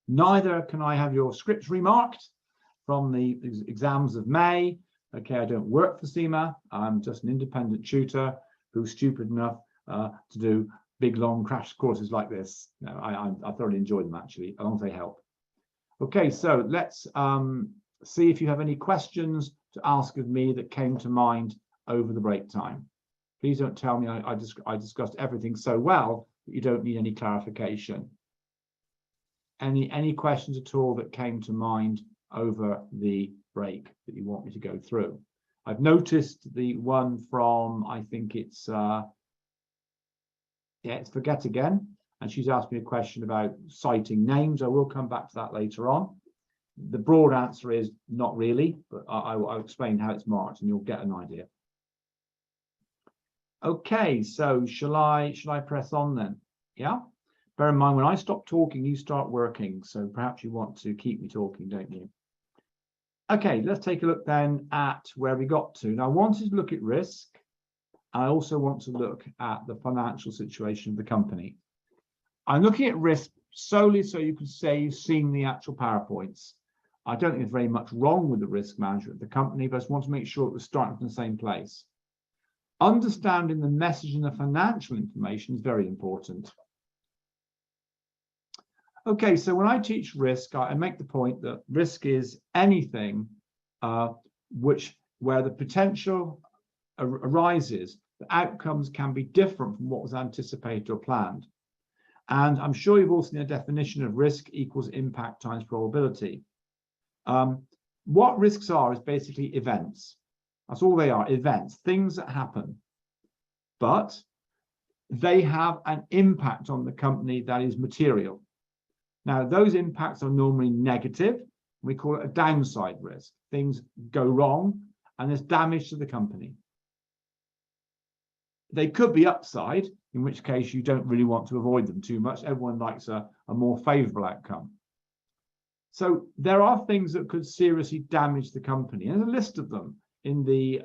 Neither can I have your scripts remarked from the exams of May. Okay, I don't work for SEMA. I'm just an independent tutor who's stupid enough to do big, long crash courses like this. No, I thoroughly enjoy them, actually, as long as they help. Okay, so let's see if you have any questions to ask of me that came to mind over the break time. Please don't tell me I discussed everything so well that you don't need any clarification. Any questions at all that came to mind over the break that you want me to go through? I've noticed the one from, I think it's Forget Again, and she's asked me a question about citing names. I will come back to that later on. The broad answer is not really, but I'll explain how it's marked and you'll get an idea. Okay, so shall I press on then? Yeah. Bear in mind, when I stop talking, you start working. So perhaps you want to keep me talking, don't you? Okay, let's take a look then at where we got to. Now, I wanted to look at risk. I also want to look at the financial situation of the company. I'm looking at risk solely so you can say you've seen the actual PowerPoints. I don't think there's very much wrong with the risk management of the company, but I just want to make sure it was starting from the same place. Understanding the message and the financial information is very important. Okay, so when I teach risk, I make the point that risk is anything where the potential arises, the outcomes can be different from what was anticipated or planned. And I'm sure you've all seen a definition of risk equals impact times probability. What risks are is basically events. That's all they are, events, things that happen. But they have an impact on the company that is material. Now, those impacts are normally negative. We call it a downside risk. Things go wrong and there's damage to the company. They could be upside, in which case you don't really want to avoid them too much. Everyone likes a more favorable outcome. So there are things that could seriously damage the company. And there's a list of them in the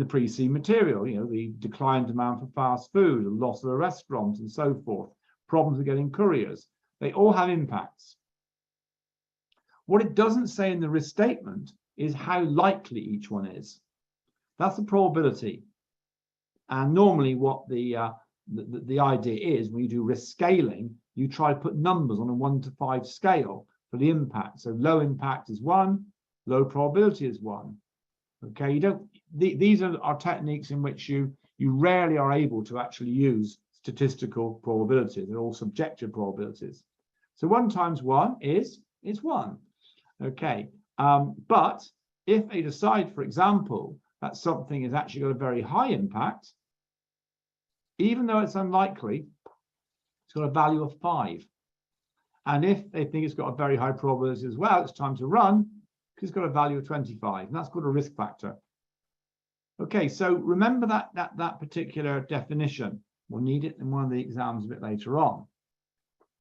pre-seen material, you know, the decline in demand for fast food, the loss of a restaurant and so forth, problems with getting couriers. They all have impacts. What it doesn't say in the risk statement is how likely each one is. That's the probability. And normally what the idea is when you do risk scaling, you try to put numbers on a 1 to 5 scale for the impact. So low impact is 1, low probability is 1. Okay, you don't. These are techniques in which you rarely are able to actually use statistical probabilities. They're all subjective probabilities. So 1 times 1 is 1. Okay, but if they decide, for example, that something has actually got a very high impact, even though it's unlikely, it's got a value of 5. And if they think it's got a very high probability as well, it's time to run because it's got a value of 25, and that's called a risk factor. Okay, so remember that particular definition. We'll need it in one of the exams a bit later on.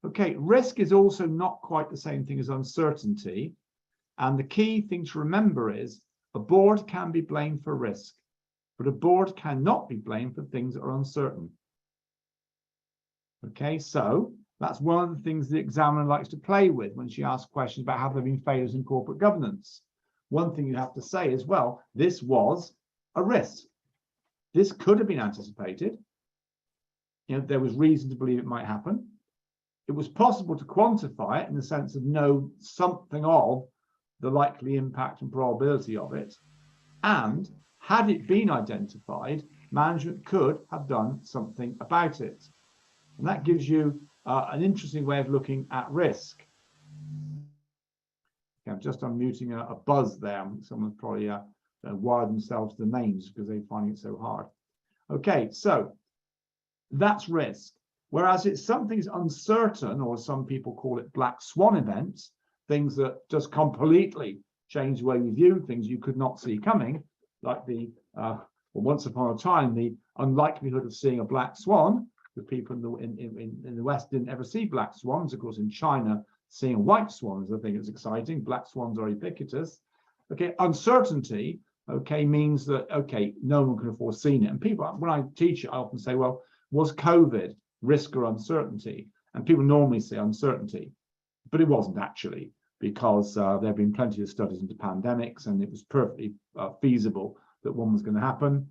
Okay, risk is also not quite the same thing as uncertainty. And the key thing to remember is a board can be blamed for risk, but a board cannot be blamed for things that are uncertain. Okay, so that's one of the things the examiner likes to play with when she asks questions about have there been failures in corporate governance. One thing you have to say is, well, this was a risk. This could have been anticipated. there was reason to believe it might happen. It was possible to quantify it in the sense of know something of the likely impact and probability of it. And had it been identified, management could have done something about it. And that gives you an interesting way of looking at risk. Okay, I'm just unmuting a buzz there. Someone's probably wired themselves to the names because they're finding it so hard. Okay, so that's risk. Whereas it's something's uncertain, or some people call it black swan events, things that just completely change the way we view things you could not see coming, like the, well, once upon a time, the unlikelihood of seeing a black swan, because people in the West didn't ever see black swans. Of course, in China, seeing a white swan is the thing that's exciting. Black swans are ubiquitous. Okay, uncertainty, okay, means that, okay, no one could have foreseen it. And people, when I teach it, I often say, well, was COVID risk or uncertainty? And people normally say uncertainty, but it wasn't actually, because there have been plenty of studies into pandemics, and it was perfectly feasible that one was going to happen.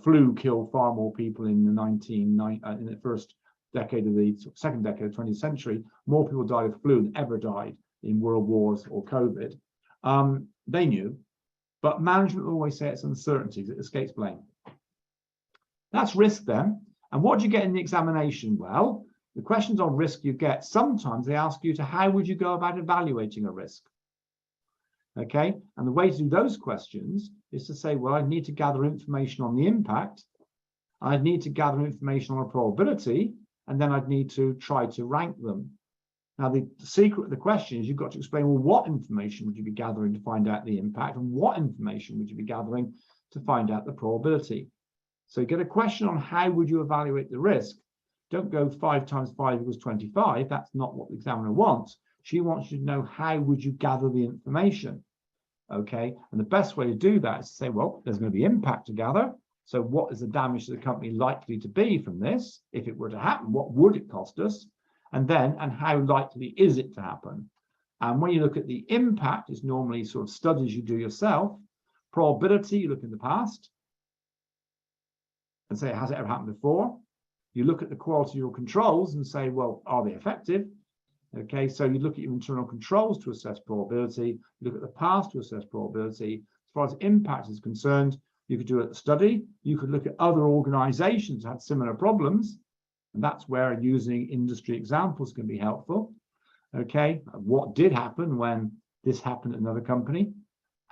Flu killed far more people in the first decade of the second decade of the 20th century. More people died of flu than ever died in world wars or COVID. They knew, but management always say it's uncertainties, it escapes blame. That's risk then. And what do you get in the examination? Well, the questions on risk you get, sometimes they ask you to how would you go about evaluating a risk? Okay, and the way to do those questions is to say, well, I need to gather information on the impact, I'd need to gather information on a probability, and then I'd need to try to rank them. Now, the secret of the question is you've got to explain, well, what information would you be gathering to find out the impact, and what information would you be gathering to find out the probability? So you get a question on how would you evaluate the risk. Don't go 5 times 5 equals 25. That's not what the examiner wants. She wants you to know how would you gather the information. Okay, and the best way to do that is to say, well, there's going to be impact to gather. So what is the damage to the company likely to be from this? If it were to happen, what would it cost us? And then, and how likely is it to happen? And when you look at the impact, it's normally sort of studies you do yourself. Probability, you look in the past and say, has it ever happened before? You look at the quality of your controls and say, well, are they effective? Okay, so you look at your internal controls to assess probability. You look at the past to assess probability. As far as impact is concerned, you could do a study. You could look at other organizations that had similar problems. And that's where using industry examples can be helpful. Okay, what did happen when this happened at another company?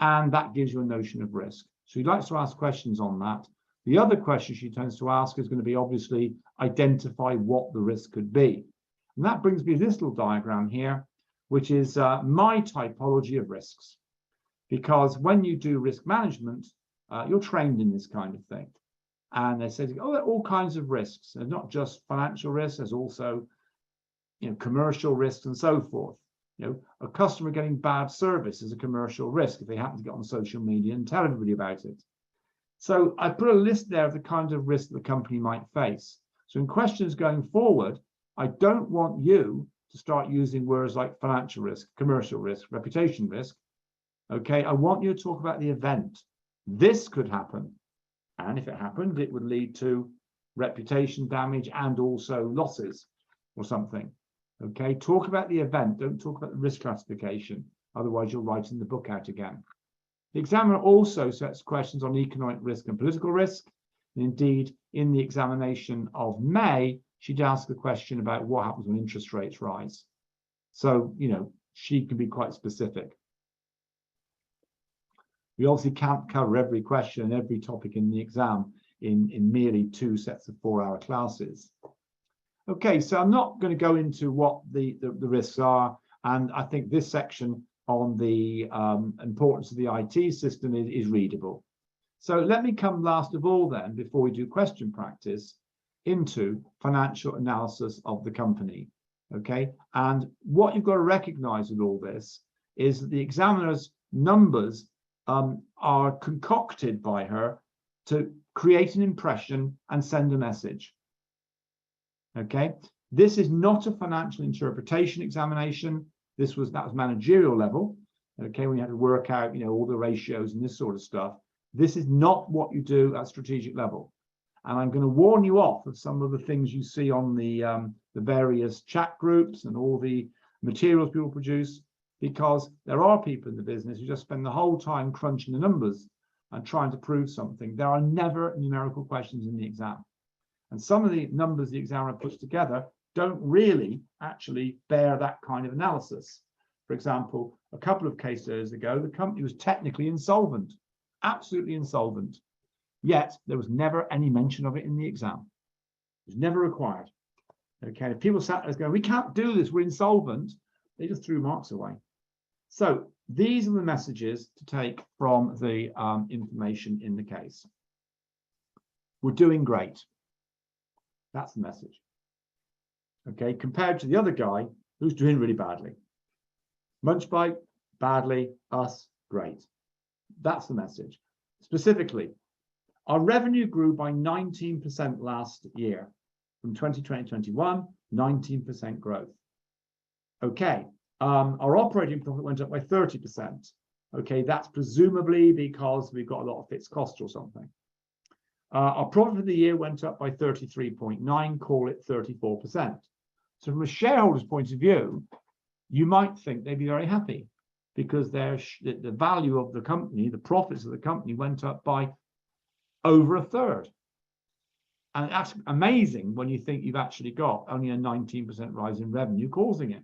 And that gives you a notion of risk. So you'd like to ask questions on that. The other question she tends to ask is going to be obviously identify what the risk could be. And that brings me to this little diagram here, which is my typology of risks. Because when you do risk management, you're trained in this kind of thing. And they say, oh, there are all kinds of risks. There's not just financial risks, there's also commercial risks and so forth. A customer getting bad service is a commercial risk if they happen to get on social media and tell everybody about it. So I put a list there of the kinds of risks the company might face. So in questions going forward, I don't want you to start using words like financial risk, commercial risk, reputation risk. Okay, I want you to talk about the event. This could happen. And if it happened, it would lead to reputation damage and also losses or something. Okay, talk about the event. Don't talk about the risk classification. Otherwise, you're writing the book out again. The examiner also sets questions on economic risk and political risk. And indeed, in the examination of May, she'd ask the question about what happens when interest rates rise. So, she can be quite specific. We obviously can't cover every question and every topic in the exam in merely 2 sets of 4-hour classes. Okay, so I'm not going to go into what the risks are, and I think this section on the importance of the IT system is readable. So let me come last of all then, before we do question practice, into financial analysis of the company. Okay, and what you've got to recognize with all this is that the examiner's numbers are concocted by her to create an impression and send a message. Okay, this is not a financial interpretation examination. That was managerial level. Okay, when you had to work out, all the ratios and this sort of stuff. This is not what you do at strategic level. And I'm going to warn you off of some of the things you see on the various chat groups and all the materials people produce, because there are people in the business who just spend the whole time crunching the numbers and trying to prove something. There are never numerical questions in the exam. And some of the numbers the examiner puts together don't really actually bear that kind of analysis. For example, a couple of case studies ago, the company was technically insolvent, absolutely insolvent. Yet there was never any mention of it in the exam. It was never required. Okay, if people sat there going, we can't do this, we're insolvent, they just threw marks away. So these are the messages to take from the information in the case. We're doing great. That's the message. Okay, compared to the other guy who's doing really badly. Munchbite, badly, us, great. That's the message. Specifically, our revenue grew by 19% last year. From 2020 to 21, 19% growth. Okay, our operating profit went up by 30%. Okay, that's presumably because we've got a lot of fixed costs or something. Our profit for the year went up by 33.9, call it 34%. So from a shareholder's point of view, you might think they'd be very happy because the value of the company, the profits of the company went up by over a third. And that's amazing when you think you've actually got only a 19% rise in revenue causing it.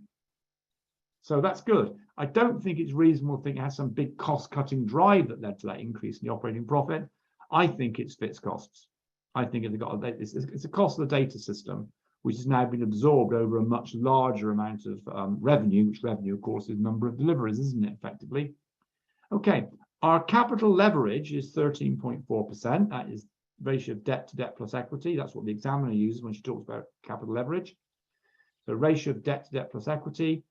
So that's good. I don't think it's reasonable to think it has some big cost-cutting drive that led to that increase in the operating profit. I think it's fixed costs. I think it's a cost of the data system, which has now been absorbed over a much larger amount of revenue, which revenue, of course, is number of deliveries, isn't it, effectively? Okay, our capital leverage is 13.4%. That is ratio of debt to debt plus equity. That's what the examiner uses when she talks about capital leverage. So ratio of debt to debt plus equity,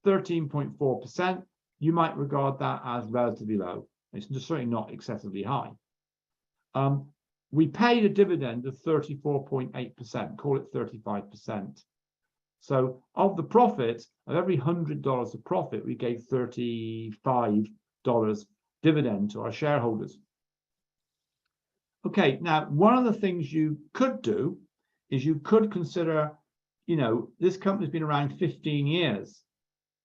13.4%. You might regard that as relatively low. It's certainly not excessively high. We paid a dividend of 34.8%, call it 35%. So of the profit, of every $100 of profit, we gave $35 dividend to our shareholders. Okay, now one of the things you could do is you could consider, this company's been around 15 years,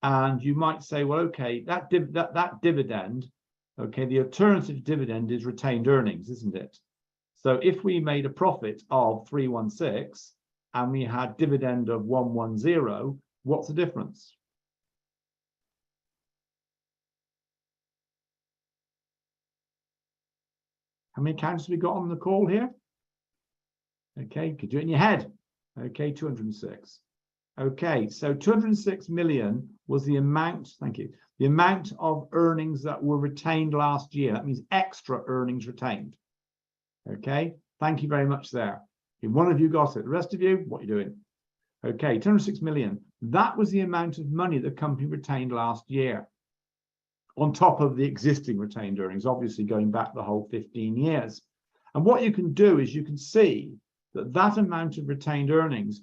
and you might say, well, okay, that dividend, okay, the alternative dividend is retained earnings, isn't it? So if we made a profit of 316 and we had dividend of 110, what's the difference? How many accountants have we got on the call here? Okay, you could do it in your head. Okay, 206. Okay, so 206 million was the amount, thank you, the amount of earnings that were retained last year. That means extra earnings retained. Okay, thank you very much there. If one of you got it, the rest of you, what are you doing? Okay, 206 million. That was the amount of money the company retained last year, on top of the existing retained earnings, obviously going back the whole 15 years. And what you can do is you can see that that amount of retained earnings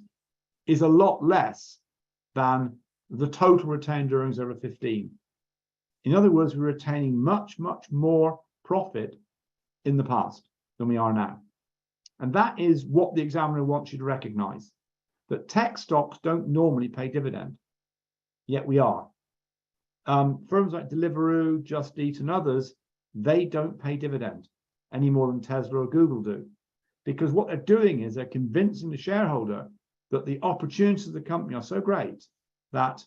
is a lot less than the total retained earnings over 15. In other words, we're retaining much, much more profit in the past than we are now. And that is what the examiner wants you to recognize, that tech stocks don't normally pay dividend, yet we are. Firms like Deliveroo, Just Eat, and others, they don't pay dividend any more than Tesla or Google do, because what they're doing is they're convincing the shareholder that the opportunities of the company are so great that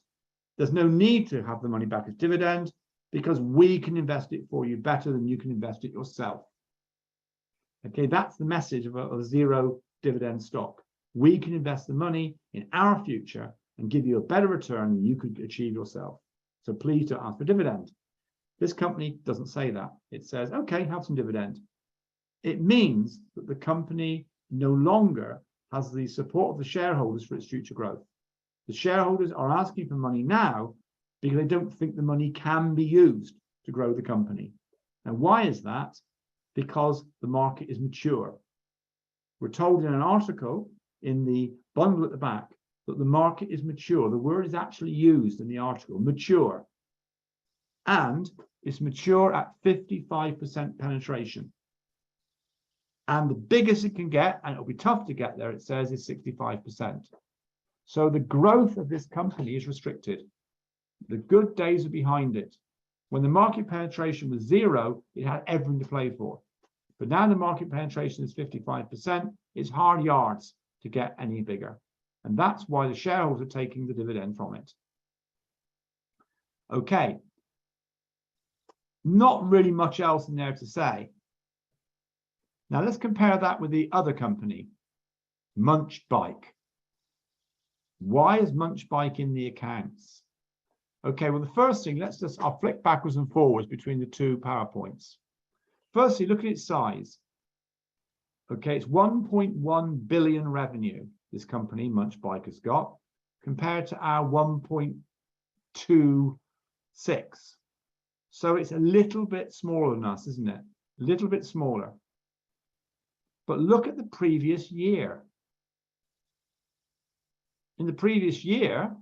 there's no need to have the money back as dividend because we can invest it for you better than you can invest it yourself. Okay, that's the message of a zero dividend stock. We can invest the money in our future and give you a better return than you could achieve yourself. So please don't ask for dividend. This company doesn't say that. It says, okay, have some dividend. It means that the company no longer has the support of the shareholders for its future growth. The shareholders are asking for money now because they don't think the money can be used to grow the company. Now, why is that? Because the market is mature. We're told in an article in the bundle at the back that the market is mature. The word is actually used in the article, mature. And it's mature at 55% penetration. And the biggest it can get, and it'll be tough to get there, it says, is 65%. So the growth of this company is restricted. The good days are behind it. When the market penetration was 0, it had everything to play for. But now the market penetration is 55%. It's hard yards to get any bigger. And that's why the shareholders are taking the dividend from it. Okay. Not really much else in there to say. Now let's compare that with the other company, Munch Bike. Why is Munch Bike in the accounts? Okay, well, the first thing, I'll flick backwards and forwards between the two PowerPoints. Firstly, look at its size. Okay, it's 1.1 billion revenue, this company, Munch Bike, has got, compared to our 1.26. So it's a little bit smaller than us, isn't it? A little bit smaller. But look at the previous year. In the previous year,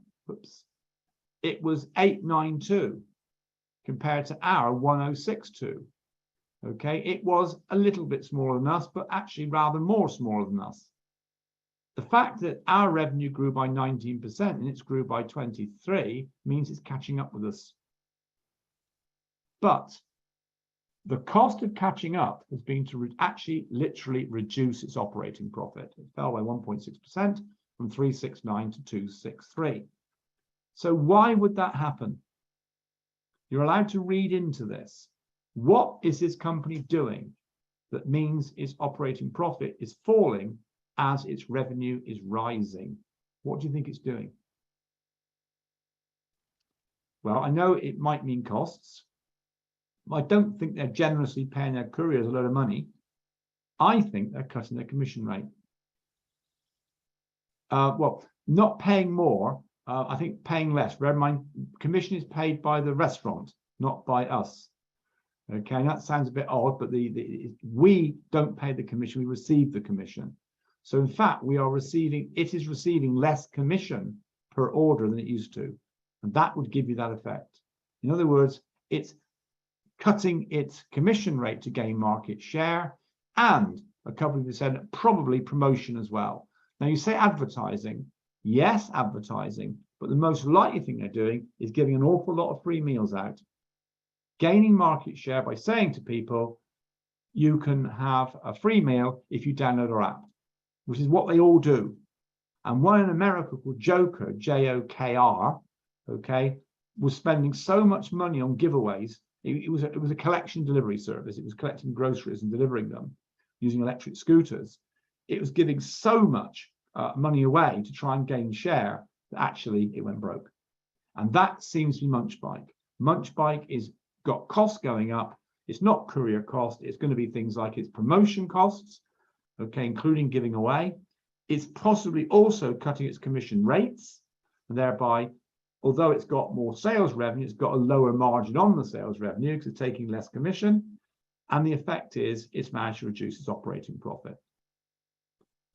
it was 892 compared to our 1062. Okay, it was a little bit smaller than us, but actually rather more smaller than us. The fact that our revenue grew by 19% and it's grew by 23 means it's catching up with us. But the cost of catching up has been to actually literally reduce its operating profit. It fell by 1.6% from 369 to 263. So why would that happen? You're allowed to read into this. What is this company doing that means its operating profit is falling as its revenue is rising? What do you think it's doing? Well, I know it might mean costs. I don't think they're generously paying their couriers a lot of money. I think they're cutting their commission rate. Well, not paying more, I think paying less. Bear in mind, commission is paid by the restaurant, not by us. Okay, and that sounds a bit odd, but we don't pay the commission, we receive the commission. So in fact, it is receiving less commission per order than it used to. And that would give you that effect. In other words, it's cutting its commission rate to gain market share, and a couple of you said probably promotion as well. Now you say advertising. Yes, advertising, but the most likely thing they're doing is giving an awful lot of free meals out, gaining market share by saying to people, you can have a free meal if you download our app, which is what they all do. And one in America called Joker, J-O-K-R, okay, was spending so much money on giveaways. It was a collection delivery service. It was collecting groceries and delivering them using electric scooters. It was giving so much money away to try and gain share that actually it went broke. And that seems to be Munch Bike. Munch Bike is got costs going up. It's not courier cost. It's going to be things like its promotion costs, okay, including giving away. It's possibly also cutting its commission rates, and thereby, although it's got more sales revenue, it's got a lower margin on the sales revenue because it's taking less commission. And the effect is it's managed to reduce its operating profit.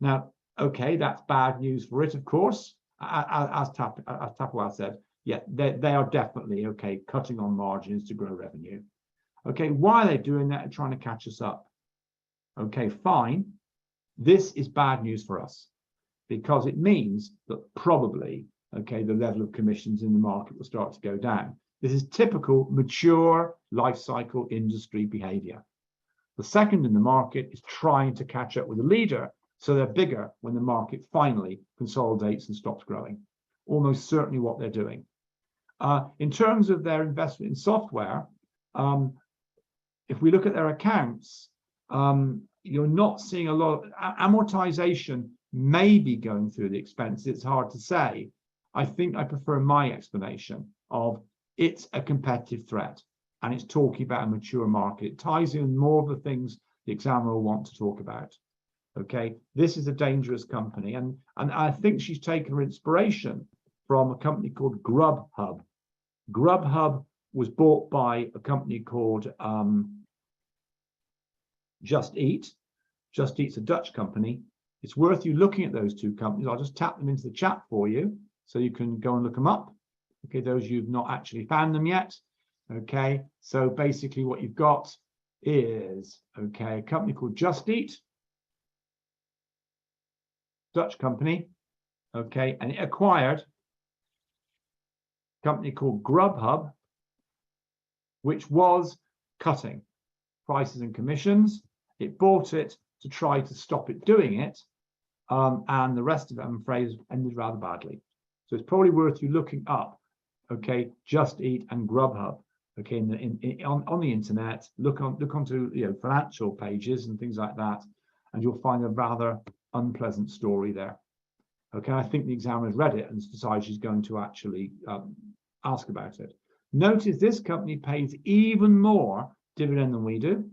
Now, okay, that's bad news for it, of course. As Tapawal said, yeah, they are definitely, okay, cutting on margins to grow revenue. Okay, why are they doing that and trying to catch us up? Okay, fine. This is bad news for us because it means that probably, okay, the level of commissions in the market will start to go down. This is typical mature life cycle industry behavior. The second in the market is trying to catch up with the leader so they're bigger when the market finally consolidates and stops growing. Almost certainly what they're doing. In terms of their investment in software, if we look at their accounts, you're not seeing a lot of amortization may be going through the expenses. It's hard to say. I think I prefer my explanation of it's a competitive threat and it's talking about a mature market. It ties in more of the things the examiner will want to talk about. Okay, this is a dangerous company, and I think she's taken her inspiration from a company called Grubhub. Grubhub was bought by a company called Just Eat. Just Eat's a Dutch company. It's worth you looking at those two companies. I'll just tap them into the chat for you so you can go and look them up. Okay, those you've not actually found them yet. Okay, so basically what you've got is, okay, a company called Just Eat, Dutch company, okay, and it acquired a company called Grubhub, which was cutting prices and commissions. It bought it to try to stop it doing it, and the rest of it, I'm afraid, ended rather badly. So it's probably worth you looking up, okay, Just Eat and Grubhub, okay, on the internet. Look onto financial pages and things like that, and you'll find a rather unpleasant story there. Okay, I think the examiner's read it and decided she's going to actually ask about it. Notice this company pays even more dividend than we do.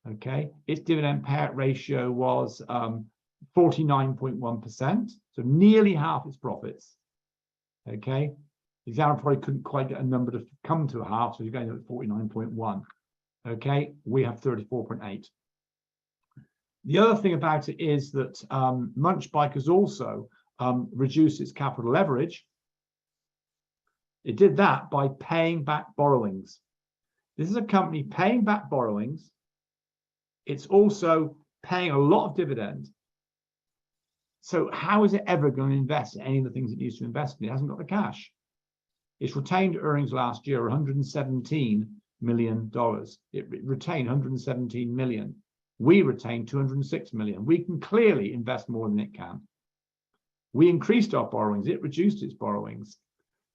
Okay, its dividend payout ratio was 49.1%, so nearly half its profits. Okay, the examiner probably couldn't quite get a number to come to a half, so you're going at 49.1. Okay, we have 34.8. The other thing about it is that Munchbike has also reduced its capital leverage. It did that by paying back borrowings. This is a company paying back borrowings. It's also paying a lot of dividend. So how is it ever going to invest in any of the things it needs to invest in? It hasn't got the cash. Its retained earnings last year were $117 million. It retained $117 million. We retained $206 million. We can clearly invest more than it can. We increased our borrowings. It reduced its borrowings.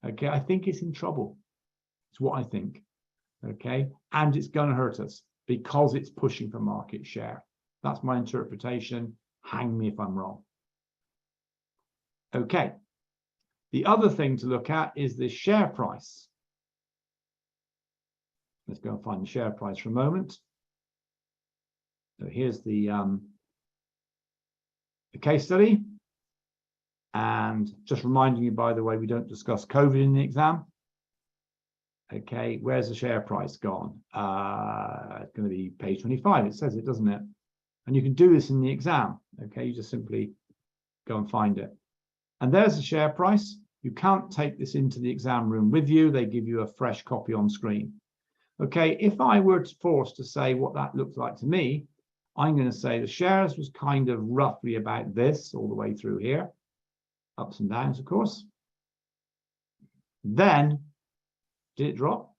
Okay, I think it's in trouble. It's what I think. Okay, and it's going to hurt us because it's pushing for market share. That's my interpretation. Hang me if I'm wrong. Okay, the other thing to look at is the share price. Let's go and find the share price for a moment. So here's the case study. And just reminding you, by the way, we don't discuss COVID in the exam. Okay, where's the share price gone? It's going to be page 25. It says it, doesn't it? And you can do this in the exam. Okay, you just simply go and find it. And there's the share price. You can't take this into the exam room with you. They give you a fresh copy on screen. Okay, if I were forced to say what that looks like to me, I'm going to say the shares was kind of roughly about this all the way through here. Ups and downs, of course. Then, did it drop?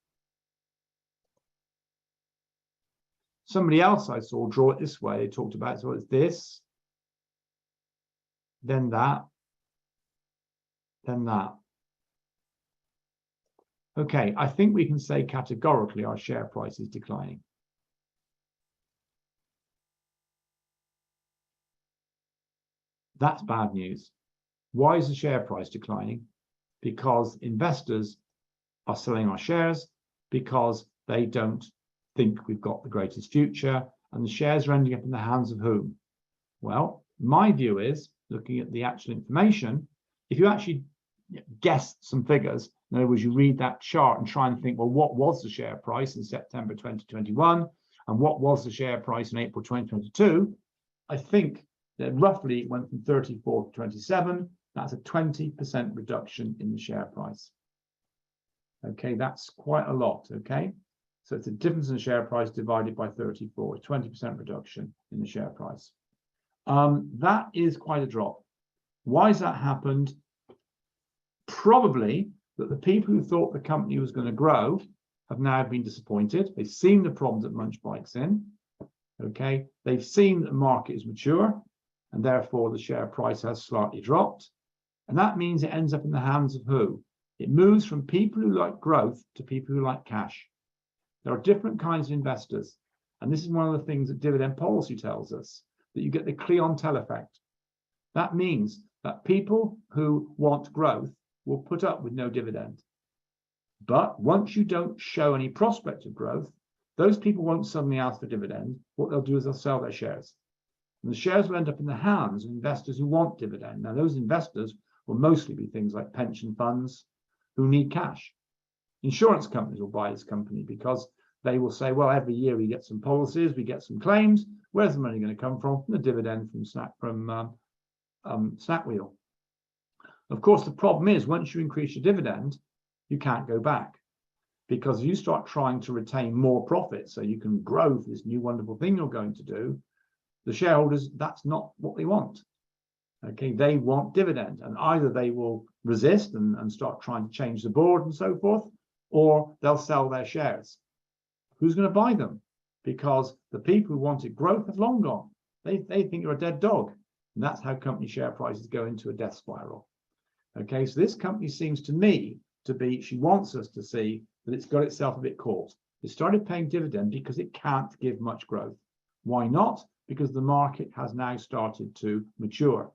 Somebody else I saw draw it this way. They talked about, so it's this, then that, then that. Okay, I think we can say categorically our share price is declining. That's bad news. Why is the share price declining? Because investors are selling our shares because they don't think we've got the greatest future, and the shares are ending up in the hands of whom? Well, my view is, looking at the actual information, if you actually guess some figures, in other words, you read that chart and try and think, well, what was the share price in September 2021 and what was the share price in April 2022? I think that roughly it went from 34 to 27. That's a 20% reduction in the share price. Okay, that's quite a lot, okay? So it's a difference in the share price divided by 34, 20% reduction in the share price. That is quite a drop. Why has that happened? Probably that the people who thought the company was going to grow have now been disappointed. They've seen the problems that Munchbike's in, okay? They've seen that the market is mature, and therefore the share price has slightly dropped. And that means it ends up in the hands of who? It moves from people who like growth to people who like cash. There are different kinds of investors. And this is one of the things that dividend policy tells us, that you get the clientele effect. That means that people who want growth will put up with no dividend. But once you don't show any prospect of growth, those people won't suddenly ask for dividend. What they'll do is they'll sell their shares. And the shares will end up in the hands of investors who want dividend. Now, those investors will mostly be things like pension funds who need cash. Insurance companies will buy this company because they will say, well, every year we get some policies, we get some claims. Where's the money going to come from? From the dividend from Snakwheel. Of course, the problem is once you increase your dividend, you can't go back, because you start trying to retain more profit so you can grow this new wonderful thing you're going to do. The shareholders, that's not what they want. Okay, they want dividend, and either they will resist and start trying to change the board and so forth, or they'll sell their shares. Who's going to buy them? Because the people who wanted growth have long gone. They think you're a dead dog. And that's how company share prices go into a death spiral. Okay, so this company seems to me to be, she wants us to see that it's got itself a bit caught. It started paying dividend because it can't give much growth. Why not? Because the market has now started to mature.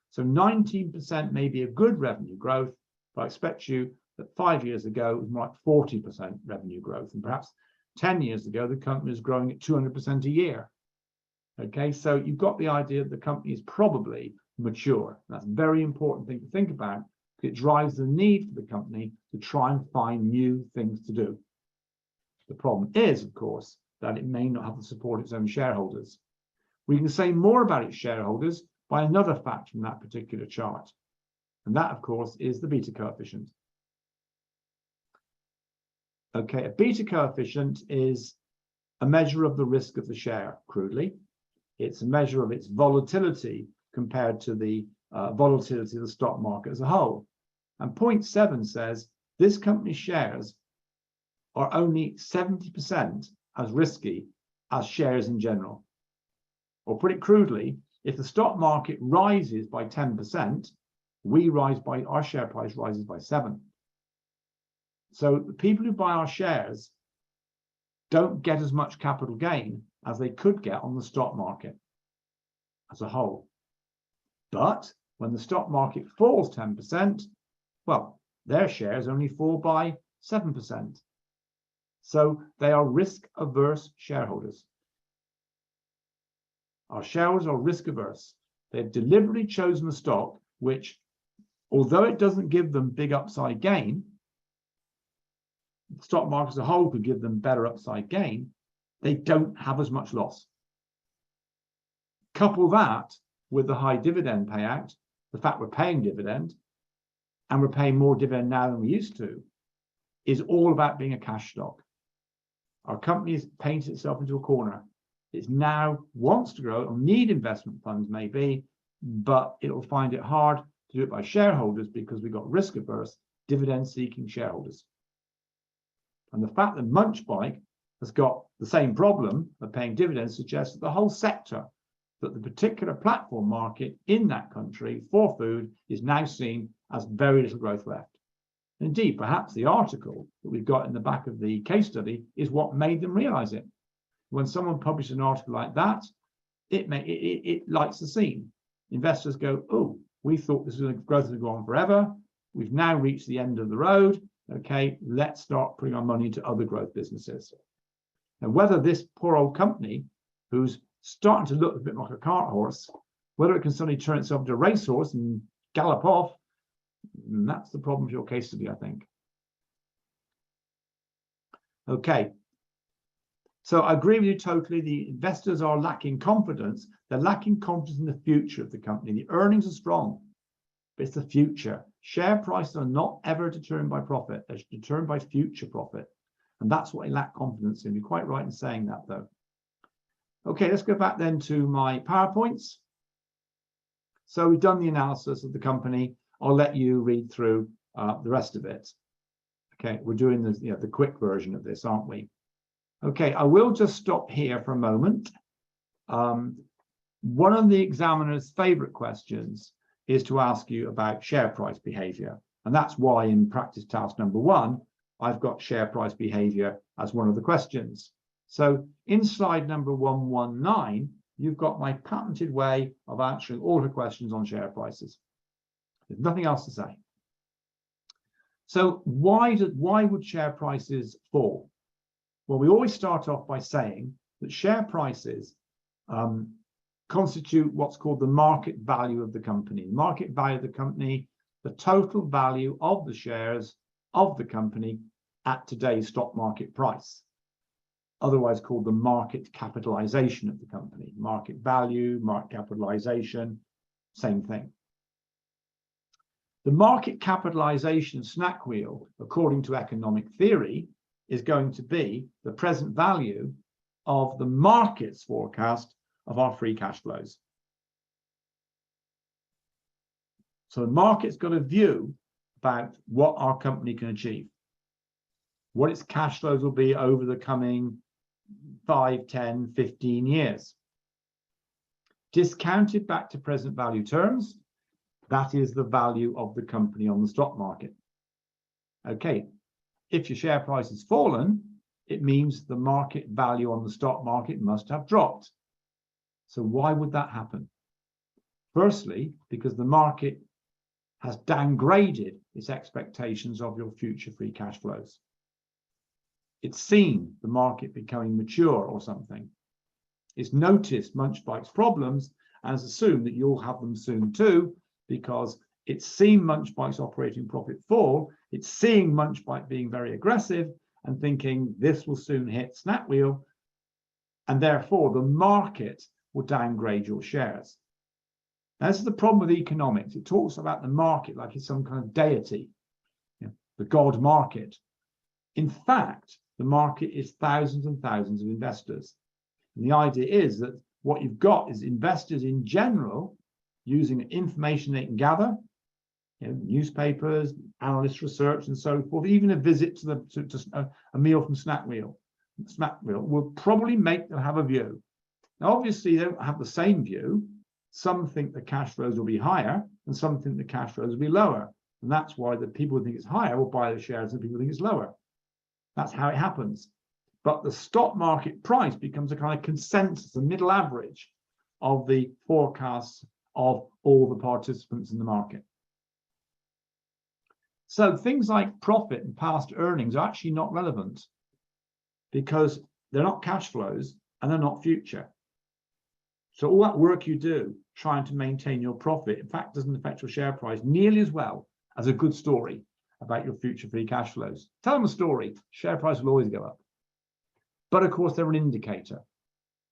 So 19% may be a good revenue growth, but I expect you that 5 years ago it was more like 40% revenue growth, and perhaps 10 years ago the company was growing at 200% a year. Okay, so you've got the idea that the company is probably mature. That's a very important thing to think about, because it drives the need for the company to try and find new things to do. The problem is, of course, that it may not have the support of its own shareholders. We can say more about its shareholders by another fact from that particular chart. And that, of course, is the beta coefficient. Okay, a beta coefficient is a measure of the risk of the share, crudely. It's a measure of its volatility compared to the volatility of the stock market as a whole. And 0.7 says this company's shares are only 70% as risky as shares in general. Or put it crudely, if the stock market rises by 10%, our share price rises by 7. So the people who buy our shares don't get as much capital gain as they could get on the stock market as a whole. But when the stock market falls 10%, well, their shares only fall by 7%. So they are risk-averse shareholders. Our shareholders are risk-averse. They've deliberately chosen a stock which, although it doesn't give them big upside gain, the stock market as a whole could give them better upside gain, they don't have as much loss. Couple that with the high dividend payout, the fact we're paying dividend, and we're paying more dividend now than we used to, is all about being a cash stock. Our company has painted itself into a corner. It now wants to grow, it'll need investment funds maybe, but it'll find it hard to do it by shareholders because we've got risk-averse, dividend-seeking shareholders. And the fact that Munchbike has got the same problem of paying dividends suggests that the whole sector, that the particular platform market in that country for food is now seen as very little growth left. Indeed, perhaps the article that we've got in the back of the case study is what made them realize it. When someone publishes an article like that, it lights the scene. Investors go, oh, we thought this was growth would go on forever. We've now reached the end of the road. Okay, let's start putting our money into other growth businesses. And whether this poor old company, who's starting to look a bit like a cart horse, whether it can suddenly turn itself into a racehorse and gallop off, that's the problem for your case study, I think. Okay. So I agree with you totally. The investors are lacking confidence. They're lacking confidence in the future of the company. The earnings are strong, but it's the future. Share prices are not ever determined by profit. They're determined by future profit. And that's what they lack confidence in. You're quite right in saying that, though. Okay, let's go back then to my PowerPoints. So we've done the analysis of the company. I'll let you read through the rest of it. Okay, we're doing the quick version of this, aren't we? Okay, I will just stop here for a moment. One of the examiner's favorite questions is to ask you about share price behavior. And that's why in practice task number 1, I've got share price behavior as one of the questions. So in slide number 119, you've got my patented way of answering all the questions on share prices. There's nothing else to say. So why would share prices fall? Well, we always start off by saying that share prices constitute what's called the market value of the company. Market value of the company, the total value of the shares of the company at today's stock market price, otherwise called the market capitalization of the company. Market value, market capitalization, same thing. The market capitalization of Snakwheel, according to economic theory, is going to be the present value of the market's forecast of our free cash flows. So the market's got a view about what our company can achieve, what its cash flows will be over the coming 5, 10, 15 years. Discounted back to present value terms, that is the value of the company on the stock market. Okay, if your share price has fallen, it means the market value on the stock market must have dropped. So why would that happen? Firstly, because the market has downgraded its expectations of your future free cash flows. It's seen the market becoming mature or something. It's noticed Munchbike's problems and has assumed that you'll have them soon too, because it's seen Munchbike's operating profit fall. It's seeing Munchbike being very aggressive and thinking this will soon hit Snakwheel, and therefore the market will downgrade your shares. Now, this is the problem with economics. It talks about the market like it's some kind of deity, the God market. In fact, the market is thousands and thousands of investors. And the idea is that what you've got is investors in general using information they can gather, newspapers, analyst research, and so forth. Even a visit to a meal from Snakwheel will probably make them have a view. Now, obviously, they don't have the same view. Some think the cash flows will be higher, and some think the cash flows will be lower. And that's why the people who think it's higher will buy the shares, and people who think it's lower. That's how it happens. But the stock market price becomes a kind of consensus, a middle average of the forecasts of all the participants in the market. So things like profit and past earnings are actually not relevant because they're not cash flows and they're not future. So all that work you do trying to maintain your profit, in fact, doesn't affect your share price nearly as well as a good story about your future free cash flows. Tell them a story, share price will always go up. But of course, they're an indicator.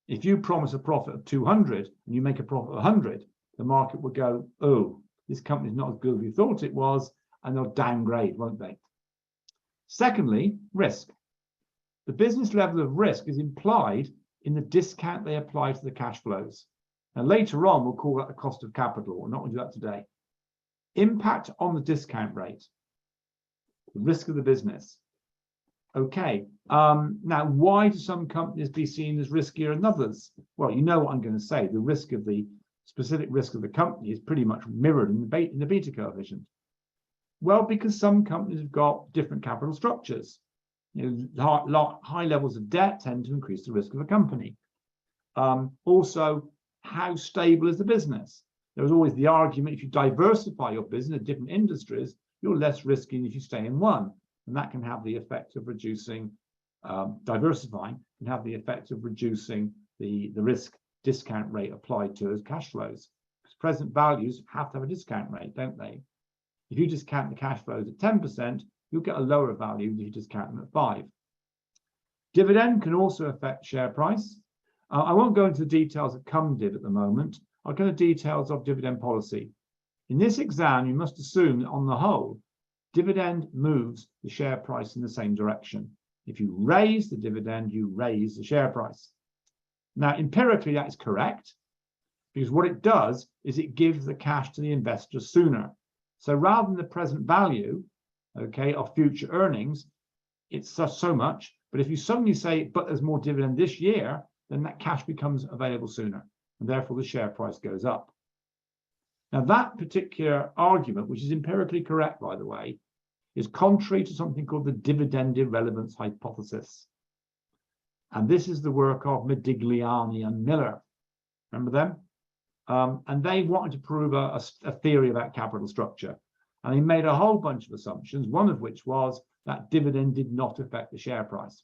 If you promise a profit of 200 and you make a profit of 100, the market will go, oh, this company's not as good as we thought it was, and they'll downgrade, won't they? Secondly, risk. The business level of risk is implied in the discount they apply to the cash flows. Now, later on, we'll call that the cost of capital. We're not going to do that today. Impact on the discount rate, the risk of the business. Okay, now why do some companies be seen as riskier than others? Well, you know what I'm going to say. The risk of the specific risk of the company is pretty much mirrored in the beta coefficient. Well, because some companies have got different capital structures. High levels of debt tend to increase the risk of a company. Also, how stable is the business? There's always the argument if you diversify your business in different industries, you're less risky than if you stay in one. And that can have the effect of reducing, diversifying can have the effect of reducing the risk discount rate applied to those cash flows. Because present values have to have a discount rate, don't they? If you discount the cash flows at 10%, you'll get a lower value than if you discount them at 5%. Dividend can also affect share price. I won't go into the details of CumDiv at the moment. I'll go into details of dividend policy. In this exam, you must assume that on the whole, dividend moves the share price in the same direction. If you raise the dividend, you raise the share price. Now, empirically, that is correct, because what it does is it gives the cash to the investor sooner. So rather than the present value, okay, of future earnings, it's so much. But if you suddenly say, but there's more dividend this year, then that cash becomes available sooner, and therefore the share price goes up. Now, that particular argument, which is empirically correct, by the way, is contrary to something called the dividend irrelevance hypothesis. And this is the work of Modigliani and Miller. Remember them? And they wanted to prove a theory about capital structure. And they made a whole bunch of assumptions, one of which was that dividend did not affect the share price.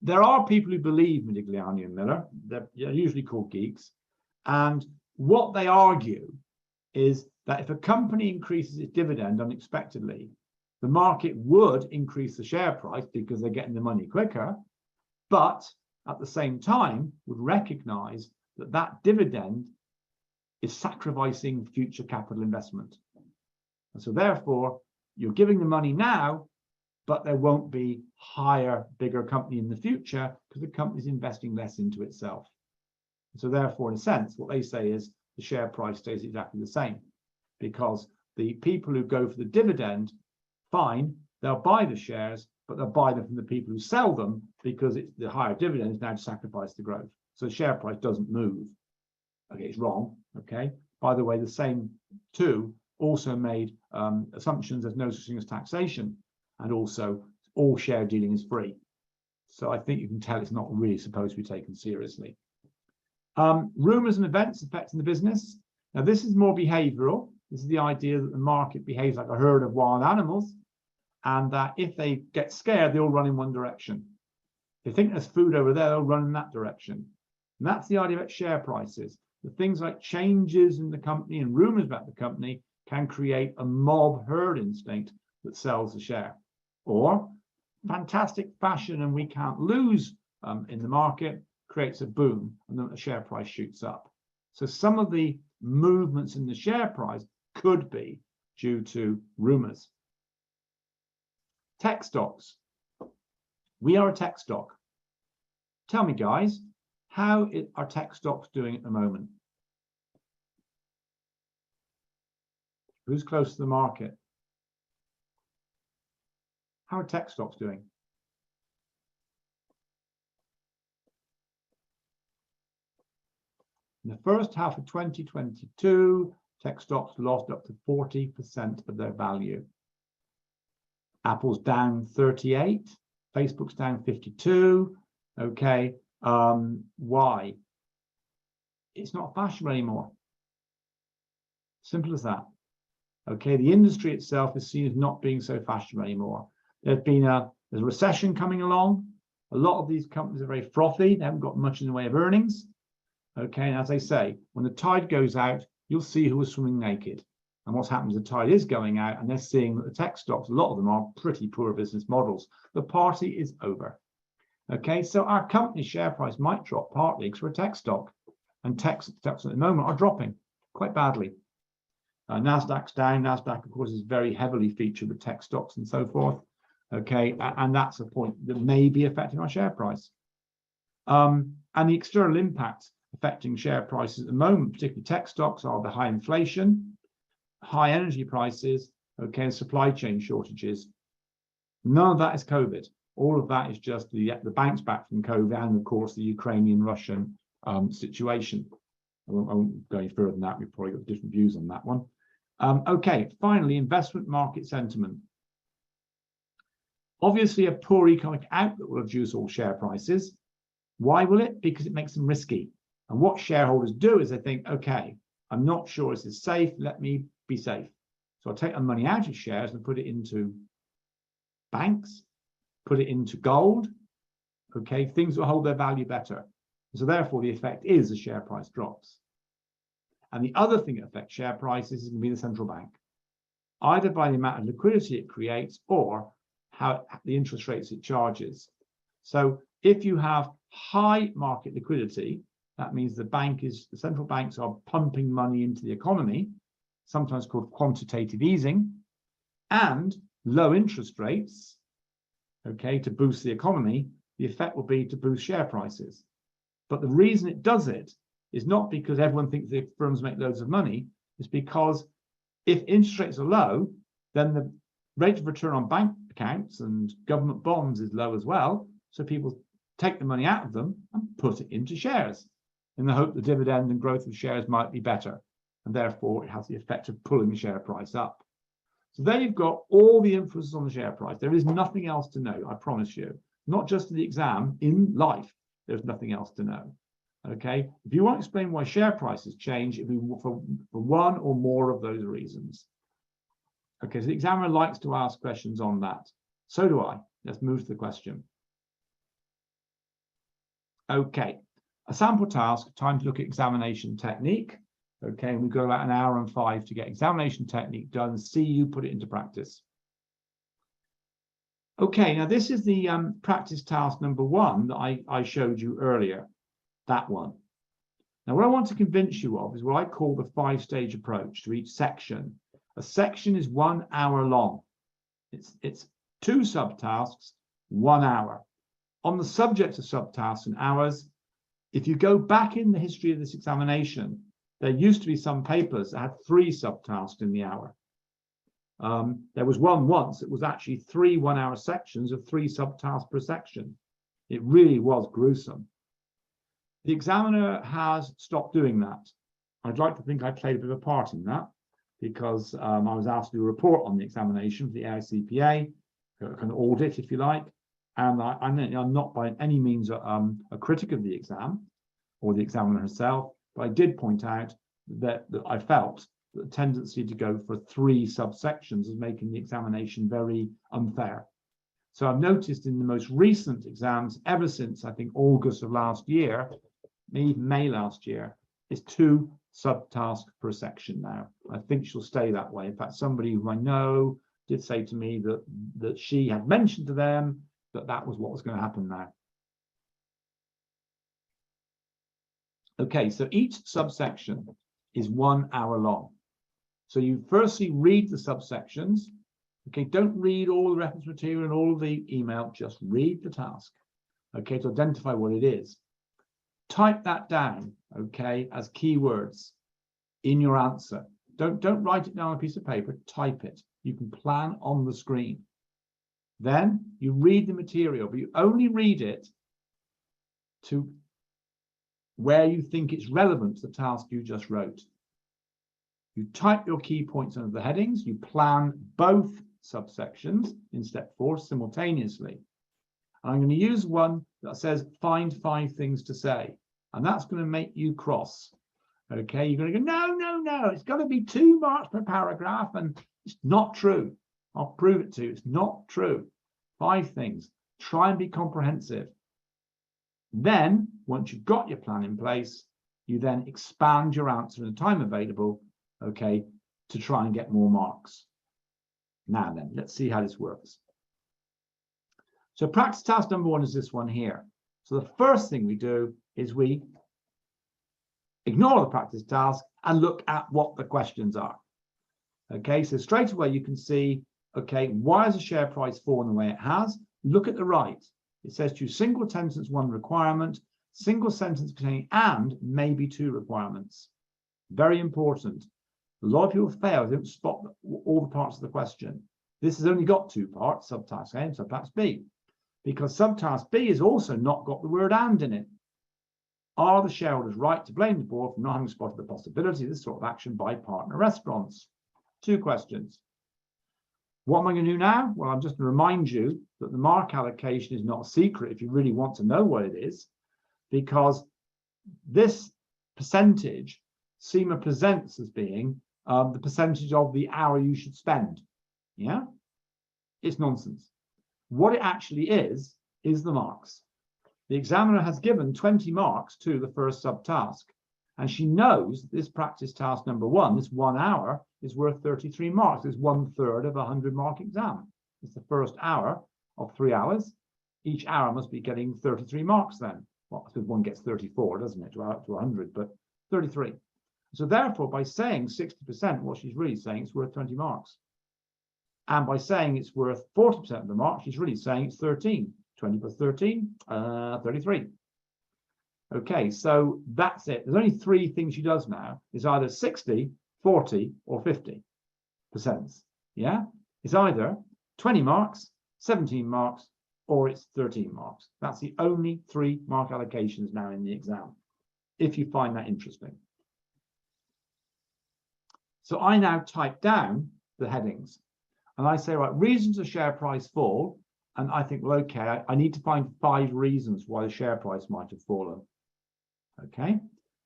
There are people who believe Modigliani and Miller. They're usually called geeks. And what they argue is that if a company increases its dividend unexpectedly, the market would increase the share price because they're getting the money quicker, but at the same time would recognize that that dividend is sacrificing future capital investment. And so therefore, you're giving the money now, but there won't be higher, bigger company in the future because the company's investing less into itself. And so therefore, in a sense, what they say is the share price stays exactly the same, because the people who go for the dividend, fine, they'll buy the shares, but they'll buy them from the people who sell them, because it's the higher dividend is now to sacrifice the growth. So the share price doesn't move. Okay, it's wrong. Okay. By the way, the same two also made assumptions there's no such thing as taxation, and also all share dealing is free. So I think you can tell it's not really supposed to be taken seriously. Rumors and events affecting the business. Now, this is more behavioral. This is the idea that the market behaves like a herd of wild animals, and that if they get scared, they all run in one direction. If they think there's food over there, they'll run in that direction. And that's the idea about share prices. The things like changes in the company and rumors about the company can create a mob herd instinct that sells the share. Or fantastic fashion and we can't lose in the market creates a boom, and then the share price shoots up. So some of the movements in the share price could be due to rumors. Tech stocks. We are a tech stock. Tell me, guys, how are tech stocks doing at the moment? Who's close to the market? How are tech stocks doing? In the first half of 2022, tech stocks lost up to 40% of their value. Apple's down 38, Facebook's down 52. Okay, why? It's not fashionable anymore. Simple as that. Okay, the industry itself is seen as not being so fashionable anymore. There's a recession coming along. A lot of these companies are very frothy. They haven't got much in the way of earnings. Okay, and as I say, when the tide goes out, you'll see who is swimming naked. And what's happened is the tide is going out, and they're seeing that the tech stocks, a lot of them are pretty poor business models. The party is over. Okay, so our company share price might drop partly because we're a tech stock, and tech stocks at the moment are dropping quite badly. Nasdaq's down. Nasdaq, of course, is very heavily featured with tech stocks and so forth. Okay, and that's a point that may be affecting our share price. And the external impacts affecting share prices at the moment, particularly tech stocks, are the high inflation, high energy prices, okay, and supply chain shortages. None of that is COVID. All of that is just the bounce back from COVID, and of course the Ukrainian-Russian situation. I won't go any further than that. We've probably got different views on that one. Okay, finally, investment market sentiment. Obviously, a poor economic outlook will reduce all share prices. Why will it? Because it makes them risky. And what shareholders do is they think, okay, I'm not sure this is safe. Let me be safe. So I'll take my money out of shares and put it into banks, put it into gold. Okay, things will hold their value better. So therefore, the effect is the share price drops. And the other thing that affects share prices is going to be the central bank, either by the amount of liquidity it creates or how the interest rates it charges. So if you have high market liquidity, that means the central banks are pumping money into the economy, sometimes called quantitative easing, and low interest rates, okay, to boost the economy, the effect will be to boost share prices. But the reason it does it is not because everyone thinks the firms make loads of money. It's because if interest rates are low, then the rate of return on bank accounts and government bonds is low as well. So people take the money out of them and put it into shares in the hope the dividend and growth of shares might be better. And therefore, it has the effect of pulling the share price up. So there you've got all the influences on the share price. There is nothing else to know, I promise you. Not just in the exam, in life, there's nothing else to know. Okay, if you want to explain why share prices change, it'll be for one or more of those reasons. Okay, so the examiner likes to ask questions on that. So do I. Let's move to the question. Okay, a sample task, time to look at examination technique. Okay, and we've got about 1 hour and 5 to get examination technique done. See you put it into practice. Okay, now this is the practice task number 1 that I showed you earlier, that one. Now what I want to convince you of is what I call the 5-stage approach to each section. A section is 1 hour long. It's 2 subtasks, 1 hour. On the subject of subtasks and hours, if you go back in the history of this examination, There used to be some papers that had 3 subtasks in the hour. There was one once, it was actually 3 one-hour sections of 3 subtasks per section. It really was gruesome. The examiner has stopped doing that. I'd like to think I played a bit of a part in that, because I was asked to do a report on the examination for the AICPA, an audit, if you like. And I'm not by any means a critic of the exam or the examiner herself, but I did point out that I felt the tendency to go for 3 subsections is making the examination very unfair. So I've noticed in the most recent exams, ever since I think August of last year, maybe May last year, is 2 subtasks per section now. I think she'll stay that way. In fact, somebody who I know did say to me that she had mentioned to them that was what was going to happen now. Okay, so each subsection is 1 hour long. So you firstly read the subsections. Okay, don't read all the reference material and all of the email, just read the task, okay, to identify what it is. Type that down, okay, as keywords in your answer. Don't write it down on a piece of paper, type it. You can plan on the screen. Then you read the material, but you only read it to where you think it's relevant to the task you just wrote. You type your key points under the headings, you plan both subsections in step 4 simultaneously. And I'm going to use one that says find 5 things to say, and that's going to make you cross. Okay, you're going to go, no, it's got to be 2 marks per paragraph, and it's not true. I'll prove it to you. It's not true. 5 things. Try and be comprehensive. Then, once you've got your plan in place, you then expand your answer in the time available, okay, to try and get more marks. Now then, let's see how this works. So practice task number 1 is this one here. So the first thing we do is we ignore the practice task and look at what the questions are. Okay, so straight away you can see, okay, why has the share price fallen the way it has? Look at the right. It says to single sentence 1 requirement, single sentence containing and maybe 2 requirements. Very important. A lot of people fail, they don't spot all the parts of the question. This has only got 2 parts, subtask A and subtask B, because subtask B has also not got the word and in it. Are the shareholders right to blame the board for not having spotted the possibility of this sort of action by partner restaurants? 2 questions. What am I going to do now? Well, I'm just going to remind you that the mark allocation is not a secret if you really want to know what it is, because this percentage SEMA presents as being the percentage of the hour you should spend. Yeah, it's nonsense. What it actually is the marks. The examiner has given 20 marks to the first subtask, and she knows this practice task number 1, this 1 hour, is worth 33 marks. It's 1/3 of a 100-mark exam. It's the first hour of 3 hours. Each hour must be getting 33 marks then. Well, I suppose one gets 34, doesn't it, to 100, but 33. So therefore, by saying 60%, what she's really saying it's worth 20 marks. And by saying it's worth 40% of the marks, she's really saying it's 13. 20 plus 13, 33. Okay, so that's it. There's only 3 things she does now. It's either 60, 40, or 50%. Yeah? It's either 20 marks, 17 marks, or it's 13 marks. That's the only 3 mark allocations now in the exam, if you find that interesting. So I now type down the headings, and I say, right, reasons the share price fall, and I think, well, okay, I need to find 5 reasons why the share price might have fallen. Okay,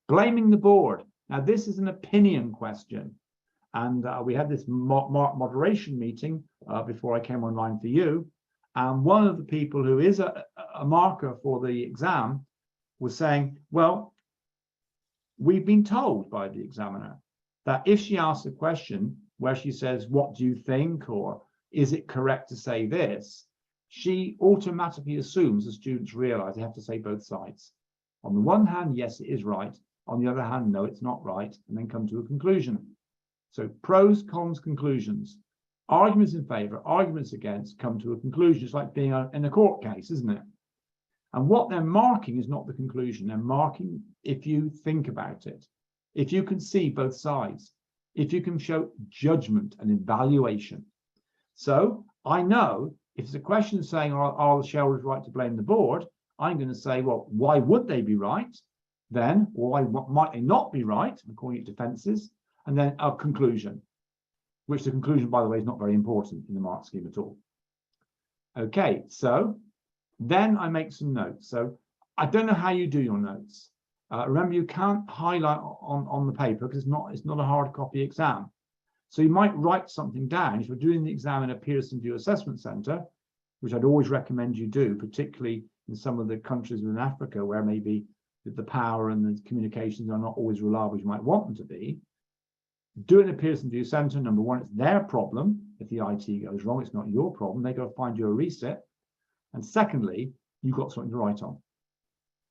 blaming the board. Now, this is an opinion question, and we had this moderation meeting before I came online for you, and one of the people who is a marker for the exam was saying, well, we've been told by the examiner that if she asks a question where she says, what do you think, or is it correct to say this, she automatically assumes the students realize they have to say both sides. On the one hand, yes, it is right. On the other hand, no, it's not right, and then come to a conclusion. So pros, cons, conclusions. Arguments in favor, arguments against, come to a conclusion. It's like being in a court case, isn't it? And what they're marking is not the conclusion. They're marking if you think about it. if you can see both sides, if you can show judgment and evaluation. So I know if it's a question saying, are the shareholders right to blame the board? I'm going to say, well, why would they be right? Then why might they not be right? I'm calling it defenses. And then a conclusion, which the conclusion, by the way, is not very important in the mark scheme at all. Okay, so then I make some notes. So I don't know how you do your notes. Remember, you can't highlight on the paper because it's not a hard copy exam. So you might write something down. If you're doing the exam in a Pearson VUE Assessment Centre, which I'd always recommend you do, particularly in some of the countries in Africa where maybe the power and the communications are not always reliable as you might want them to be, do it in a Pearson VUE Centre. Number one, it's their problem. If the IT goes wrong, it's not your problem. They got to find you a reset. And secondly, you've got something to write on.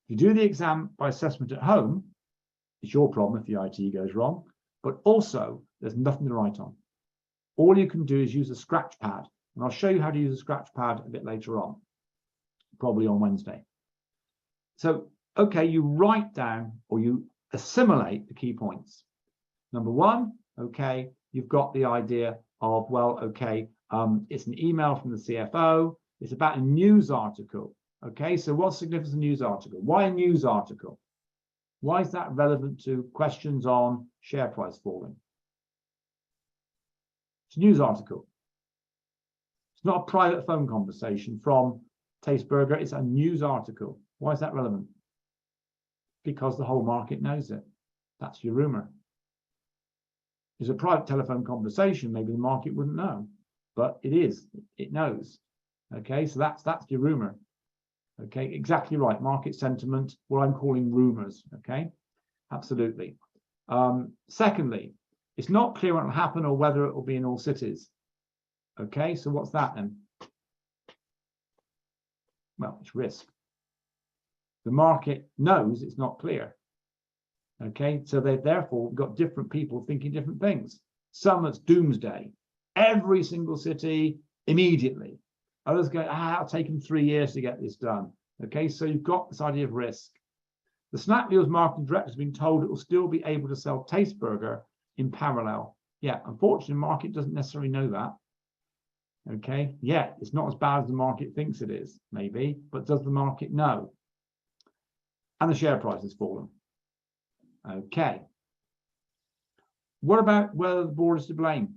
If you do the exam by assessment at home, it's your problem if the IT goes wrong, but also there's nothing to write on. All you can do is use a scratch pad, and I'll show you how to use a scratch pad a bit later on, probably on Wednesday. So, okay, you write down or you assimilate the key points. Number one, okay, you've got the idea of, well, okay, it's an email from the CFO. It's about a news article. Okay, so what's the significance of a news article? Why a news article? Why is that relevant to questions on share price falling? It's a news article. It's not a private phone conversation from Tasteburger. It's a news article. Why is that relevant? Because the whole market knows it. That's your rumor. It's a private telephone conversation. Maybe the market wouldn't know, but it is. It knows. Okay, so that's your rumor. Okay, exactly right. Market sentiment, what I'm calling rumors. Okay, absolutely. Secondly, it's not clear what will happen or whether it will be in all cities. Okay, so what's that then? Well, it's risk. The market knows it's not clear. Okay, so they've therefore got different people thinking different things. Some it's doomsday, every single city immediately. Others go, it'll take them 3 years to get this done. Okay, so you've got this idea of risk. The Snakwheel's marketing director has been told it will still be able to sell Tasteburger in parallel. Yeah, unfortunately, the market doesn't necessarily know that. Okay, yeah, it's not as bad as the market thinks it is, maybe, but does the market know? And the share price has fallen. Okay. What about whether the board is to blame?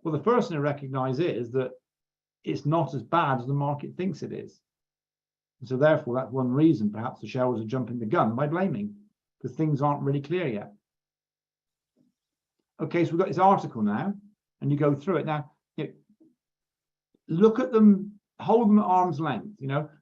Well, the first thing to recognize is that it's not as bad as the market thinks it is. And so therefore, that's one reason perhaps the shareholders are jumping the gun by blaming, because things aren't really clear yet. Okay, so we've got this article now, and you go through it. Now, look at them, hold them at arm's length.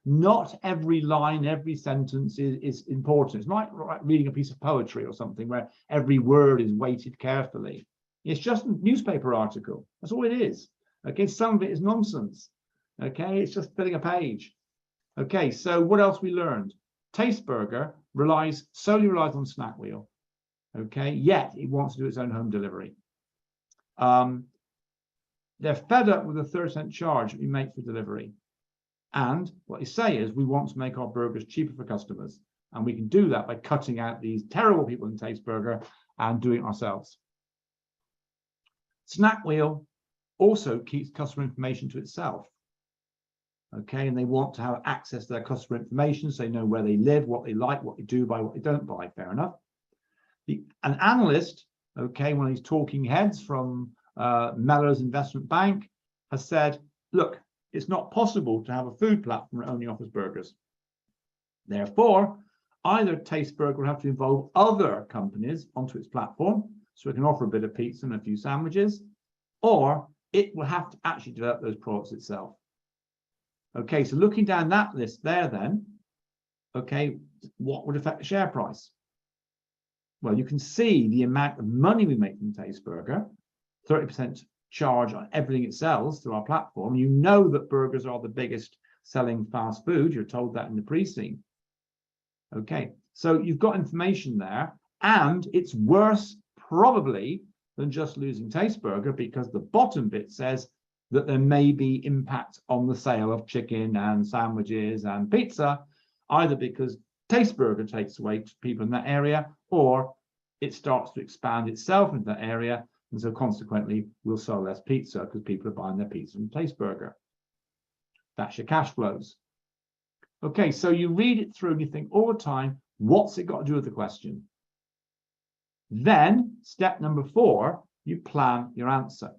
Not every line, every sentence is important. It's not like reading a piece of poetry or something where every word is weighted carefully. It's just a newspaper article. That's all it is. Okay, some of it is nonsense. Okay, it's just filling a page. Okay, so what else we learned? Tasteburger solely relies on Snakwheel. Okay, yet it wants to do its own home delivery. They're fed up with the 30% charge that we make for delivery. And what they say is we want to make our burgers cheaper for customers. And we can do that by cutting out these terrible people in Tasteburger and doing it ourselves. Snakwheel also keeps customer information to itself. Okay, and they want to have access to their customer information so they know where they live, what they like, what they do buy, what they don't buy. Fair enough. An analyst, okay, one of these talking heads from Mellor's investment bank has said, look, it's not possible to have a food platform that only offers burgers. Therefore, either Tasteburger will have to involve other companies onto its platform so it can offer a bit of pizza and a few sandwiches, or it will have to actually develop those products itself. Okay, so looking down that list there then, okay, what would affect the share price? Well, you can see the amount of money we make from Tasteburger, 30% charge on everything it sells through our platform. You know that burgers are the biggest selling fast food. You're told that in the pre-scene. Okay, so you've got information there, and it's worse probably than just losing Tasteburger, because the bottom bit says that there may be impact on the sale of chicken and sandwiches and pizza, either because Tasteburger takes away people in that area, or it starts to expand itself into that area, and so consequently we'll sell less pizza because people are buying their pizza from Tasteburger. That's your cash flows. Okay, so you read it through and you think all the time, what's it got to do with the question? Then step number 4, you plan your answer.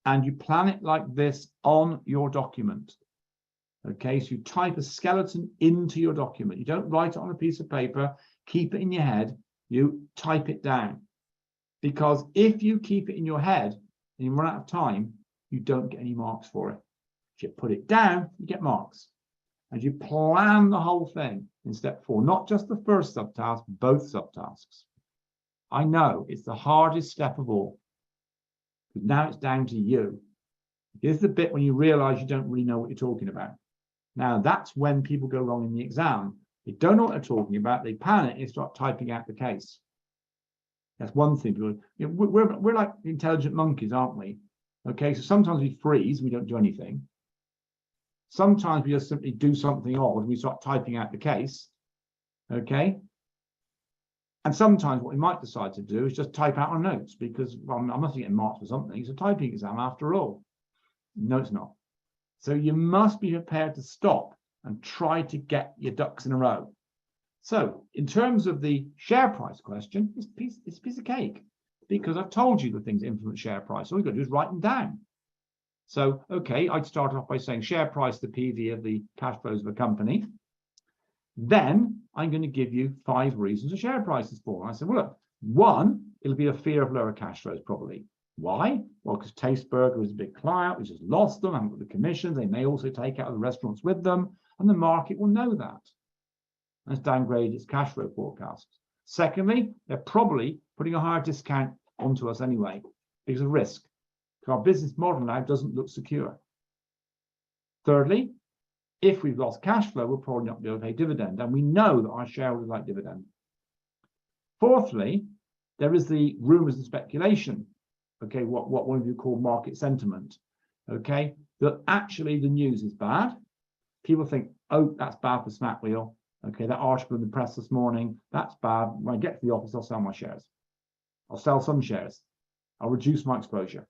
And you plan it like this on your document. Okay, so you type a skeleton into your document. You don't write it on a piece of paper, keep it in your head, you type it down. Because if you keep it in your head and you run out of time, you don't get any marks for it. If you put it down, you get marks. And you plan the whole thing in step 4, not just the first subtask, both subtasks. I know it's the hardest step of all. But now it's down to you. This is the bit when you realize you don't really know what you're talking about. Now, that's when people go wrong in the exam. They don't know what they're talking about. They panic and start typing out the case. That's one thing. We're like intelligent monkeys, aren't we? Okay, so sometimes we freeze, we don't do anything. Sometimes we just simply do something odd and we start typing out the case. Okay. And sometimes what we might decide to do is just type out our notes because, well, I must be getting marks for something. It's a typing exam after all. No, it's not. So you must be prepared to stop and try to get your ducks in a row. So in terms of the share price question, it's a piece of cake because I've told you the things that influence share price. All you've got to do is write them down. So, okay, I'd start off by saying share price, the PV of the cash flows of a company. Then I'm going to give you 5 reasons a share price is for. And I said, well, look, 1, it'll be a fear of lower cash flows probably. Why? Well, because Tasteburger is a big client, which has lost them, haven't got the commissions. They may also take out the restaurants with them, and the market will know that. And it's downgraded its cash flow forecasts. Secondly, they're probably putting a higher discount onto us anyway because of risk. Because our business model now doesn't look secure. Thirdly, if we've lost cash flow, we'll probably not be able to pay dividend, and we know that our shareholders like dividend. Fourthly, there is the rumors and speculation. Okay, what one of you call market sentiment. Okay, that actually the news is bad. People think, oh, that's bad for Snakwheel. Okay, that article in the press this morning, that's bad. When I get to the office, I'll sell my shares. I'll sell some shares. I'll reduce my exposure.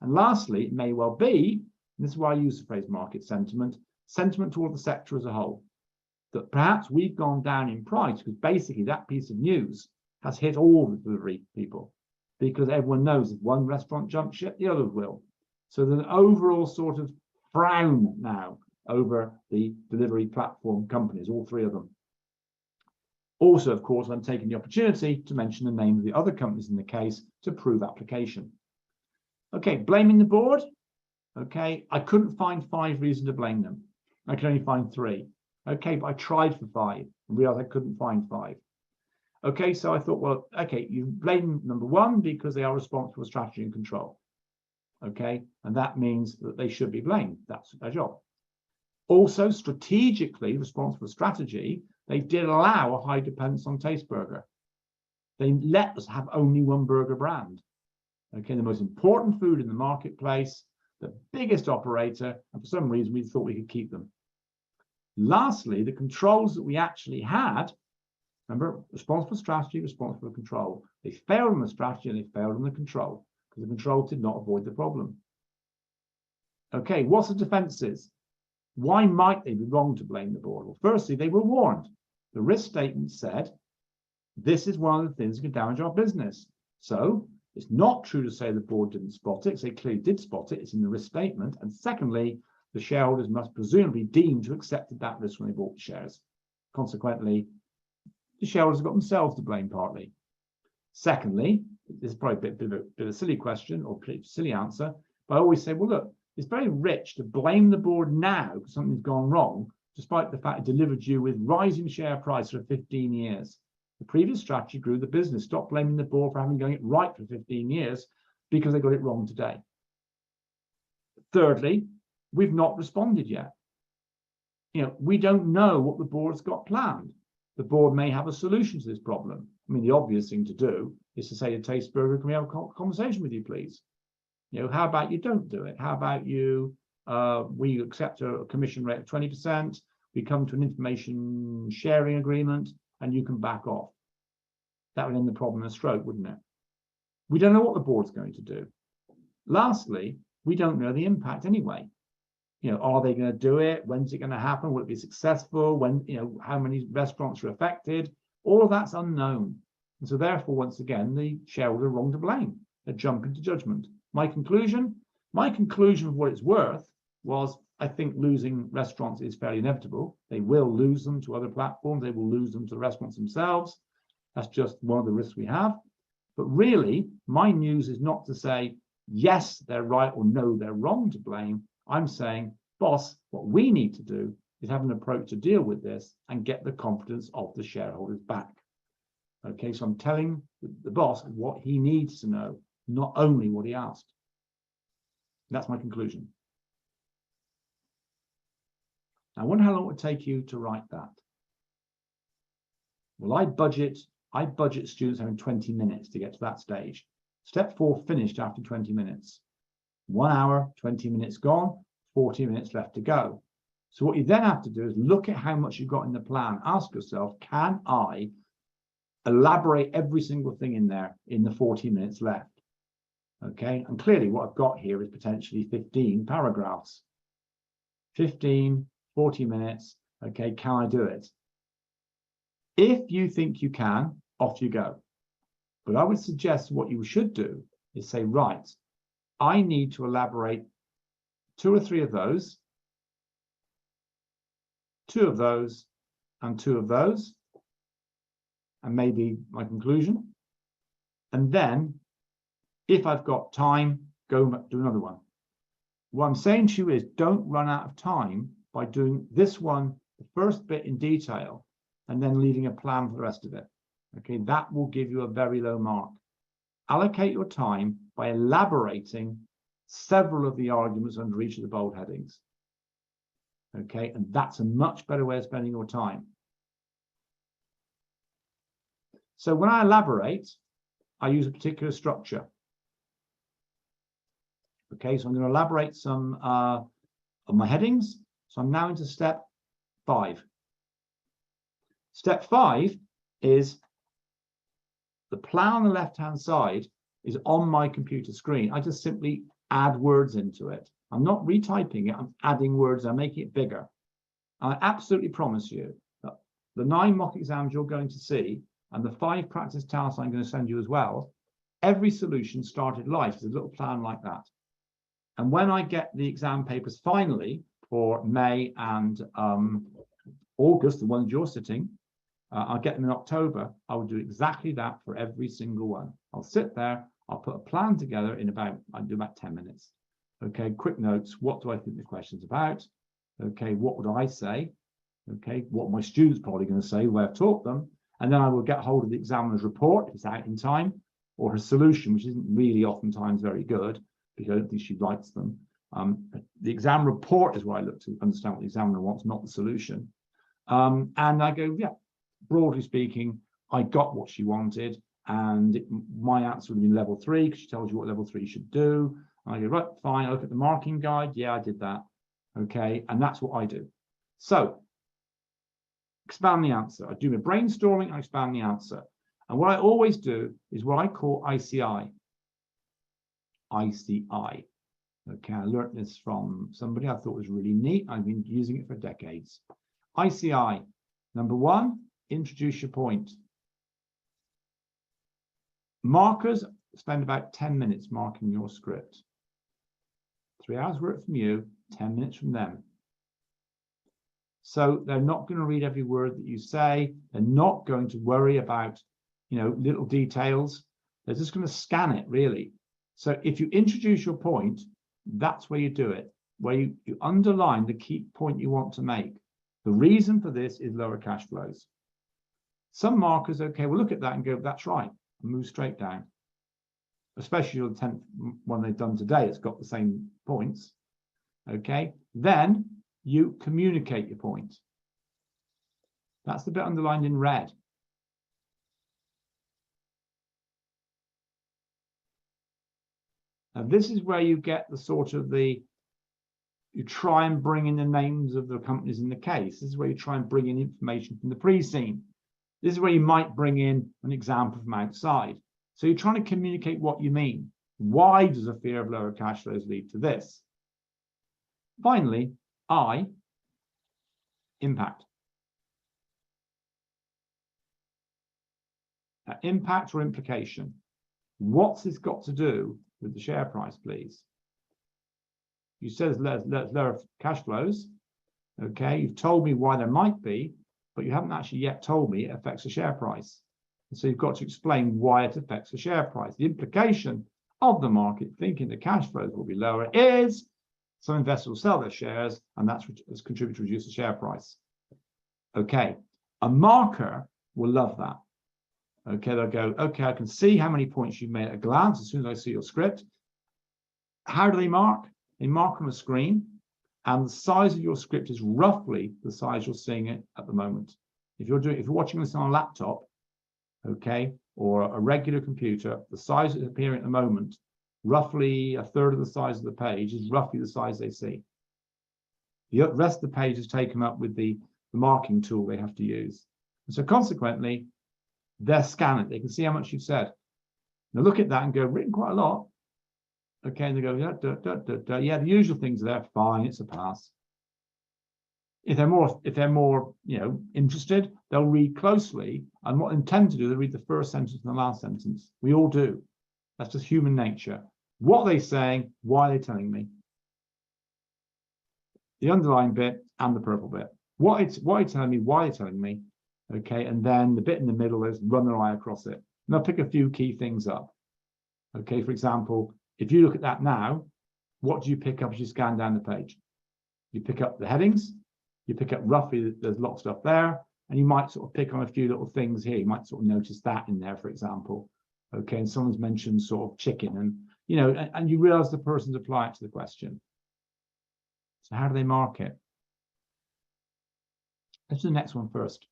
And lastly, it may well be, and this is why I use the phrase market sentiment toward the sector as a whole, that perhaps we've gone down in price because basically that piece of news has hit all the delivery people because everyone knows if one restaurant jumps ship, the others will. So there's an overall sort of frown now over the delivery platform companies, all 3 of them. Also, of course, I'm taking the opportunity to mention the names of the other companies in the case to prove application. Okay, blaming the board. Okay, I couldn't find 5 reasons to blame them. I could only find 3. Okay, but I tried for 5 and realized I couldn't find 5. Okay, so I thought, well, okay, you blame number 1 because they are responsible for strategy and control. Okay, and that means that they should be blamed. That's their job. Also, strategically responsible for strategy, they did allow a high dependence on Tasteburger. They let us have only one burger brand. Okay, the most important food in the marketplace, the biggest operator, and for some reason we thought we could keep them. Lastly, the controls that we actually had, remember, responsible for strategy, responsible for control. They failed on the strategy and they failed on the control because the control did not avoid the problem. Okay, what's the defenses? Why might they be wrong to blame the board? Well, firstly, they were warned. The risk statement said, this is one of the things that can damage our business. So it's not true to say the board didn't spot it. They clearly did spot it. It's in the risk statement. And secondly, the shareholders must presumably deem to have accepted that risk when they bought the shares. Consequently, the shareholders have got themselves to blame partly. Secondly, this is probably a bit of a silly question or a silly answer, but I always say, well, look, it's very rich to blame the board now because something's gone wrong, despite the fact it delivered you with rising share price for 15 years. The previous strategy grew the business. Stop blaming the board for having done it right for 15 years because they got it wrong today. Thirdly, we've not responded yet. We don't know what the board's got planned. The board may have a solution to this problem. I mean, the obvious thing to do is to say to Tasteburger, can we have a conversation with you, please? How about you don't do it? How about you, we accept a commission rate of 20%, we come to an information sharing agreement, and you can back off. That would end the problem in a stroke, wouldn't it? We don't know what the board's going to do. Lastly, we don't know the impact anyway. You know, are they going to do it? When's it going to happen? Will it be successful? When, you know, how many restaurants are affected? All of that's unknown. And so therefore, once again, the shareholder are wrong to blame. They jump into judgment. My conclusion of what it's worth was, I think losing restaurants is fairly inevitable. They will lose them to other platforms. They will lose them to the restaurants themselves. That's just one of the risks we have. But really, my news is not to say, yes, they're right, or no, they're wrong to blame. I'm saying, boss, what we need to do is have an approach to deal with this and get the confidence of the shareholders back. Okay, so I'm telling the boss what he needs to know, not only what he asked. That's my conclusion. I wonder how long it would take you to write that. Well, I budget students having 20 minutes to get to that stage. Step 4 finished after 20 minutes. 1 hour, 20 minutes gone, 40 minutes left to go. So what you then have to do is look at how much you've got in the plan. Ask yourself, can I elaborate every single thing in there in the 40 minutes left? Okay, and clearly what I've got here is potentially 15 paragraphs. 15, 40 minutes. Okay, can I do it? If you think you can, off you go. But I would suggest what you should do is say, right, I need to elaborate 2 or 3 of those, 2 of those, and 2 of those, and maybe my conclusion. And then, if I've got time, go do another one. What I'm saying to you is, don't run out of time by doing this one, the first bit in detail, and then leaving a plan for the rest of it. Okay, that will give you a very low mark. Allocate your time by elaborating several of the arguments under each of the bold headings. Okay, and that's a much better way of spending your time. So when I elaborate, I use a particular structure. Okay, so I'm going to elaborate some of my headings. So I'm now into step 5. Step 5 is the plan on the left-hand side is on my computer screen. I just simply add words into it. I'm not retyping it, I'm adding words, I'm making it bigger. And I absolutely promise you that the 9 mock exams you're going to see and the 5 practice tasks I'm going to send you as well, every solution started life as a little plan like that. And when I get the exam papers finally for May and August, the ones you're sitting, I'll get them in October. I will do exactly that for every single one. I'll sit there, I'll put a plan together in I'll do about 10 minutes. Okay, quick notes. What do I think the question's about? Okay, what would I say? Okay, what my students probably going to say, the way I've taught them. And then I will get hold of the examiner's report, if it's out in time, or her solution, which isn't really oftentimes very good, because I don't think she writes them. The exam report is where I look to understand what the examiner wants, not the solution. And I go, yeah, broadly speaking, I got what she wanted, and my answer would be level 3, because she tells you what level 3 should do. And I go, right, fine, I look at the marking guide, yeah, I did that. Okay, and that's what I do. So, expand the answer. I do my brainstorming, I expand the answer. And what I always do is what I call ICI. ICI. Okay, I learned this from somebody I thought was really neat. I've been using it for decades. ICI. Number 1, introduce your point. Markers spend about 10 minutes marking your script. 3 hours work from you, 10 minutes from them. So they're not going to read every word that you say. They're not going to worry about, little details. They're just going to scan it, really. So if you introduce your point, that's where you do it, where you underline the key point you want to make. The reason for this is lower cash flows. Some markers, okay, we'll look at that and go, that's right, and move straight down. Especially the 10th one they've done today, it's got the same points. Okay, then you communicate your point. That's the bit underlined in red. And this is where you get the sort of the you try and bring in the names of the companies in the case. This is where you try and bring in information from the pre-scene. This is where you might bring in an example from outside. So you're trying to communicate what you mean. Why does a fear of lower cash flows lead to this? Finally, I, impact. Impact or implication. What's this got to do with the share price, please? You said there's lower cash flows. Okay, you've told me why there might be, but you haven't actually yet told me it affects the share price. And so you've got to explain why it affects the share price. The implication of the market thinking the cash flows will be lower is some investors will sell their shares, and that's contributed to reduce the share price. Okay, a marker will love that. Okay, they'll go, okay, I can see how many points you've made at a glance as soon as I see your script. How do they mark? They mark on a screen, and the size of your script is roughly the size you're seeing it at the moment. If you're watching this on a laptop, okay, or a regular computer, the size that's appearing at the moment, roughly a third of the size of the page is roughly the size they see. The rest of the page is taken up with the marking tool they have to use. And so consequently, they're scanning. They can see how much you've said. Now look at that and go, written quite a lot. Okay, and they go, yeah, the usual things are there. Fine, it's a pass. If they're more, interested, they'll read closely. And what they intend to do, they read the first sentence and the last sentence. We all do. That's just human nature. What are they saying? Why are they telling me? The underlined bit and the purple bit. Why are you telling me? Why are they telling me? Okay, and then the bit in the middle is run their eye across it. And I'll pick a few key things up. Okay, for example, if you look at that now, what do you pick up as you scan down the page? You pick up the headings, you pick up roughly, there's a lot of stuff there, and you might sort of pick on a few little things here. You might sort of notice that in there, for example. Okay, and someone's mentioned sort of chicken, and and you realize the person's applied it to the question. So how do they mark it? Let's do the next one first.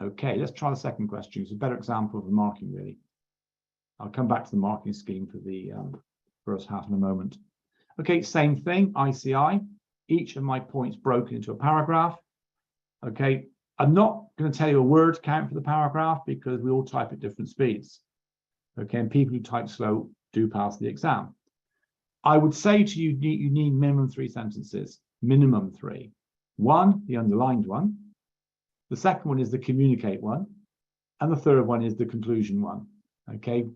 Okay, let's try the second question. It's a better example of the marking, really. I'll come back to the marking scheme for the first half in a moment. Okay, same thing, ICI. Each of my points broken into a paragraph. Okay, I'm not going to tell you a word count for the paragraph because we all type at different speeds. Okay, and people who type slow do pass the exam. I would say to you, you need minimum 3 sentences, minimum 3. One, the underlined one. The second one is the communicate one. And the third one is the conclusion one. Okay,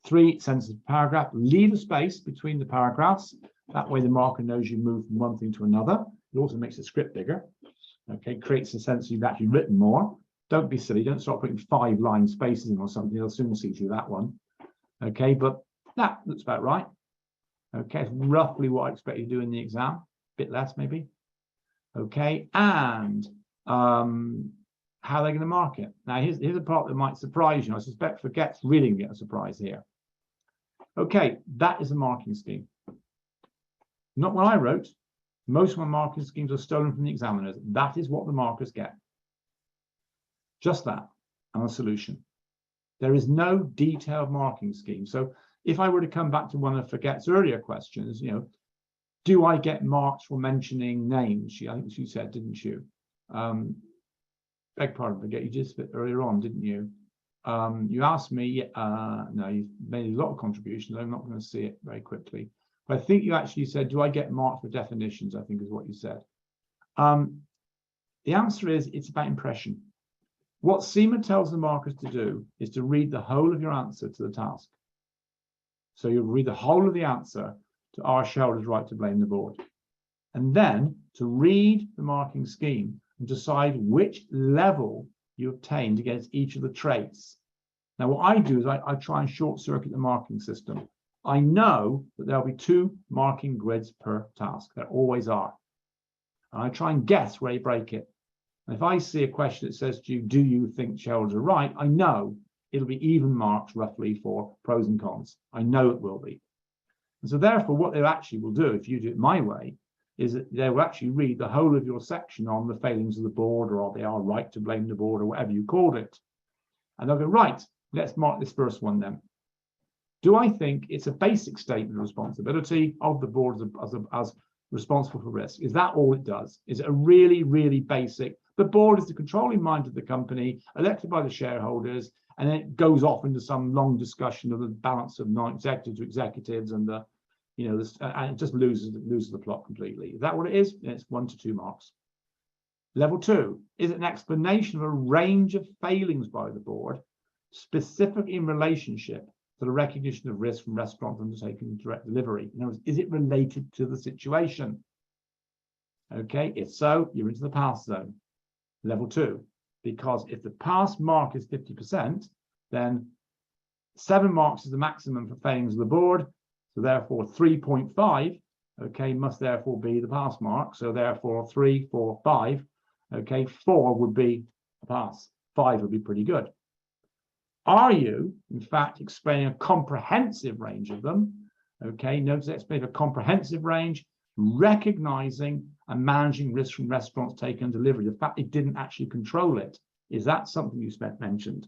3 sentences per paragraph. Leave a space between the paragraphs. That way the marker knows you move from one thing to another. It also makes the script bigger. Okay, creates a sense you've actually written more. Don't be silly. Don't start putting 5-line spaces in or something. They'll soon see through that one. Okay, but that looks about right. Okay, it's roughly what I expect you to do in the exam. A bit less, maybe. Okay, and how are they going to mark it? Now, here's a part that might surprise you. I suspect Forget's really going to get a surprise here. Okay, that is a marking scheme. Not what I wrote. Most of my marking schemes are stolen from the examiners. That is what the markers get. Just that, and a solution. There is no detailed marking scheme. So if I were to come back to one of Forget's earlier questions, do I get marks for mentioning names? I think she said, didn't you? Beg pardon, Forget, you just fit earlier on, didn't you? You asked me, no, you've made a lot of contributions. I'm not going to see it very quickly. But I think you actually said, do I get marked for definitions? I think is what you said. The answer is, it's about impression. What CIMA tells the markers to do is to read the whole of your answer to the task. So you'll read the whole of the answer to our shareholders' right to blame the board. And then to read the marking scheme and decide which level you obtained against each of the traits. Now, what I do is I try and short circuit the marking system. I know that there'll be 2 marking grids per task. There always are. And I try and guess where you break it. And if I see a question that says to you, do you think shareholders are right? I know it'll be even marks roughly for pros and cons. I know it will be. And so therefore, what they actually will do, if you do it my way, is that they will actually read the whole of your section on the failings of the board, or they are right to blame the board, or whatever you called it. And they'll go, right, let's mark this first one then. Do I think it's a basic statement of responsibility of the board as responsible for risk? Is that all it does? Is it a really, really basic? The board is the controlling mind of the company, elected by the shareholders, and then it goes off into some long discussion of the balance of non-executives to executives and the, and it just loses the plot completely. Is that what it is? It's 1 to 2 marks. Level 2, is it an explanation of a range of failings by the board, specific in relationship to the recognition of risk from restaurants undertaking direct delivery? In other words, is it related to the situation? Okay, if so, you're into the pass zone. Level 2, because if the pass mark is 50%, then 7 marks is the maximum for failings of the board. So therefore 3.5, okay, must therefore be the pass mark. So therefore 3, 4, 5, okay, 4 would be a pass, 5 would be pretty good. Are you, in fact, explaining a comprehensive range of them? Okay, notice explain a comprehensive range, recognizing and managing risk from restaurants taken delivery. The fact it didn't actually control it. Is that something you mentioned?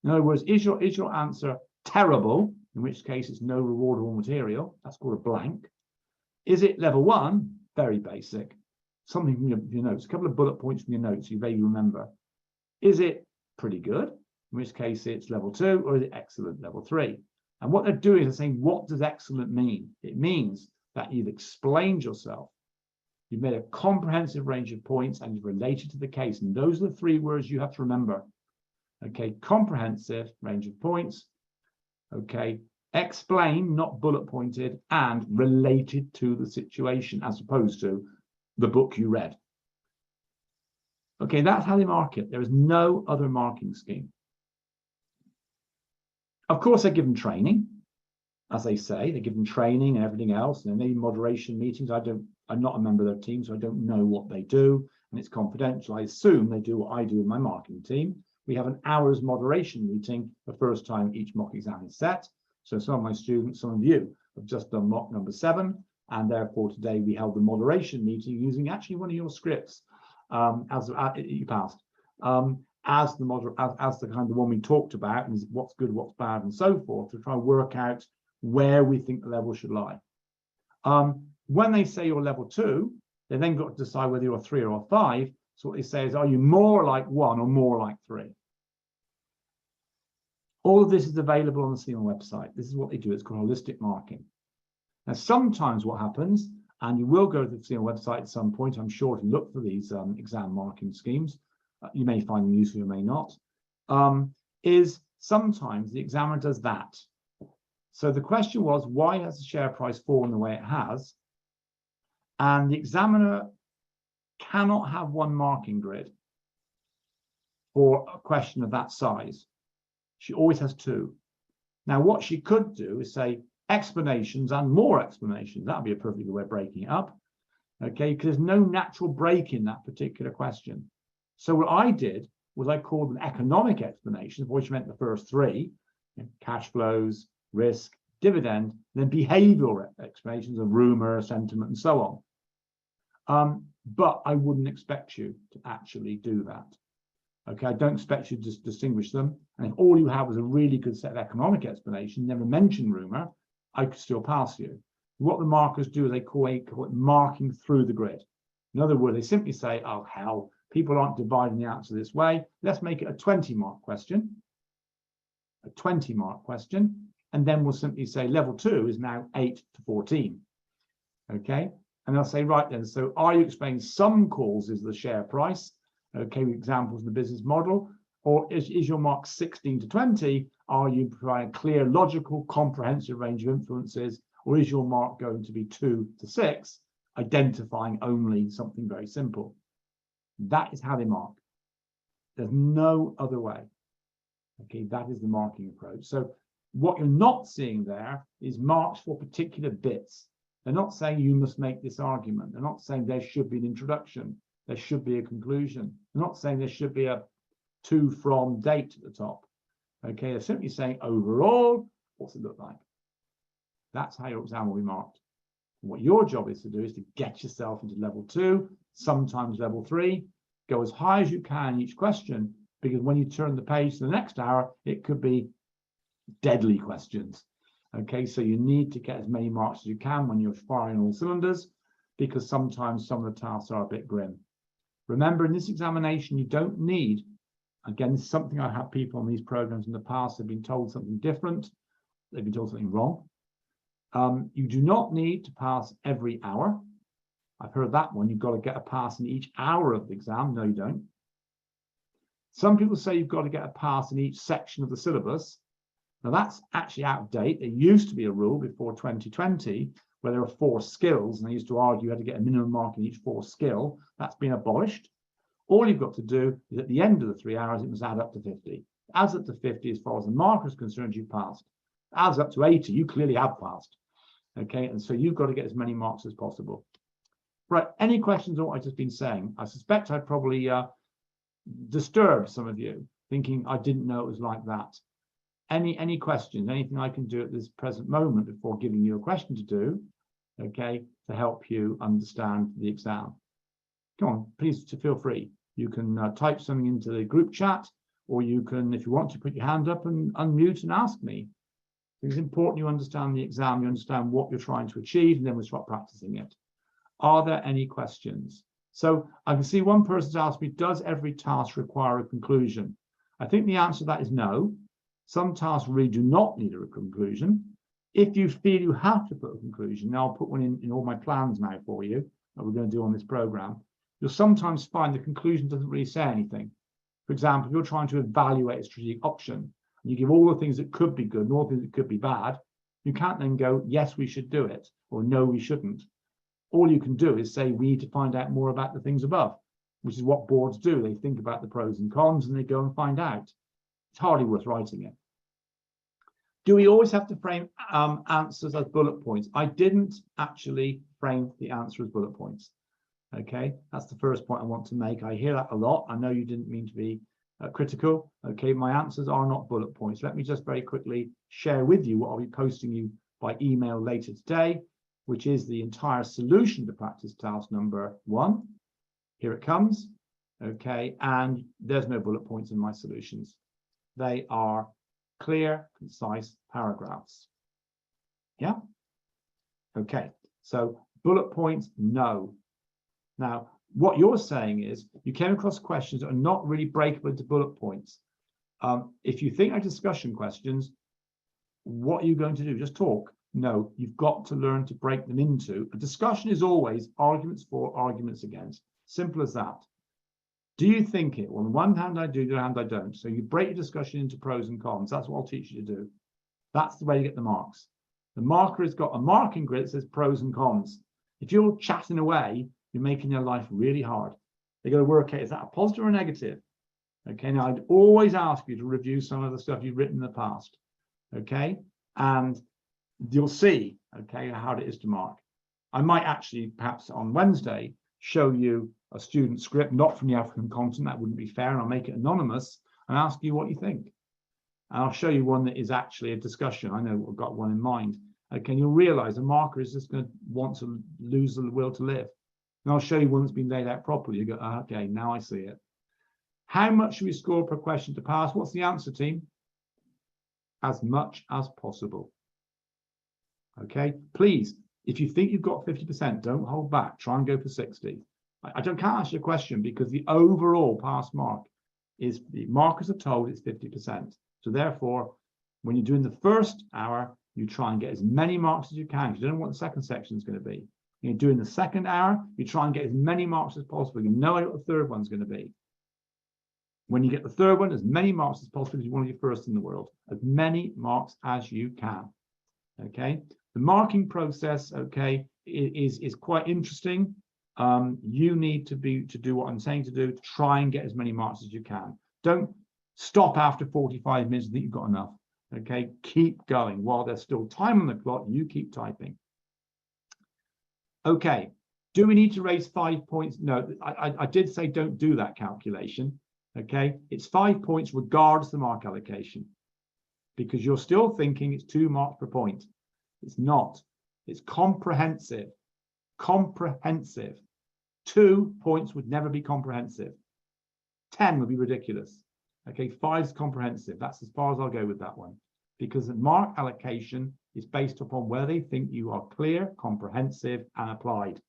In other words, is your answer terrible, in which case it's no rewardable material? That's called a blank. Is it level 1? Very basic. Something from your notes, a couple of bullet points from your notes you vaguely remember. Is it pretty good? In which case it's level 2, or is it excellent, level 3? And what they're doing is they're saying, what does excellent mean? It means that you've explained yourself. You've made a comprehensive range of points and you've related to the case. And those are the 3 words you have to remember. Okay, comprehensive range of points. Okay, explain, not bullet pointed, and related to the situation as opposed to the book you read. Okay, that's how they mark it. There is no other marking scheme. Of course, they're given training, as they say. They're given training and everything else. And they need moderation meetings. I'm not a member of their team, so I don't know what they do, and it's confidential. I assume they do what I do in my marking team. We have an hour's moderation meeting the first time each mock exam is set. So some of my students, some of you, have just done mock number 7, and therefore today we held the moderation meeting using actually one of your scripts as you passed. As the kind of one we talked about, and what's good, what's bad, and so forth, to try and work out where we think the level should lie. When they say you're level 2, they then got to decide whether you're 3 or 5. So what they say is, are you more like 1 or more like 3? All of this is available on the CMA website. This is what they do. It's called holistic marking. Now, sometimes what happens, and you will go to the CMA website at some point, I'm sure, to look for these exam marking schemes. You may find them useful, you may not, is sometimes the examiner does that. So the question was, why has the share price fallen the way it has? And the examiner cannot have one marking grid for a question of that size. She always has 2. Now, what she could do is say explanations and more explanations. That would be a perfect way of breaking it up. Okay, because there's no natural break in that particular question. So what I did was I called them economic explanations, which meant the first 3, cash flows, risk, dividend, then behavioral explanations of rumor, sentiment, and so on. But I wouldn't expect you to actually do that. Okay, I don't expect you to just distinguish them. And if all you have was a really good set of economic explanation, never mention rumor, I could still pass you. What the markers do is they call it marking through the grid. In other words, they simply say, oh, hell, people aren't dividing the answer this way. Let's make it a 20-mark question. A 20-mark question. And then we'll simply say level 2 is now 8 to 14. Okay, and they'll say, right then, so are you explaining some causes of the share price? Okay, with examples in the business model, or is your mark 16 to 20? Are you providing a clear, logical, comprehensive range of influences, or is your mark going to be 2 to 6, identifying only something very simple? That is how they mark. There's no other way. Okay, that is the marking approach. So what you're not seeing there is marks for particular bits. They're not saying you must make this argument. They're not saying there should be an introduction. There should be a conclusion. They're not saying there should be a to from date at the top. Okay, they're simply saying overall, what's it look like? That's how your exam will be marked. What your job is to do is to get yourself into level 2, sometimes level 3, go as high as you can each question, because when you turn the page to the next hour, it could be deadly questions. Okay, so you need to get as many marks as you can when you're firing all cylinders, because sometimes some of the tasks are a bit grim. Remember, in this examination, you don't need, again, this is something I have people on these programs in the past have been told something different, they've been told something wrong. You do not need to pass every hour. I've heard that one, you've got to get a pass in each hour of the exam. No, you don't. Some people say you've got to get a pass in each section of the syllabus. Now that's actually out of date. There used to be a rule before 2020 where there are 4 skills, and they used to argue you had to get a minimum mark in each 4 skill. That's been abolished. All you've got to do is at the end of the 3 hours, it must add up to 50. It adds up to 50 as far as the marker is concerned, you've passed. It adds up to 80, you clearly have passed. Okay, and so you've got to get as many marks as possible. Right, any questions on what I've just been saying? I suspect I probably disturbed some of you, thinking I didn't know it was like that. Any questions, anything I can do at this present moment before giving you a question to do, okay, to help you understand the exam? Come on, please feel free. You can type something into the group chat, or you can, if you want to, put your hand up and unmute and ask me. It's important you understand the exam, you understand what you're trying to achieve, and then we'll start practicing it. Are there any questions? So I can see one person's asked me, does every task require a conclusion? I think the answer to that is no. Some tasks really do not need a conclusion. If you feel you have to put a conclusion, now I'll put one in all my plans now for you that we're going to do on this program. You'll sometimes find the conclusion doesn't really say anything. For example, if you're trying to evaluate a strategic option, and you give all the things that could be good and all the things that could be bad, you can't then go, yes, we should do it, or no, we shouldn't. All you can do is say, we need to find out more about the things above, which is what boards do. They think about the pros and cons and they go and find out. It's hardly worth writing it. Do we always have to frame answers as bullet points? I didn't actually frame the answer as bullet points. Okay, that's the first point I want to make. I hear that a lot. I know you didn't mean to be critical. Okay, my answers are not bullet points. Let me just very quickly share with you what I'll be posting you by email later today, which is the entire solution to practice task number 1. Here it comes. Okay, and there's no bullet points in my solutions. They are clear, concise paragraphs. Yeah? Okay, so bullet points, no. Now, what you're saying is you came across questions that are not really breakable into bullet points. If you think are discussion questions, what are you going to do? Just talk? No, you've got to learn to break them into. A discussion is always arguments for, arguments against. Simple as that. Do you think it? Well, on one hand I do, on the other hand I don't. So you break your discussion into pros and cons. That's what I'll teach you to do. That's the way you get the marks. The marker has got a marking grid that says pros and cons. If you're chatting away, you're making their life really hard. They've got to work out, is that a positive or a negative? Okay, now I'd always ask you to review some of the stuff you've written in the past. Okay, and you'll see, okay, how it is to mark. I might actually, perhaps on Wednesday, show you a student script, not from the African continent, that wouldn't be fair, and I'll make it anonymous and ask you what you think. And I'll show you one that is actually a discussion. I know I've got one in mind. Okay, and you'll realize a marker is just going to want to lose the will to live. And I'll show you one that's been laid out properly. You go, oh, okay, now I see it. How much should we score per question to pass? What's the answer, team? As much as possible. Okay, please, if you think you've got 50%, don't hold back. Try and go for 60. I can't ask you a question because the overall pass mark is, the markers are told it's 50%. So therefore, when you're doing the first hour, you try and get as many marks as you can, because you don't know what the second section is going to be. When you're doing the second hour, you try and get as many marks as possible. You know what the third one's going to be. When you get the third one, as many marks as possible, because you want to be first in the world. As many marks as you can. Okay. The marking process, okay, is quite interesting. You need to do what I'm saying to do, to try and get as many marks as you can. Don't stop after 45 minutes and think you've got enough. Okay, keep going. While there's still time on the clock, you keep typing. Okay, do we need to raise 5 points? No, I did say don't do that calculation. Okay, it's 5 points regardless of the mark allocation, because you're still thinking it's 2 marks per point. It's not. It's comprehensive. Comprehensive. 2 points would never be comprehensive. 10 would be ridiculous. Okay, 5 is comprehensive. That's as far as I'll go with that one, because the mark allocation is based upon whether they think you are clear, comprehensive, and applied.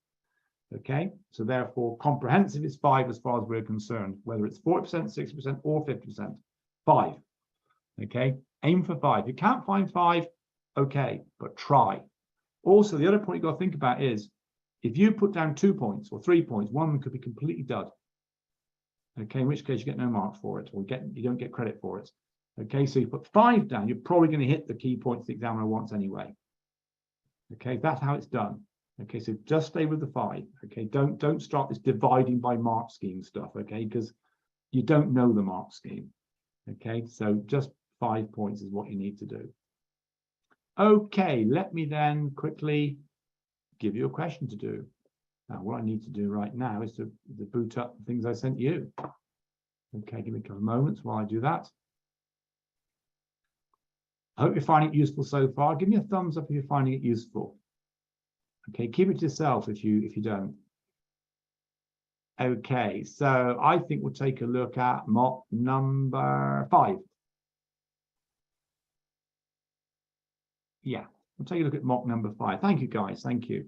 Okay, so therefore, comprehensive is 5 as far as we're concerned, whether it's 40%, 60%, or 50%. 5. Okay, aim for 5. If you can't find 5, okay, but try. Also, the other point you've got to think about is if you put down 2 points or 3 points, one of them could be completely dud. Okay, in which case you get no marks for it, or you don't get credit for it. Okay, so you put 5 down, you're probably going to hit the key points the examiner wants anyway. Okay, that's how it's done. Okay, so just stay with the 5. Okay, don't start this dividing by mark scheme stuff. Okay, because you don't know the mark scheme. Okay, so just 5 points is what you need to do. Okay, let me then quickly give you a question to do. Now, what I need to do right now is to boot up the things I sent you. Okay, give me a couple of moments while I do that. I hope you're finding it useful so far. Give me a thumbs up if you're finding it useful. Okay, keep it to yourself if you don't. Okay, so I think we'll take a look at mock number 5. Yeah, we'll take a look at mock number 5. Thank you, guys. Thank you.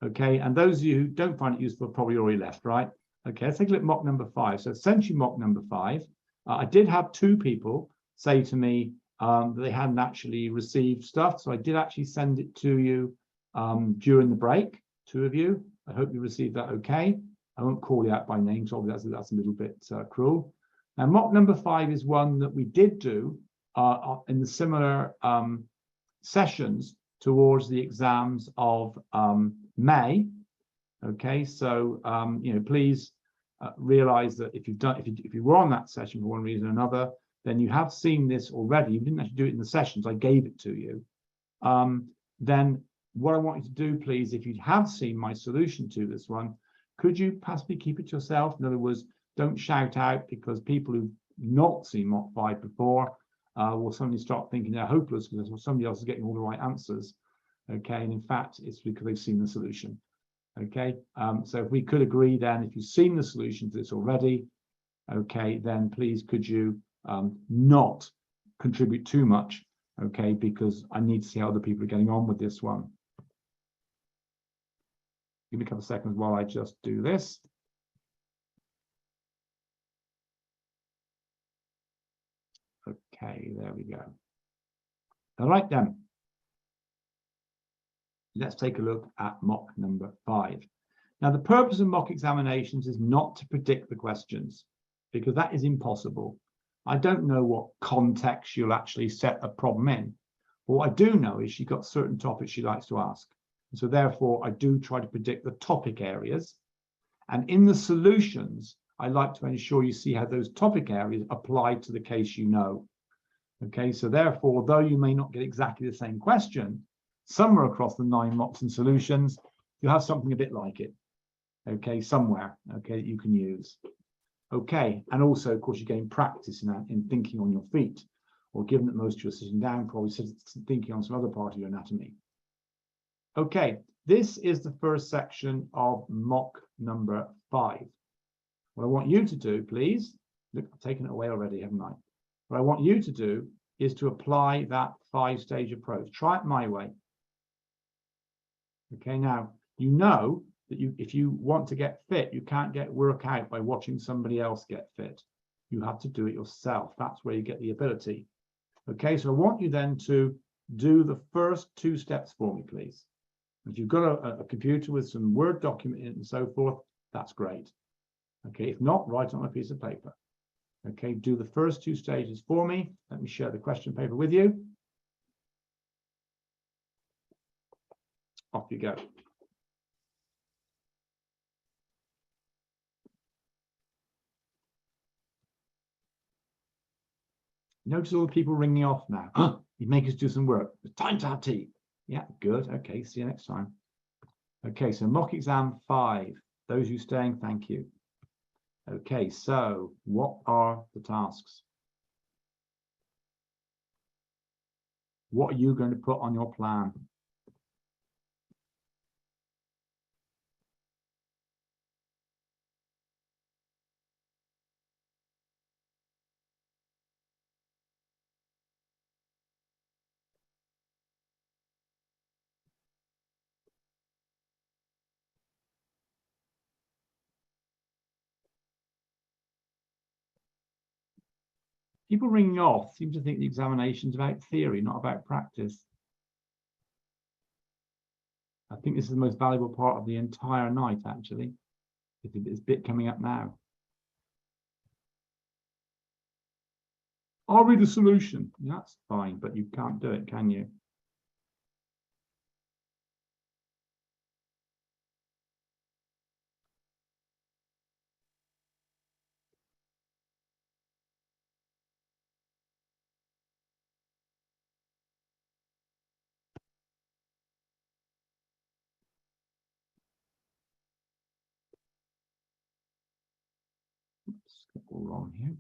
Okay, and those of you who don't find it useful probably already left, right? Okay, let's take a look at mock number 5. So essentially mock number 5. I did have 2 people say to me that they hadn't actually received stuff. So I did actually send it to you during the break, 2 of you. I hope you received that okay. I won't call you out by name, so that's a little bit cruel. Now, mock number 5 is one that we did do in the similar sessions towards the exams of May. Okay, so please realize that if you were on that session for one reason or another, then you have seen this already. You didn't actually do it in the sessions, I gave it to you. Then what I want you to do, please, if you have seen my solution to this one, could you possibly keep it to yourself? In other words, don't shout out, because people who've not seen mock 5 before will suddenly start thinking they're hopeless because somebody else is getting all the right answers. Okay, and in fact, it's because they've seen the solution. Okay, so if we could agree then, if you've seen the solution to this already, okay, then please could you not contribute too much, okay, because I need to see how other people are getting on with this one. Give me a couple of seconds while I just do this. Okay, there we go. All right then. Let's take a look at mock number 5. Now, the purpose of mock examinations is not to predict the questions, because that is impossible. I don't know what context you'll actually set a problem in. But what I do know is she's got certain topics she likes to ask. And so therefore, I do try to predict the topic areas. And in the solutions, I like to ensure you see how those topic areas apply to the case you know. Okay, so therefore, though you may not get exactly the same question, somewhere across the 9 mocks and solutions, you have something a bit like it. Okay, somewhere, okay, that you can use. Okay, and also, of course, you gain practice in thinking on your feet, or given that most of you are sitting down, probably thinking on some other part of your anatomy. Okay, this is the first section of mock number 5. What I want you to do, please, look, I've taken it away already, haven't I? What I want you to do is to apply that 5-stage approach. Try it my way. Okay, now, you know that if you want to get fit, you can't get work out by watching somebody else get fit. You have to do it yourself. That's where you get the ability. Okay, so I want you then to do the first 2 steps for me, please. If you've got a computer with some Word document in it and so forth, that's great. Okay, if not, write on a piece of paper. Okay, do the first 2 stages for me. Let me share the question paper with you. Off you go. Notice all the people ringing off now. Huh? You make us do some work. It's time to have tea. Yeah, good. Okay, see you next time. Okay, so mock exam 5. Those who staying, thank you. Okay, so what are the tasks? What are you going to put on your plan? People ringing off seem to think the examination's about theory, not about practice. I think this is the most valuable part of the entire night, actually. This bit coming up now. I'll read the solution. That's fine, but you can't do it, can you? Oops, got all wrong here.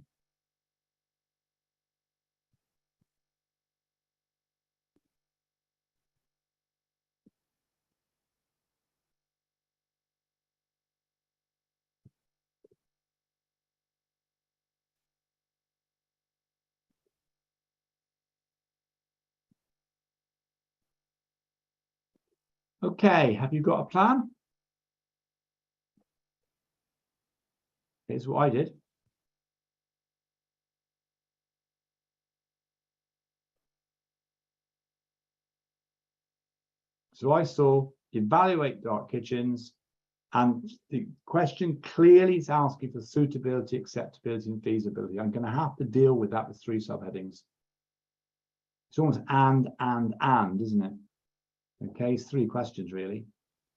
Okay, have you got a plan? Here's what I did. So I saw evaluate dark kitchens, and the question clearly is asking for suitability, acceptability, and feasibility. I'm going to have to deal with that with 3 subheadings. It's almost and, isn't it? Okay, it's 3 questions really.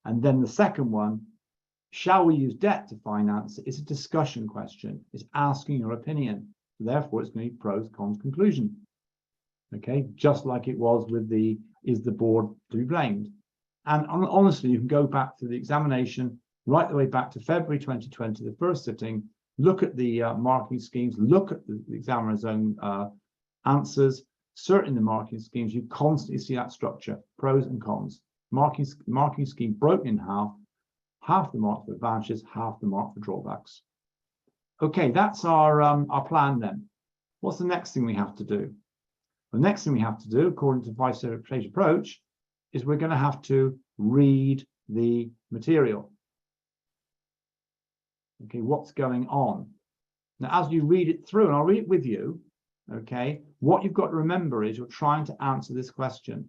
And then the second one, shall we use debt to finance it? It's a discussion question. It's asking your opinion. Therefore, it's going to be pros, cons, conclusion. Okay, just like it was with the, is the board to be blamed? And honestly, you can go back to the examination right the way back to February 2020, the first sitting, look at the marking schemes, look at the examiner's own answers, certain the marking schemes, you constantly see that structure, pros and cons. Marking scheme broken in half the mark for advantages, half the mark for drawbacks. Okay, that's our plan then. What's the next thing we have to do? The next thing we have to do, according to Vice Secretary's approach, is we're going to have to read the material. Okay, what's going on? Now, as you read it through, and I'll read it with you, okay, what you've got to remember is you're trying to answer this question.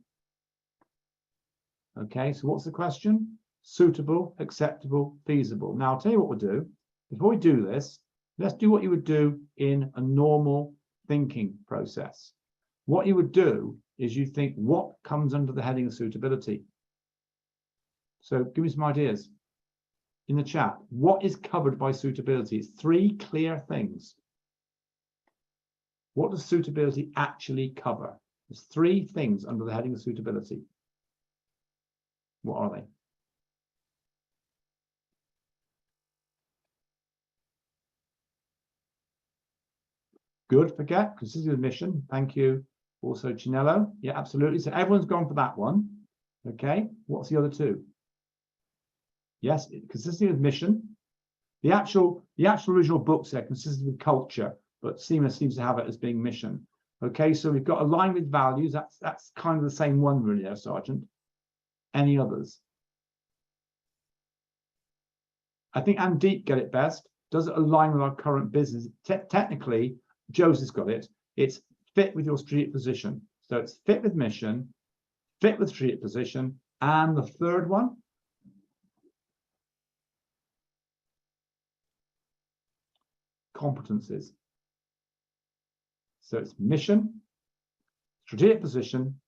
Okay, so what's the question? Suitable, acceptable, feasible. Now, I'll tell you what we'll do. Before we do this, let's do what you would do in a normal thinking process. What you would do is you think, what comes under the heading of suitability? So give me some ideas in the chat. What is covered by suitability? It's 3 clear things. What does suitability actually cover? There's 3 things under the heading of suitability. What are they? Good, forget, consistency of mission. Thank you. Also, Chinello. Yeah, absolutely. So everyone's gone for that one. Okay, what's the other 2? Yes, consistency of mission. The actual original book said consistency with culture, but SEMA seems to have it as being mission. Okay, so we've got align with values. That's kind of the same one, really, there, Sergeant. Any others? I think Andeep get it best. Does it align with our current business? Technically, Joseph's got it. It's fit with your strategic position. So it's fit with mission, fit with strategic position, and the third one, competencies. So it's mission, strategic position,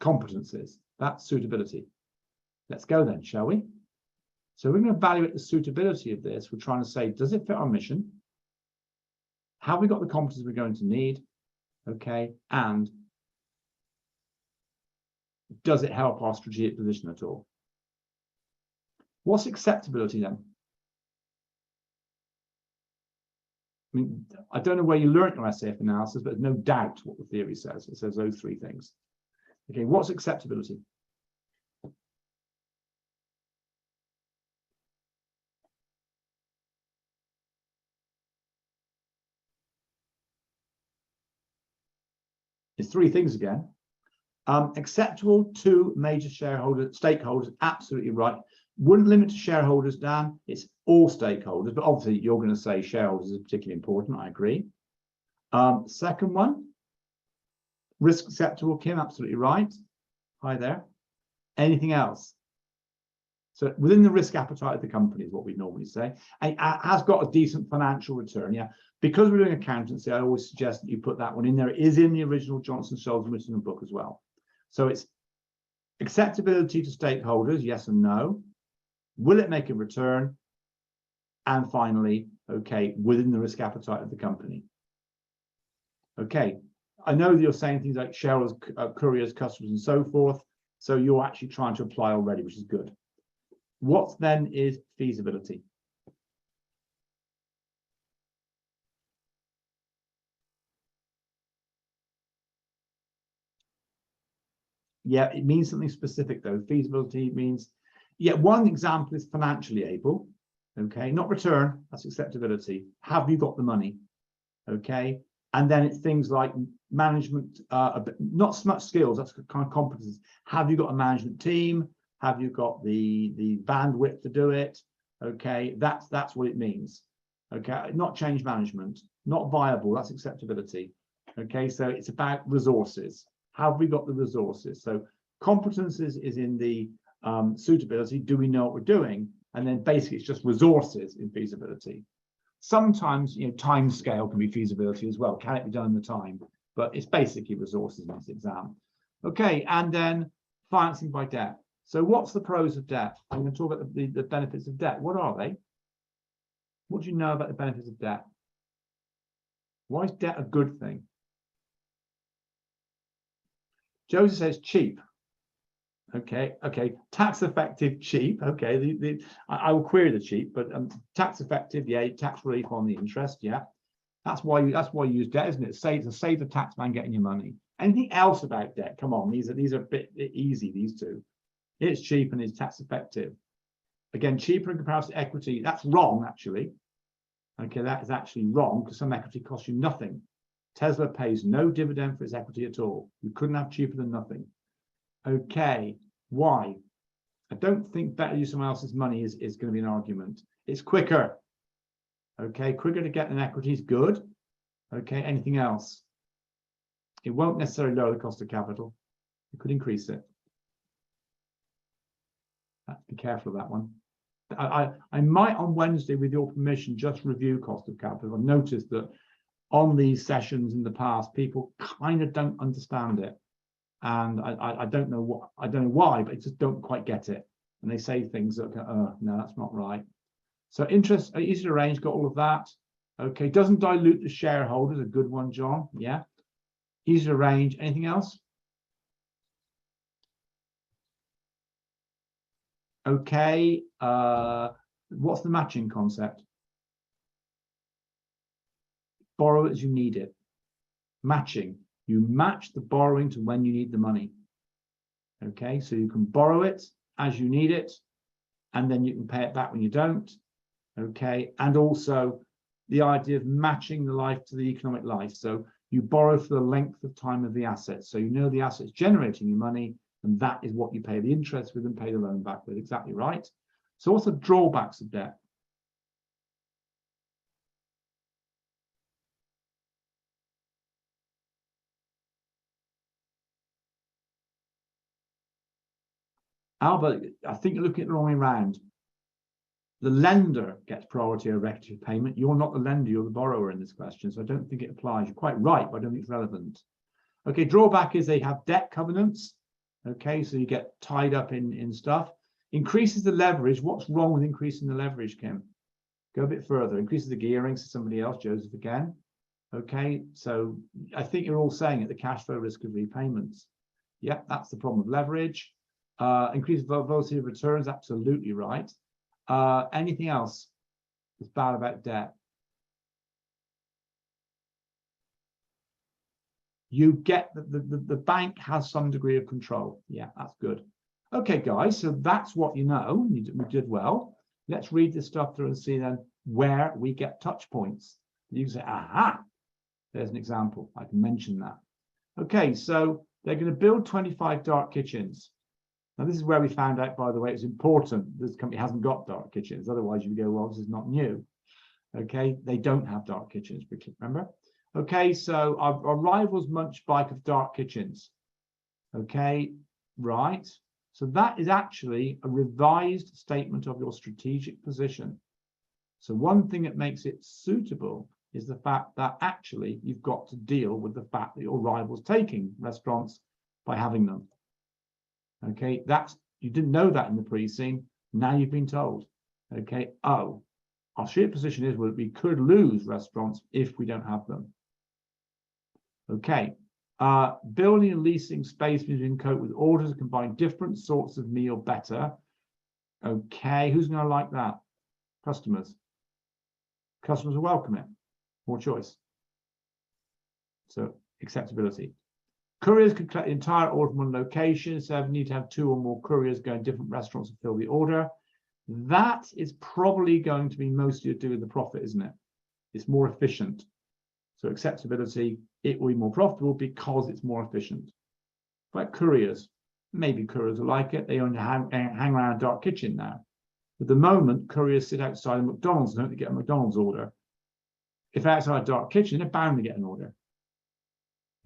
competencies. That's suitability. Let's go then, shall we? So we're going to evaluate the suitability of this. We're trying to say, does it fit our mission? Have we got the competencies we're going to need? Okay, and does it help our strategic position at all? What's acceptability then? I mean, I don't know where you learnt your SAF analysis, but there's no doubt what the theory says. It says those 3 things. Okay, what's acceptability? It's 3 things again. Acceptable to major stakeholders, absolutely right. Wouldn't limit to shareholders, Dan. It's all stakeholders, but obviously you're going to say shareholders is particularly important. I agree. Second one, risk acceptable, Kim, absolutely right. Hi there. Anything else? So within the risk appetite of the company is what we normally say. And it has got a decent financial return, yeah. Because we're doing accountancy, I always suggest that you put that one in there. It is in the original Johnson Scholes written book as well. So it's acceptability to stakeholders, yes and no. Will it make a return? And finally, okay, within the risk appetite of the company. Okay, I know that you're saying things like shareholders, couriers, customers, and so forth. So you're actually trying to apply already, which is good. What then is feasibility? Yeah, it means something specific though. Feasibility means, yeah, one example is financially able. Okay, not return, that's acceptability. Have you got the money? Okay, and then it's things like management, not so much skills, that's kind of competencies. Have you got a management team? Have you got the bandwidth to do it? Okay, that's what it means. Okay, not change management, not viable, that's acceptability. Okay, so it's about resources. Have we got the resources? So competences is in the suitability. Do we know what we're doing? And then basically it's just resources in feasibility. Sometimes, you know, time scale can be feasibility as well. Can it be done in the time? But it's basically resources in this exam. Okay, and then financing by debt. So what's the pros of debt? I'm going to talk about the benefits of debt. What are they? What do you know about the benefits of debt? Why is debt a good thing? Joseph says cheap. Okay, tax effective, cheap. Okay, I will query the cheap, but tax effective, yeah, tax relief on the interest, yeah. That's why you use debt, isn't it? To save the tax man getting your money. Anything else about debt? Come on, these are a bit easy, these two. It's cheap and it's tax effective. Again, cheaper in comparison to equity. That's wrong, actually. Okay, that is actually wrong because some equity costs you nothing. Tesla pays no dividend for its equity at all. You couldn't have cheaper than nothing. Okay, why? I don't think better use someone else's money is going to be an argument. It's quicker. Okay, quicker to get an equity is good. Okay, anything else? It won't necessarily lower the cost of capital. It could increase it. Be careful of that one. I might on Wednesday, with your permission, just review cost of capital. I've noticed that on these sessions in the past, people kind of don't understand it. And I don't know why, but I just don't quite get it. And they say things that go, no, that's not right. So interest, easy to arrange, got all of that. Okay, doesn't dilute the shareholders, a good one, John. Yeah, easy to arrange. Anything else? Okay, what's the matching concept? Borrow it as you need it. Matching. You match the borrowing to when you need the money. Okay, so you can borrow it as you need it, and then you can pay it back when you don't. Okay, and also the idea of matching the life to the economic life. So you borrow for the length of time of the asset. So you know the asset's generating you money, and that is what you pay the interest with and pay the loan back with. Exactly right. So what's the drawbacks of debt? Albert, I think you're looking at the wrong way around. The lender gets priority over equity payment. You're not the lender, you're the borrower in this question. So I don't think it applies. You're quite right, but I don't think it's relevant. Okay, drawback is they have debt covenants. Okay, so you get tied up in stuff. Increases the leverage. What's wrong with increasing the leverage, Kim? Go a bit further. Increases the gearing to somebody else, Joseph again. Okay, so I think you're all saying it, the cash flow risk of repayments. Yeah, that's the problem of leverage. Increased volatility of returns, absolutely right. Anything else that's bad about debt? You get the bank has some degree of control. Yeah, that's good. Okay, guys, so that's what you know. We did well. Let's read this stuff through and see then where we get touch points. You can say, aha, there's an example. I can mention that. Okay, so they're going to build 25 dark kitchens. Now, this is where we found out, by the way, it's important this company hasn't got dark kitchens. Otherwise, you go, well, this is not new. Okay, they don't have dark kitchens, remember? Okay, so our rivals munch bike of dark kitchens. Okay, right. So that is actually a revised statement of your strategic position. So one thing that makes it suitable is the fact that actually you've got to deal with the fact that your rival's taking restaurants by having them. Okay, you didn't know that in the pre-scene. Now you've been told. Okay, oh, our strategic position is well, we could lose restaurants if we don't have them. Okay, building and leasing space between cope with orders, combine different sorts of meal better. Okay, who's going to like that? Customers. Customers will welcome it. More choice. So acceptability. Couriers can collect the entire order from one location, so you need to have 2 or more couriers going to different restaurants to fill the order. That is probably going to be mostly to do with the profit, isn't it? It's more efficient. So acceptability, it will be more profitable because it's more efficient. But couriers, maybe couriers will like it. They only hang around a dark kitchen now. At the moment, couriers sit outside a McDonald's and hope to get a McDonald's order. If they're outside a dark kitchen, they're bound to get an order.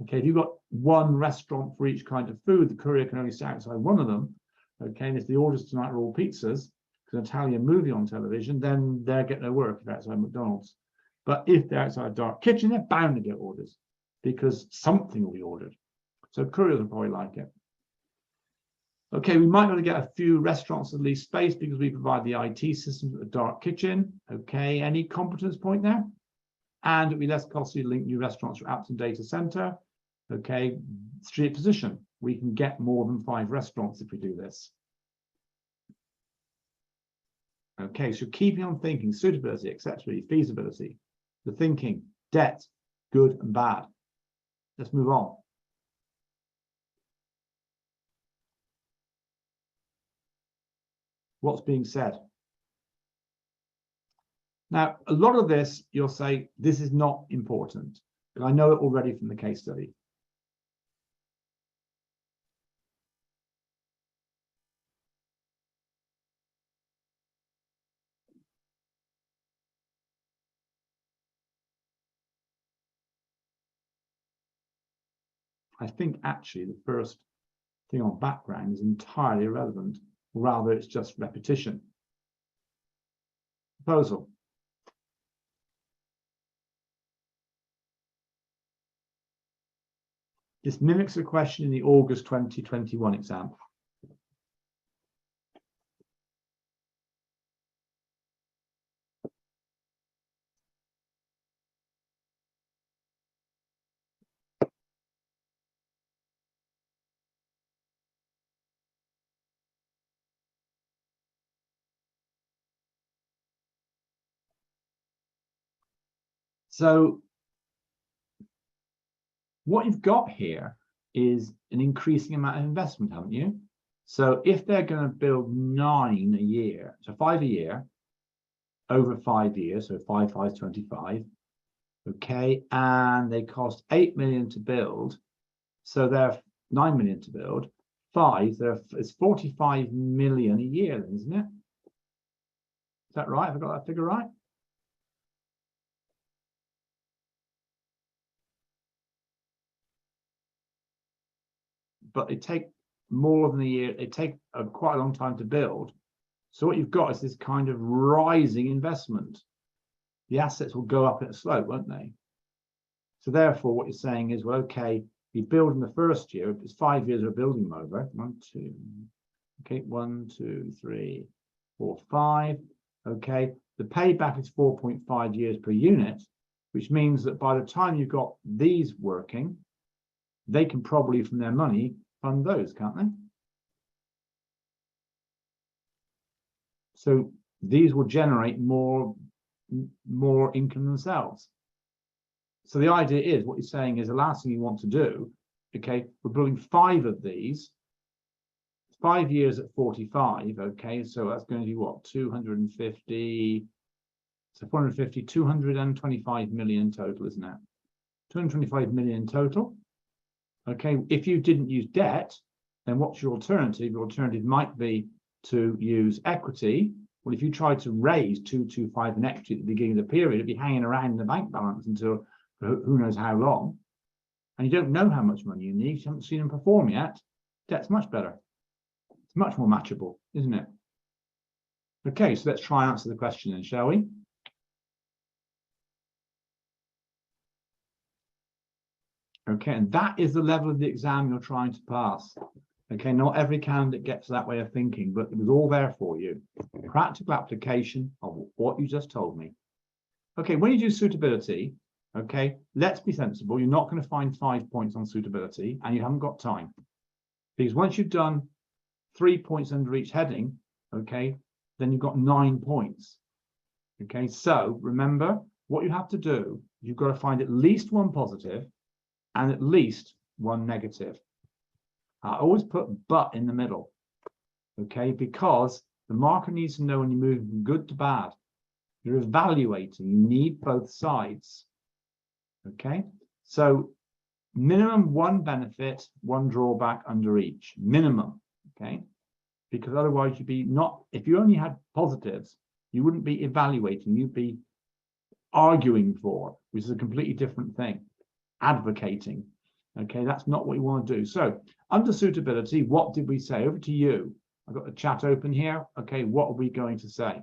Okay, if you've got one restaurant for each kind of food, the courier can only sit outside one of them. Okay, and if the orders tonight are all pizzas, because an Italian movie on television, then they're getting no work if they're outside McDonald's. But if they're outside a dark kitchen, they're bound to get orders because something will be ordered. So couriers will probably like it. Okay, we might be able to get a few restaurants at least space because we provide the IT systems at the dark kitchen. Okay, any competence point there? And it'll be less costly to link new restaurants to apps and data center. Okay, strategic position. We can get more than 5 restaurants if we do this. Okay, so keeping on thinking, suitability, acceptability, feasibility, the thinking, debt, good and bad. Let's move on. What's being said? Now, a lot of this, you'll say, this is not important, but I know it already from the case study. I think actually the first thing on background is entirely irrelevant, rather it's just repetition. Proposal. This mimics a question in the August 2021 exam. So what you've got here is an increasing amount of investment, haven't you? So if they're going to build 9 a year, so 5 a year, over 5 years, so 5 5 is 25, okay, and they cost 8 million to build, so they're 9 million to build, 5, it's 45 million a year, isn't it? Is that right? Have I got that figure right? But they take more than a year, they take quite a long time to build. So what you've got is this kind of rising investment. The assets will go up in a slope, won't they? So therefore, what you're saying is, well, okay, you build in the first year, if it's 5 years of building them over, 1, 2, okay, 1, 2, 3, 4, 5, okay, the payback is 4.5 years per unit, which means that by the time you've got these working, they can probably, from their money, fund those, can't they? So these will generate more income themselves. So the idea is, what you're saying is the last thing you want to do, okay, we're building 5 of these, 5 years at 45, okay, so that's going to be what, 250, so 450, 225 million total, isn't it? 225 million total. Okay, if you didn't use debt, then what's your alternative? Your alternative might be to use equity. Well, if you tried to raise 225 in equity at the beginning of the period, it'd be hanging around in the bank balance until for who knows how long, and you don't know how much money you need, you haven't seen them perform yet, that's much better. It's much more matchable, isn't it? Okay, so let's try and answer the question then, shall we? Okay, and that is the level of the exam you're trying to pass. Okay, not every candidate gets that way of thinking, but it was all there for you. Practical application of what you just told me. Okay, when you do suitability, okay, let's be sensible. You're not going to find 5 points on suitability, and you haven't got time. Because once you've done 3 points under each heading, okay, then you've got 9 points. Okay, so remember what you have to do, you've got to find at least one positive and at least one negative. I always put but in the middle, okay, because the marker needs to know when you're moving from good to bad. You're evaluating, you need both sides, okay? So minimum one benefit, one drawback under each, minimum, okay? Because otherwise you'd be not, if you only had positives, you wouldn't be evaluating, you'd be arguing for, which is a completely different thing, advocating, okay? That's not what you want to do. So under suitability, what did we say? Over to you. I've got the chat open here. Okay, what are we going to say?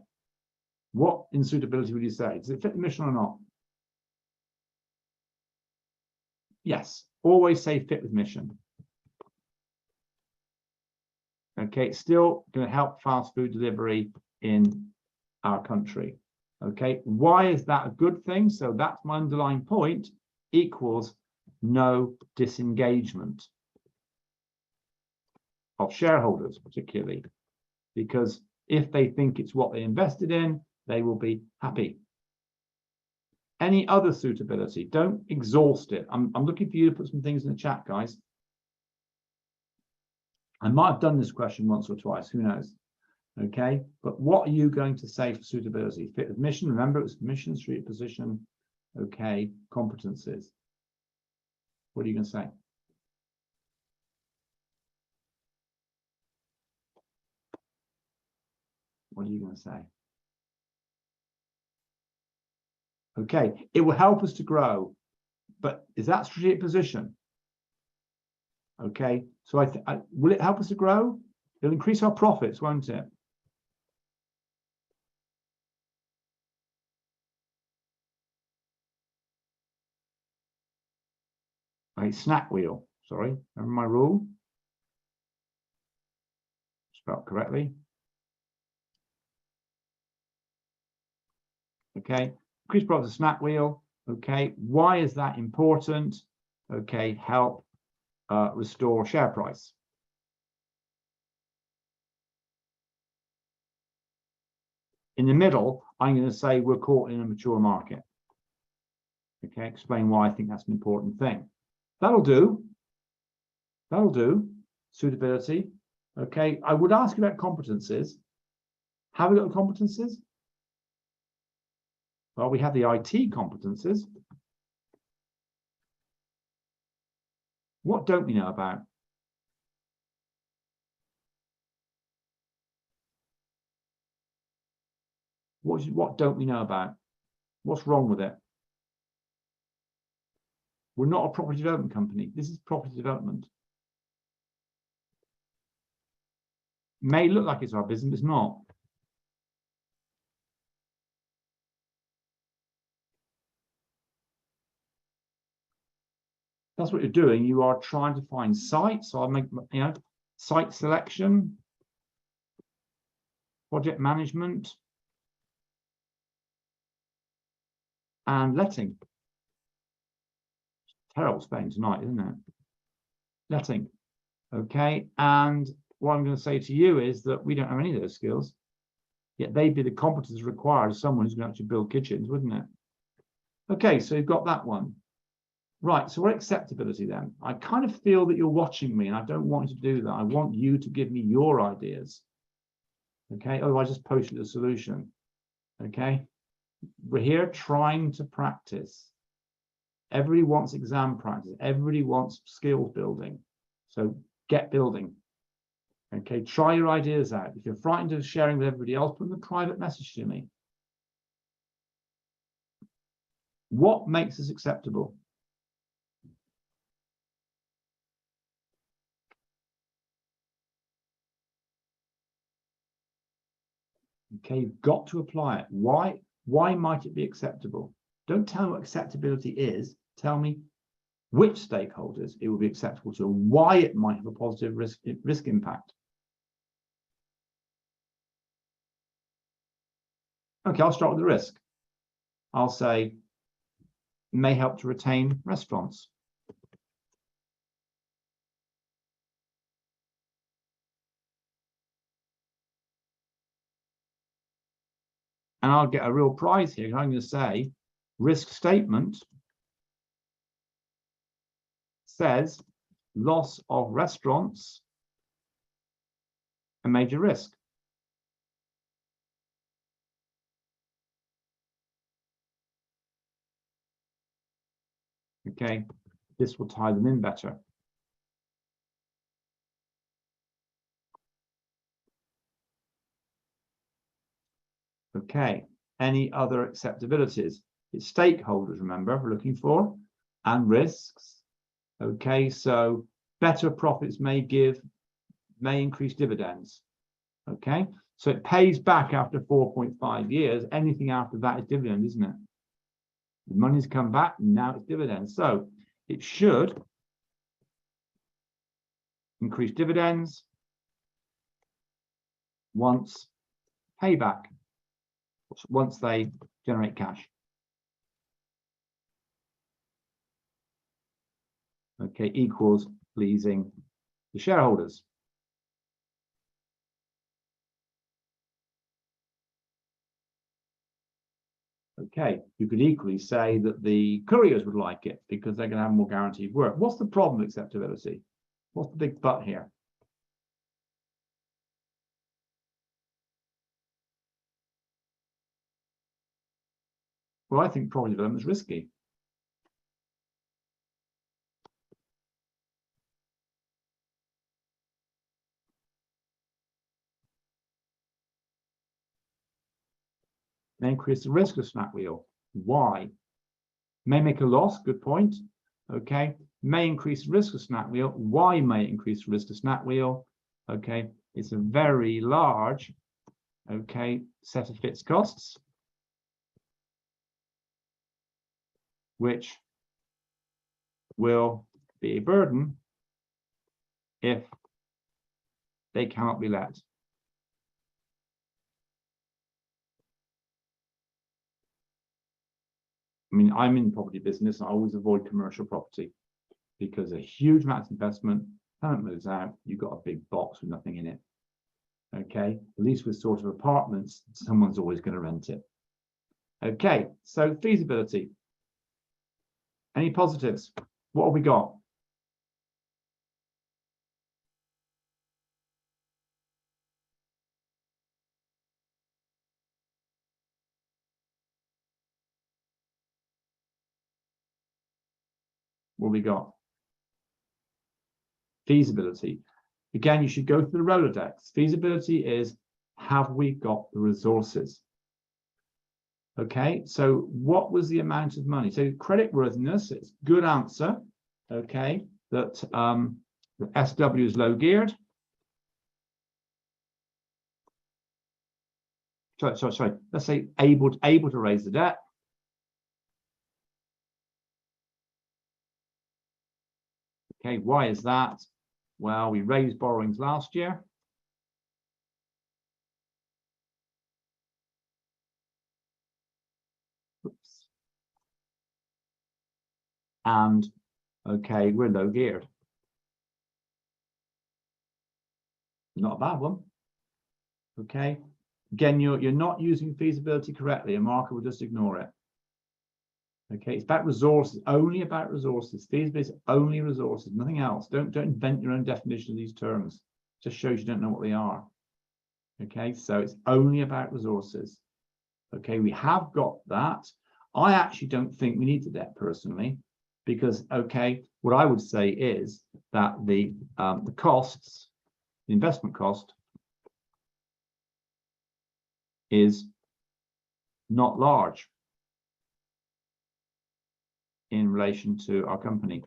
What in suitability would you say? Does it fit the mission or not? Yes, always say fit with mission. Okay, it's still going to help fast food delivery in our country. Okay, why is that a good thing? So that's my underlying point, equals no disengagement of shareholders, particularly, because if they think it's what they invested in, they will be happy. Any other suitability? Don't exhaust it. I'm looking for you to put some things in the chat, guys. I might have done this question once or twice, who knows? Okay, but what are you going to say for suitability? Fit with mission, remember it was mission, street position, okay, competencies. What are you going to say? What are you going to say? Okay, it will help us to grow, but is that strategic position? Okay, so will it help us to grow? It'll increase our profits, won't it? Right, Snakwheel, sorry, remember my rule? Spelled correctly. Okay, increase profits, Snakwheel. Okay, why is that important? Okay, help restore share price. In the middle, I'm going to say we're caught in a mature market. Okay, explain why I think that's an important thing. That'll do. That'll do. Suitability. Okay, I would ask you about competencies. Have we got the competencies? Well, we have the IT competencies. What don't we know about? What don't we know about? What's wrong with it? We're not a property development company. This is property development. May look like it's our business, but it's not. That's what you're doing. You are trying to find sites. So I'll make, site selection, project management, and letting. Terrible spelling tonight, isn't it? Letting. Okay. And what I'm going to say to you is that we don't have any of those skills, yet they'd be the competencies required of someone who's going to actually build kitchens, wouldn't it? Okay, so you've got that one. Right, so what acceptability then? I kind of feel that you're watching me and I don't want you to do that. I want you to give me your ideas. Okay, otherwise just post you the solution. Okay, we're here trying to practice. Everybody wants exam practice. Everybody wants skills building. So get building. Okay, try your ideas out. If you're frightened of sharing with everybody else, put in a private message to me. What makes this acceptable? Okay, you've got to apply it. Why might it be acceptable? Don't tell me what acceptability is. Tell me which stakeholders it will be acceptable to, why it might have a positive risk impact. Okay, I'll start with the risk. I'll say may help to retain restaurants. And I'll get a real prize here. I'm going to say risk statement says loss of restaurants a major risk. Okay, this will tie them in better. Okay, any other acceptabilities? It's stakeholders, remember, we're looking for, and risks. Okay, so better profits may increase dividends. Okay, so it pays back after 4.5 years. Anything after that is dividend, isn't it? The money's come back, now it's dividends. So it should increase dividends once payback, once they generate cash. Okay, equals pleasing the shareholders. Okay, you could equally say that the couriers would like it because they're going to have more guaranteed work. What's the problem with acceptability? What's the big but here? Well, I think property development is risky. May increase the risk of Snakwheel. Why? May make a loss, good point. Okay, may increase the risk of Snakwheel. Why may it increase the risk of Snakwheel? Okay, it's a very large, okay, set of fixed costs, which will be a burden if they cannot be let. I mean, I'm in property business. I always avoid commercial property because a huge amount of investment, tenant moves out, you've got a big box with nothing in it. Okay, at least with sort of apartments, someone's always going to rent it. Okay, so feasibility. Any positives? What have we got? What have we got? Feasibility. Again, you should go through the Rolodex. Feasibility is, have we got the resources? Okay, so what was the amount of money? So creditworthiness, it's good answer. Okay, that the SW is low geared. Sorry. Let's say able to raise the debt. Okay, why is that? Well, we raised borrowings last year. Oops. And okay, we're low geared. Not a bad one. Okay. Again, you're not using feasibility correctly. A marker will just ignore it. Okay, it's about resources, only about resources. Feasibility is only resources, nothing else. Don't invent your own definition of these terms. It just shows you don't know what they are. Okay, so it's only about resources. Okay, we have got that. I actually don't think we need the debt personally, because okay, what I would say is that the costs, the investment cost, is not large. in relation to our company.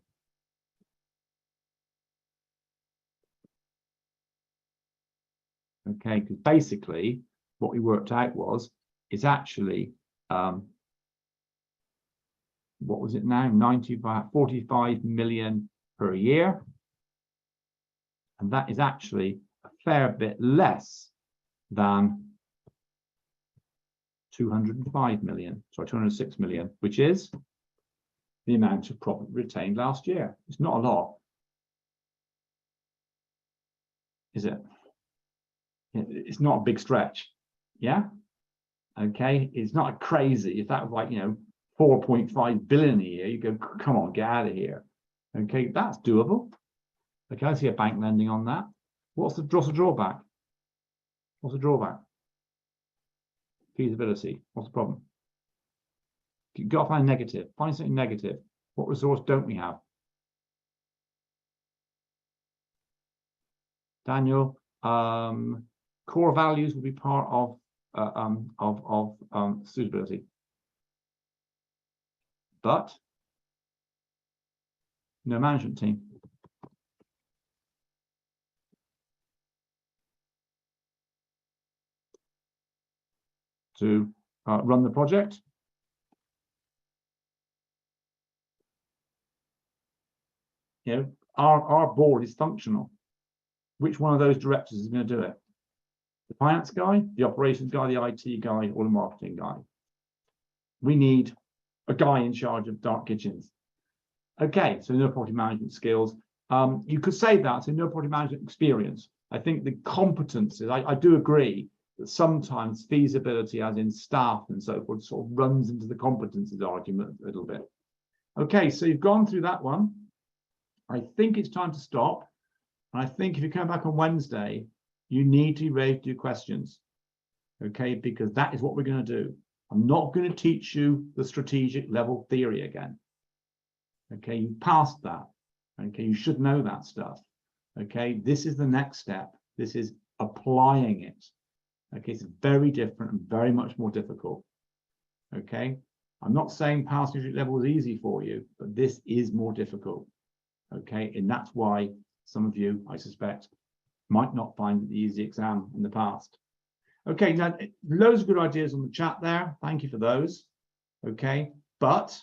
Okay, because basically what we worked out was, it's actually, what was it now? 45 million per year. And that is actually a fair bit less than 205 million, sorry, 206 million, which is the amount of profit retained last year. It's not a lot, is it? It's not a big stretch. Yeah. Okay. It's not crazy. If that was like, 4.5 billion a year, you go, come on, get out of here. Okay. That's doable. Okay. I see a bank lending on that. What's the drawback? What's the drawback? Feasibility. What's the problem? You've got to find negative. Find something negative. What resource don't we have? Daniel, core values will be part of suitability, but no management team. To run the project. Our board is functional. Which one of those directors is going to do it? The finance guy, the operations guy, the IT guy, or the marketing guy? We need a guy in charge of dark kitchens. Okay, so no property management skills. You could say that, so no property management experience. I think the competences, I do agree that sometimes feasibility, as in staff and so forth, sort of runs into the competences argument a little bit. Okay, so you've gone through that one. I think it's time to stop. And I think if you come back on Wednesday, you need to be ready to do questions. Okay, because that is what we're going to do. I'm not going to teach you the strategic level theory again. Okay, you passed that. Okay, you should know that stuff. Okay, this is the next step. This is applying it. Okay, it's very different and very much more difficult. Okay, I'm not saying passing strategic level is easy for you, but this is more difficult. Okay, and that's why some of you, I suspect, might not find the easy exam in the past. Okay, now loads of good ideas on the chat there. Thank you for those. Okay, but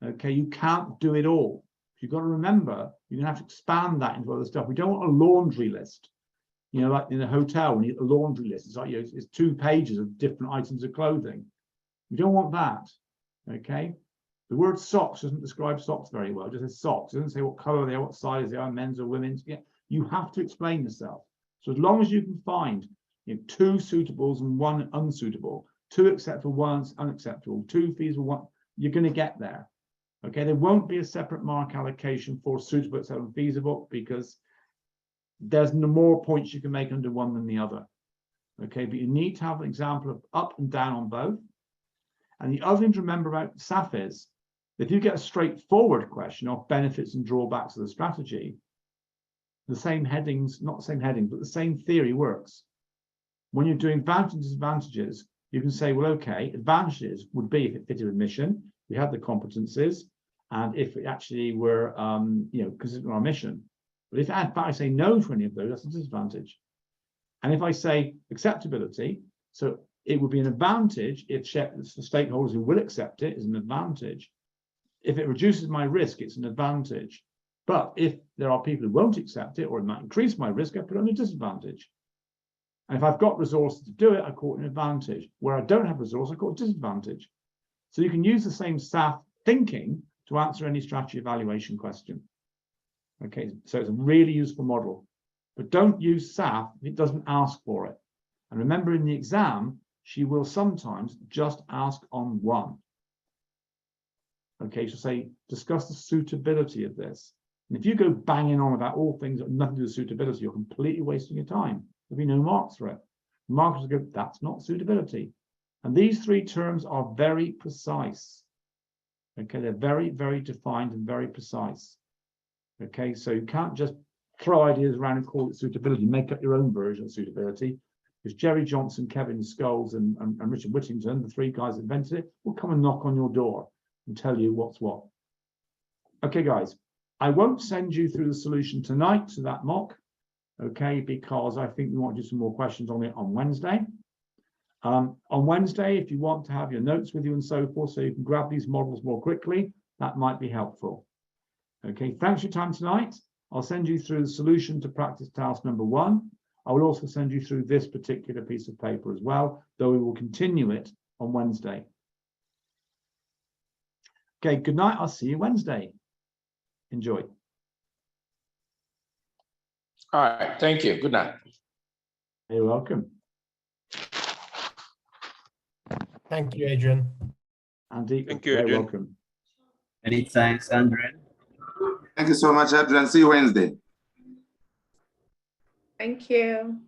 okay, you can't do it all. You've got to remember, you're gonna have to expand that into other stuff. We don't want a laundry list. Like in a hotel, when you get a laundry list, it's like it's 2 pages of different items of clothing. We don't want that. Okay. The word socks doesn't describe socks very well. It just says socks. It doesn't say what color they are, what size they are, men's or women's. Yeah, you have to explain yourself. So as long as you can find 2 suitables and 1 unsuitable, 2 acceptable, 1 unacceptable, 2 feasible, 1, you're going to get there. Okay, there won't be a separate mark allocation for suitable, acceptable, and feasible, because there's no more points you can make under one than the other. Okay, but you need to have an example of up and down on both. And the other thing to remember about SAF is, if you get a straightforward question of benefits and drawbacks of the strategy, the same headings, not the same heading, but the same theory works. When you're doing advantages and disadvantages, you can say, well, okay, advantages would be if it fitted with mission, we had the competencies, and if it actually were, consistent with our mission. But if I say no to any of those, that's a disadvantage. And if I say acceptability, so it would be an advantage if the stakeholders who will accept it is an advantage. If it reduces my risk, it's an advantage. But if there are people who won't accept it, or it might increase my risk, I put it on a disadvantage. And if I've got resources to do it, I call it an advantage. Where I don't have resources, I call it a disadvantage. So you can use the same SAF thinking to answer any strategy evaluation question. Okay, so it's a really useful model. But don't use SAF if it doesn't ask for it. And remember, in the exam, she will sometimes just ask on 1. Okay, she'll say, discuss the suitability of this. And if you go banging on about all things that have nothing to do with suitability, you're completely wasting your time. There'll be no marks for it. Markers will go, that's not suitability. And these 3 terms are very precise. Okay, they're very, very defined and very precise. Okay, so you can't just throw ideas around and call it suitability, make up your own version of suitability. Because Jerry Johnson, Kevin Scholes, and Richard Whittington, the 3 guys that invented it, will come and knock on your door and tell you what's what. Okay, guys, I won't send you through the solution tonight to that mock, okay, because I think we want to do some more questions on it on Wednesday. On Wednesday, if you want to have your notes with you and so forth, so you can grab these models more quickly, that might be helpful. Okay, thanks for your time tonight. I'll send you through the solution to practice task number 1. I will also send you through this particular piece of paper as well, though we will continue it on Wednesday. Okay, good night. I'll see you Wednesday. Enjoy. All right, thank you. Good night. You're welcome. Thank you, Adrian. Andy, Thank you, you're Adrian. welcome. Many thanks, Andrea. Thank you so much, Adrian. See you Wednesday. Thank you.